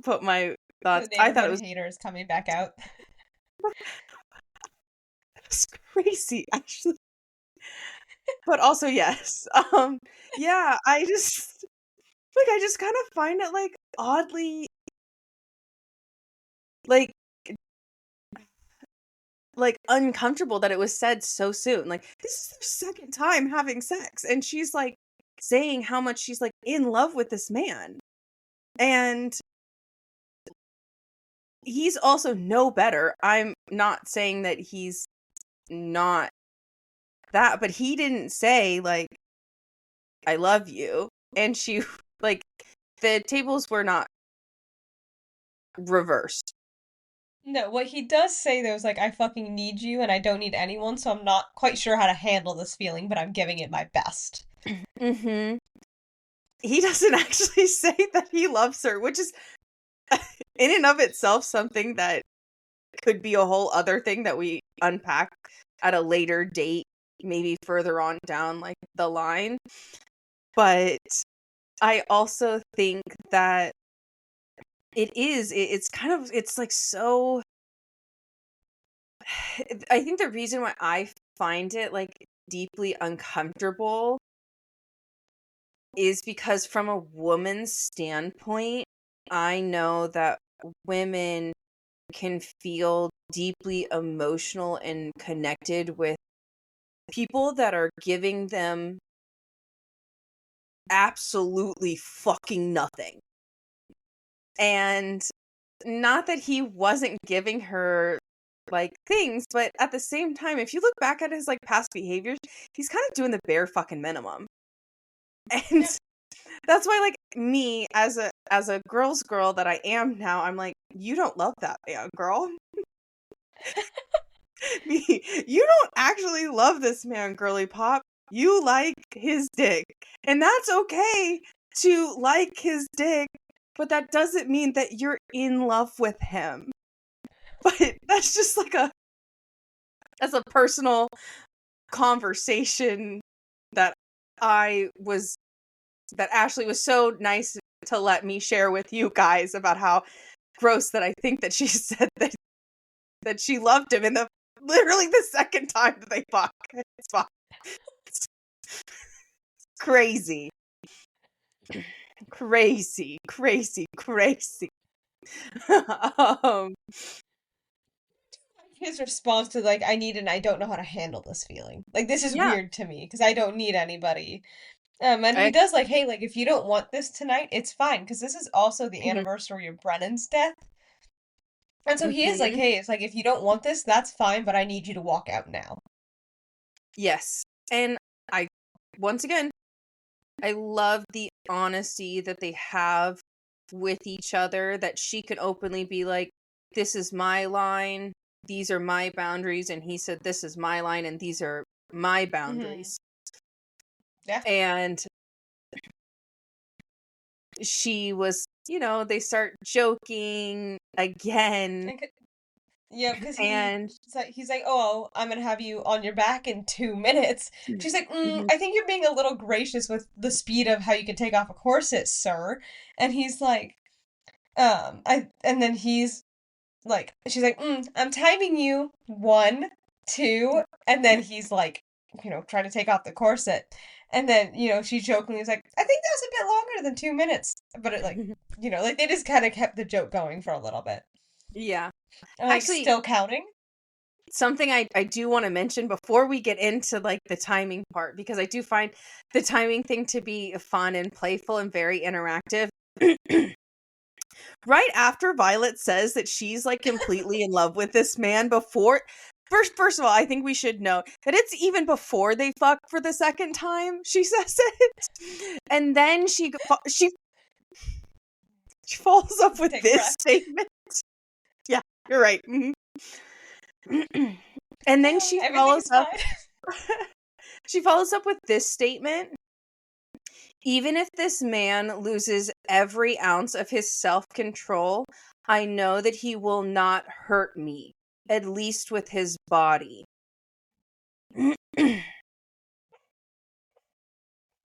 put my thoughts. I thought it was haters coming back out. It's crazy, actually. But also yes. Yeah, I just kind of find it like oddly like uncomfortable that it was said so soon. Like, this is their second time having sex, and she's like saying how much she's like in love with this man. And he's also no better. I'm not saying that he's not that, but he didn't say like I love you. And she like the tables were not reversed. No, what he does say though is like, I fucking need you and I don't need anyone, so I'm not quite sure how to handle this feeling, but I'm giving it my best. Mm-hmm. He doesn't actually say that he loves her, which is in and of itself something that could be a whole other thing that we unpack at a later date, maybe further on down like the line. But I also think that it's kind of, it's like so, I think the reason why I find it like deeply uncomfortable is because from a woman's standpoint, I know that women can feel deeply emotional and connected with people that are giving them absolutely fucking nothing. And not that he wasn't giving her like things, but at the same time, if you look back at his like past behaviors, he's kind of doing the bare fucking minimum. And that's why like me as a girl's girl that I am now, I'm like, you don't love that man, girl. Me, you don't actually love this man, girly pop. You like his dick. And that's okay to like his dick, but that doesn't mean that you're in love with him. But that's just like that's a personal conversation that that Ashley was so nice to let me share with you guys about how gross that I think that she said that she loved him in the literally the second time that they fuck. It's fine. It's crazy. Crazy, crazy, crazy. um, His response to like, I need and I don't know how to handle this feeling. Like, this is yeah. weird to me because I don't need anybody. And he I, does like, hey, like if you don't want this tonight, it's fine because this is also the mhm, anniversary of Brennan's death. And so he is like, mhm. hey, it's like if you don't want this, that's fine, but I need you to walk out now. Yes. And I, once again, I love the honesty that they have with each other, that she can openly be like, this is my line, these are my boundaries, and he said, this is my line, and these are my Hmm. boundaries. Yeah. And she was, they start joking again, And yeah, because and he's like, oh, I'm gonna have you on your back in 2 minutes. She's like, Mhm. I think you're being a little gracious with the speed of how you can take off a corset, sir. And he's like, and then he's like, she's like, I'm timing you 1, 2, and then he's like, trying to take off the corset. And then, she jokingly is like, I think that was a bit longer than 2 minutes. But it like, like they just kind of kept the joke going for a little bit. Yeah. I'm like, Actually, still counting? something I do want to mention before we get into like the timing part, because I do find the timing thing to be fun and playful and very interactive. Right after Violet says that she's like completely in love with this man, before first of all, I think we should note that it's even before they fuck for the second time. She says it, and then she follows up with Take a this breath. statement. Yeah, you're right. Mhm. And then she Everything's follows up. fine. She follows up with this statement. Even if this man loses every ounce of his self-control, I know that he will not hurt me, at least with his body.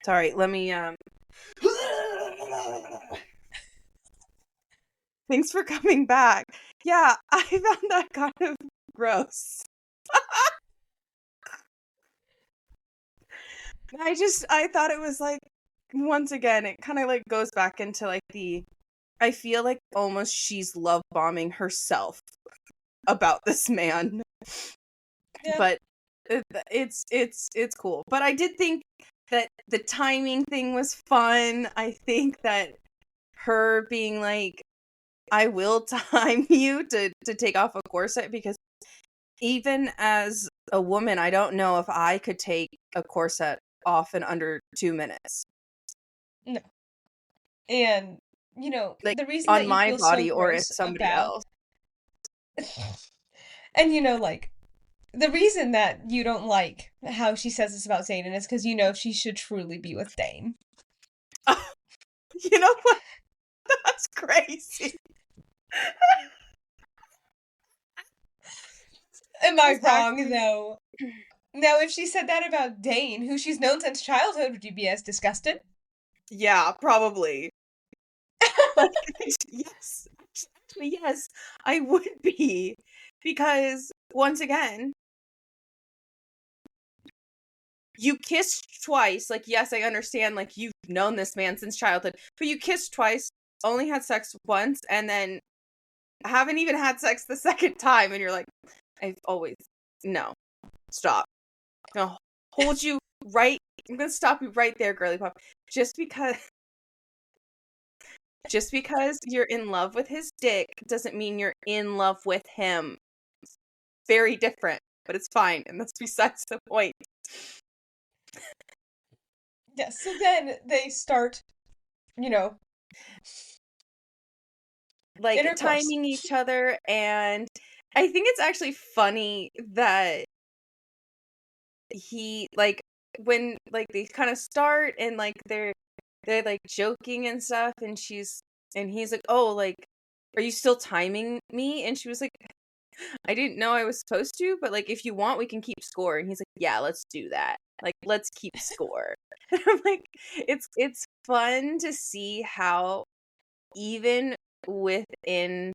Sorry, let me Thanks for coming back. Yeah, I found that kind of gross. I thought it was like, once again, it kind of like goes back into like I feel like almost she's love bombing herself about this man. Yeah. But it's cool. But I did think that the timing thing was fun. I think that her being like, I will time you to take off a corset, because even as a woman, I don't know if I could take a corset off in under 2 minutes. No. And, Like, the reason on that you my feel so body or in gross somebody about, else. and, like, the reason that you don't like how she says this about Zayden is because she should truly be with Dane. You know what? That's crazy. Am I That's wrong, actually... though? Now, if she said that about Dane, who she's known since childhood, would you be as disgusted? Yeah, probably. Like, yes. Actually, yes, I would be. Because, once again, you kissed twice. Like, yes, I understand, like, you've known this man since childhood, but you kissed twice, only had sex once, and then haven't even had sex the second time, and you're like, I've always... No. Stop. I'm gonna hold you right... I'm gonna stop you right there, girly pop. Just because you're in love with his dick doesn't mean you're in love with him. It's very different, but it's fine, and that's besides the point. Yes, so then they start, Like, intercourse. timing each other, and I think it's actually funny that he, like, when, like, they kind of start, and, like, they're like joking and stuff, and he's like, oh, like, are you still timing me? And she was like, I didn't know I was supposed to, but, like, if you want, we can keep score. And he's like, yeah, let's do that. Like, let's keep score. And I'm like, it's fun to see how, even within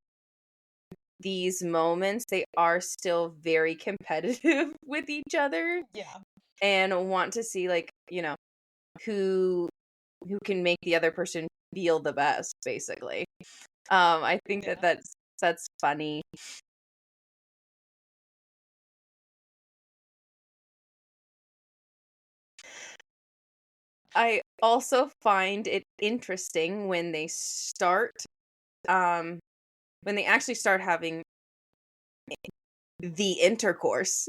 these moments, they are still very competitive with each other, Yeah. and want to see, like, who can make the other person feel the best, basically. I think Yeah. that's funny. I also find it interesting when they actually start having the intercourse.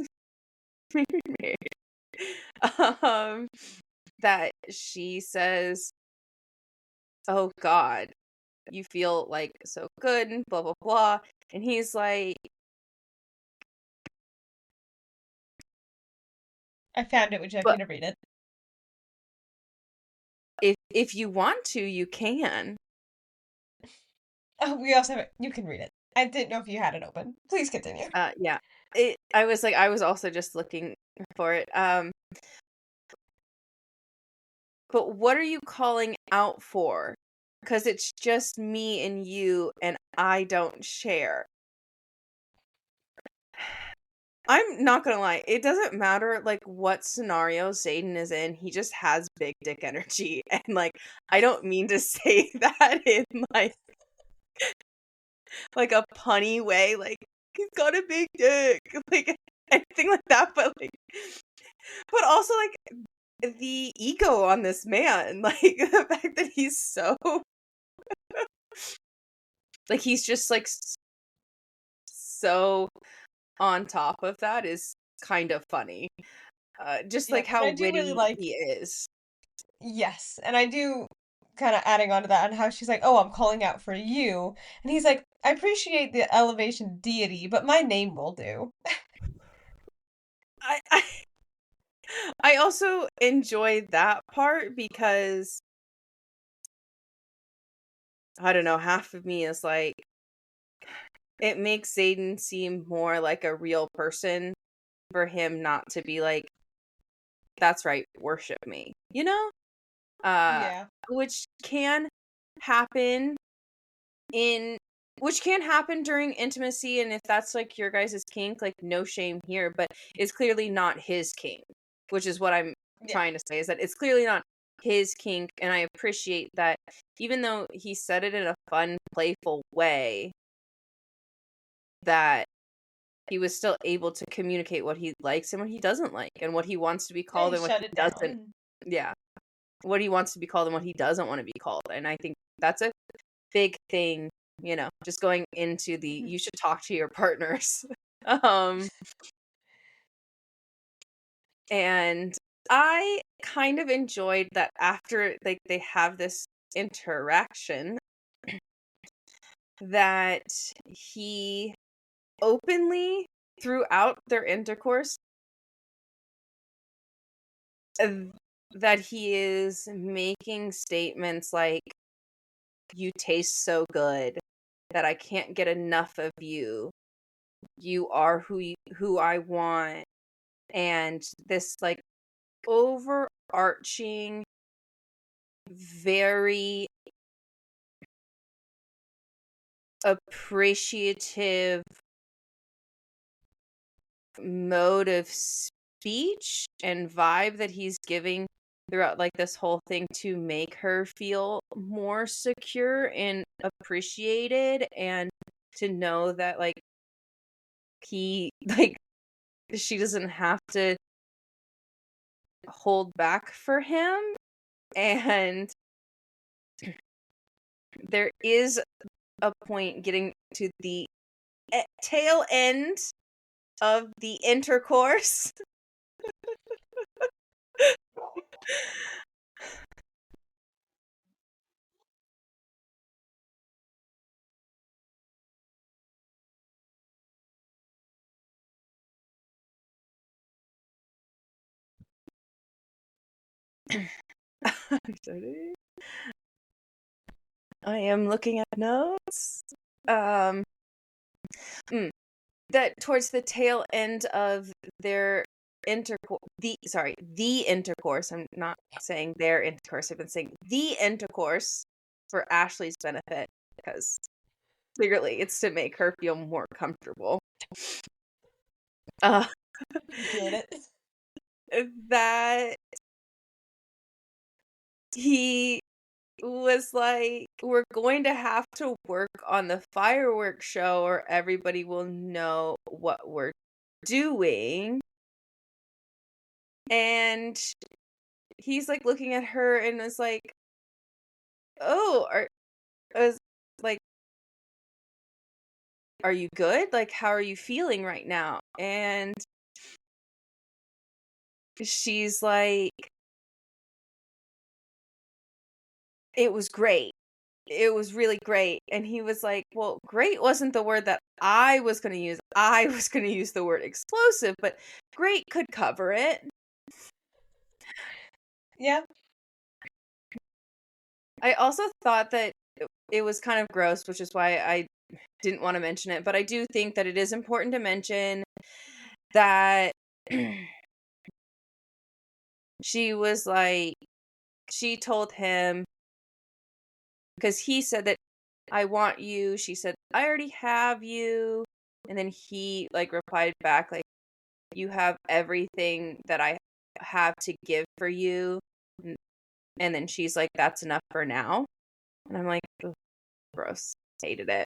um, that she says, "Oh God, you feel like so good," and blah blah blah, and he's like, I found it. Would you like me "But to read it? if you want to, you can." Oh, we also have it. You can read it. I didn't know if you had it open. Please continue. Yeah. I was also just looking for it. But what are you calling out for? Because it's just me and you, and I don't share. I'm not gonna lie, it doesn't matter, like, what scenario Zayden is in, he just has big dick energy, and, like, I don't mean to say that in, like a punny way, like, "He's got a big dick," like, anything like that, but also, like, the ego on this man, like, the fact that he's so... Like, he's just, like, so on top of that is kind of funny. Just, like, Yep, and how I do really witty like, he is. yes, and I do kind of adding on to that and how she's like, oh, I'm calling out for you. And he's like, I appreciate the elevation deity, but my name will do. I I I also enjoy that part because, I don't know, half of me is like, it makes Zayden seem more like a real person for him not to be like, "That's right, worship me," you know? Uh, Yeah. which can happen in which can happen during intimacy, and if that's, like, your guys' kink, like, no shame here, but it's clearly not his kink, which is what I'm trying to say, is that it's clearly not his kink, and I appreciate that even though he said it in a fun, playful way, that he was still able to communicate what he likes and what he doesn't like, and what he wants to be called and what he doesn't. Yeah. What he wants to be called and what he doesn't want to be called. And I think that's a big thing, just going into the you should talk to your partners. And I kind of enjoyed that after they have this interaction that he openly throughout their intercourse that he is making statements like, you taste so good that I can't get enough of you. You are who I want. And this like overarching, very appreciative mode of speech and vibe that he's giving throughout like this whole thing to make her feel more secure and appreciated, and to know that like he like she doesn't have to hold back for him. And there is a point getting to the tail end of the intercourse I am looking at notes. That towards the tail end of their intercourse, the intercourse. I'm not saying their intercourse. I've been saying the intercourse for Ashley's benefit, because clearly it's to make her feel more comfortable. Get it? That he was like, we're going to have to work on the fireworks show or everybody will know what we're doing. And he's like looking at her and is like, oh, are you good? Like, how are you feeling right now? And she's like, it was great. It was really great. And he was like, well, great wasn't the word that I was going to use. I was going to use the word explosive, but great could cover it. Yeah. I also thought that it was kind of gross, which is why I didn't want to mention it. But I do think that it is important to mention that she was like, she told him, because he said that I want you. She said, I already have you. And then he like replied back like, you have everything that I have to give for you. And then she's like, that's enough for now. And I'm like, gross. Hated it.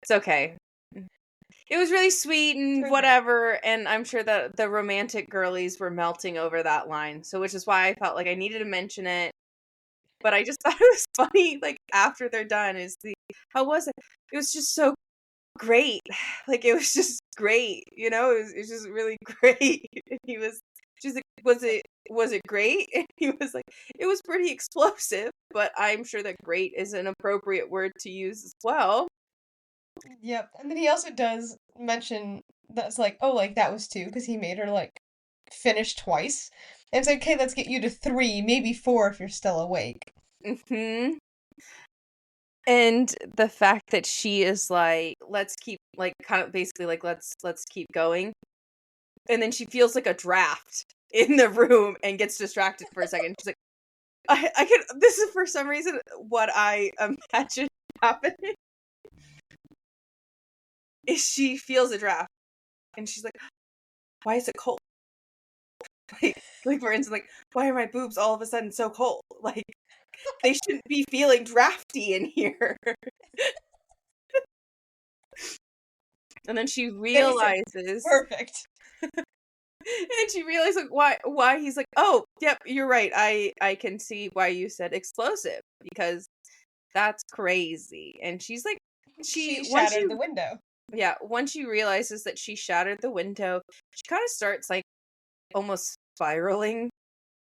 It's okay. It was really sweet and whatever. And I'm sure that the romantic girlies were melting over that line. So which is why I felt like I needed to mention it. But I just thought it was funny, like, after they're done, how was it? It was just so great. Like, it was just great, It was just really great. And she's like, was it great? And he was like, it was pretty explosive, but I'm sure that great is an appropriate word to use as well. Yep. And then he also does mention that's like, oh, like, that was 2, because he made her, like, finish twice. And it's like, okay, let's get you to 3, maybe 4 if you're still awake. Mm-hmm. And the fact that she is like, let's keep, like, kind of basically like, let's keep going. And then she feels like a draft in the room and gets distracted for a second. She's like, this is for some reason what I imagine happening. Is she feels a draft and she's like, why is it cold? Like for instance, like, why are my boobs all of a sudden so cold? Like, they shouldn't be feeling drafty in here. And then she Basic. realizes, Perfect. and she realizes like why he's like, oh, yep, you're right. I can see why you said explosive because that's crazy. And she's like, She shattered the window. once she realizes that she shattered the window, she kind of starts like almost spiraling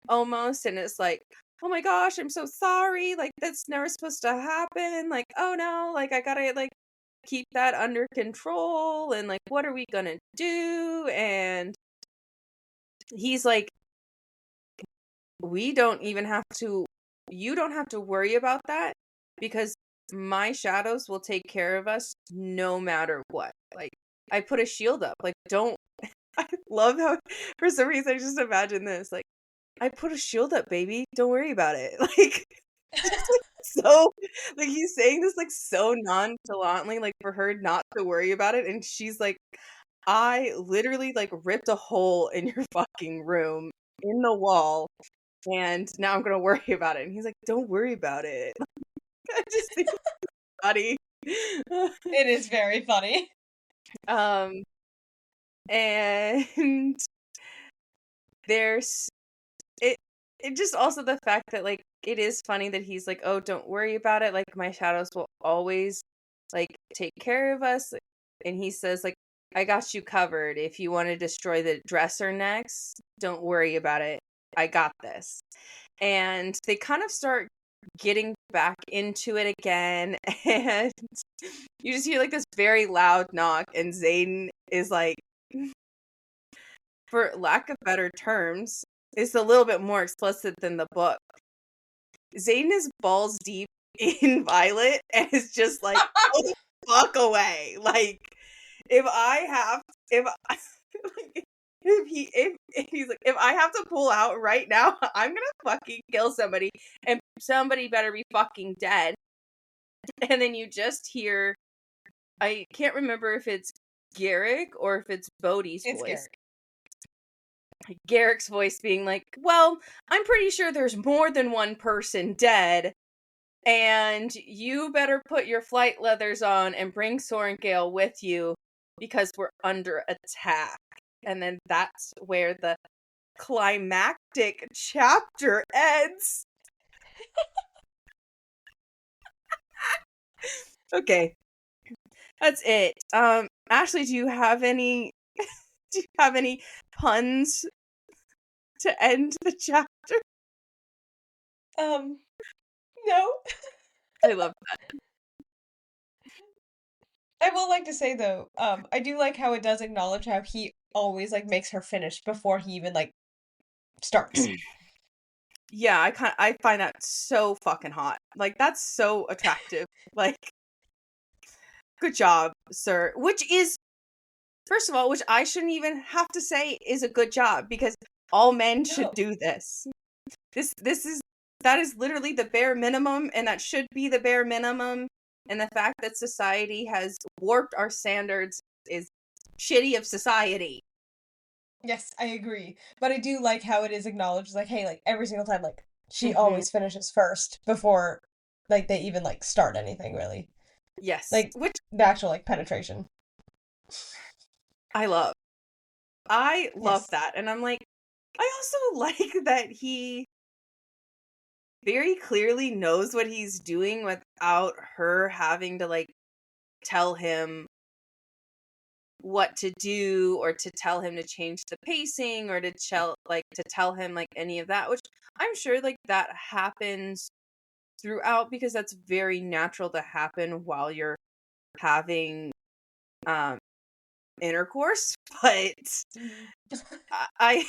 almost, and it's like, oh my gosh, I'm so sorry, like that's never supposed to happen, like oh no, like I gotta like keep that under control, and like what are we gonna do? And he's like, we don't even have to, you don't have to worry about that because my shadows will take care of us no matter what. Like I put a shield up, like don't I love how for some reason I just imagine this, like I put a shield up, baby. Don't worry about it. Like, just like so, like he's saying this like so nonchalantly, like for her not to worry about it, and she's like, I literally like ripped a hole in your fucking room in the wall, and now I'm gonna worry about it. And he's like, don't worry about it. I just think it's funny. It is very funny. um, and there's it just also the fact that like it is funny that he's like, oh, don't worry about it, like my shadows will always like take care of us. And he says like, I got you covered. If you want to destroy the dresser next, don't worry about it, I got this. And they kind of start getting back into it again, and you just hear like this very loud knock, and Zayden is like, for lack of better terms, it's a little bit more explicit than the book. Zayden is balls deep in Violet and is just like, go the fuck away. Like, if I have, if I, if he's like, if I have to pull out right now, I'm gonna fucking kill somebody, and somebody better be fucking dead. And then you just hear, I can't remember if it's Garrick or if it's Bodhi's voice. Garrick's voice being like, well, I'm pretty sure there's more than one person dead, and you better put your flight leathers on and bring Sorengale with you because we're under attack. And then that's where the climactic chapter ends. Okay. That's it. Ashley, do you have any puns to end the chapter? No. I love that. I will like to say though, I do like how it does acknowledge how he always like makes her finish before he even like starts. Yeah, I find that so fucking hot. Like that's so attractive. Like good job, sir. Which is, first of all, which I shouldn't even have to say is a good job, because all men should do this. That is literally the bare minimum, and that should be the bare minimum. And the fact that society has warped our standards is shitty of society. Yes, I agree. But I do like how it is acknowledged, like, hey, like every single time, like she always finishes first before like they even like start anything really. Yes. Like Which the actual like penetration. I love. I love Yes. that. And I'm like, I also like that he very clearly knows what he's doing without her having to like tell him what to do, or to tell him to change the pacing, or to tell him like any of that, which I'm sure like that happens throughout, because that's very natural to happen while you're having intercourse. But I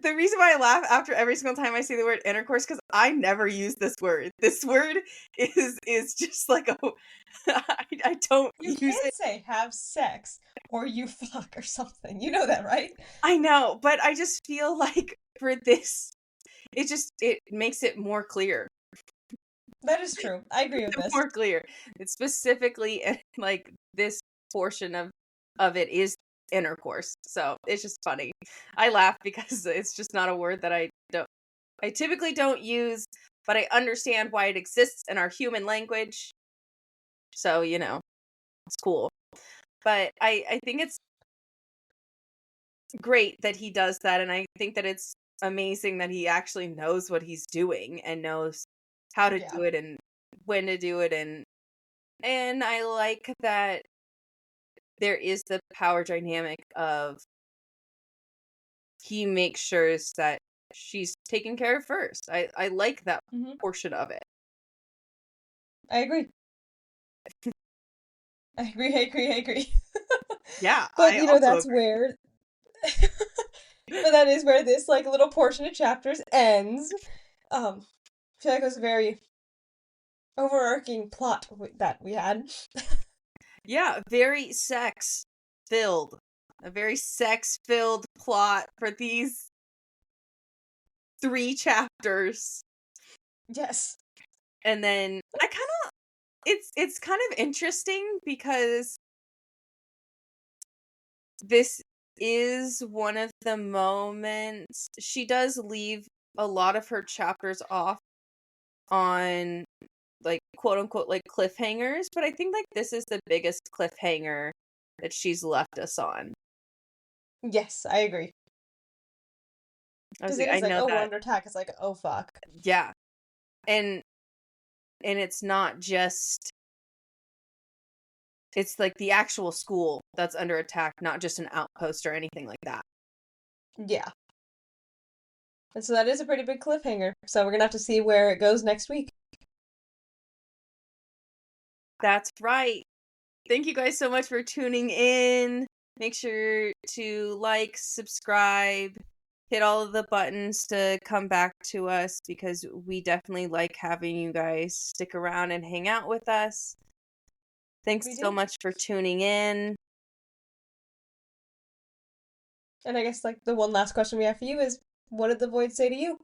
the reason why I laugh after every single time I see the word intercourse, because I never use this word. This word is just like a I don't You use can't it. say have sex or you fuck or something. You know that, right? I know, but I just feel like for this, it makes it more clear. That is true. I agree with this. More clear. It's specifically like this portion of it is intercourse. So it's just funny. I laugh because it's just not a word that I typically don't use, but I understand why it exists in our human language. So, it's cool. But I think it's great that he does that, and I think that it's amazing that he actually knows what he's doing and knows how to do it and when to do it, and I like that there is the power dynamic of he makes sure that she's taken care of first. I like that portion of it. I agree. I agree. Yeah, but I also that's agree. where but that is where this like little portion of chapters ends. I feel like it was a very overarching plot that we had. Yeah, very sex filled. A very sex filled plot for these 3 chapters. Yes. And then it's kind of interesting because this is one of the moments she does leave a lot of her chapters off on like quote unquote like cliffhangers, but I think like this is the biggest cliffhanger that she's left us on. Yes, I agree. Because it I is like, know oh, we're that. under attack. It's like, oh, fuck. Yeah. And it's not just it's like the actual school that's under attack, not just an outpost or anything like that. Yeah. And so that is a pretty big cliffhanger. So we're gonna have to see where it goes next week. That's right. Thank you guys so much for tuning in. Make sure to like, subscribe, hit all of the buttons to come back to us because we definitely like having you guys stick around and hang out with us. Thanks so much for tuning in. And I guess like the one last question we have for you is, what did the void say to you?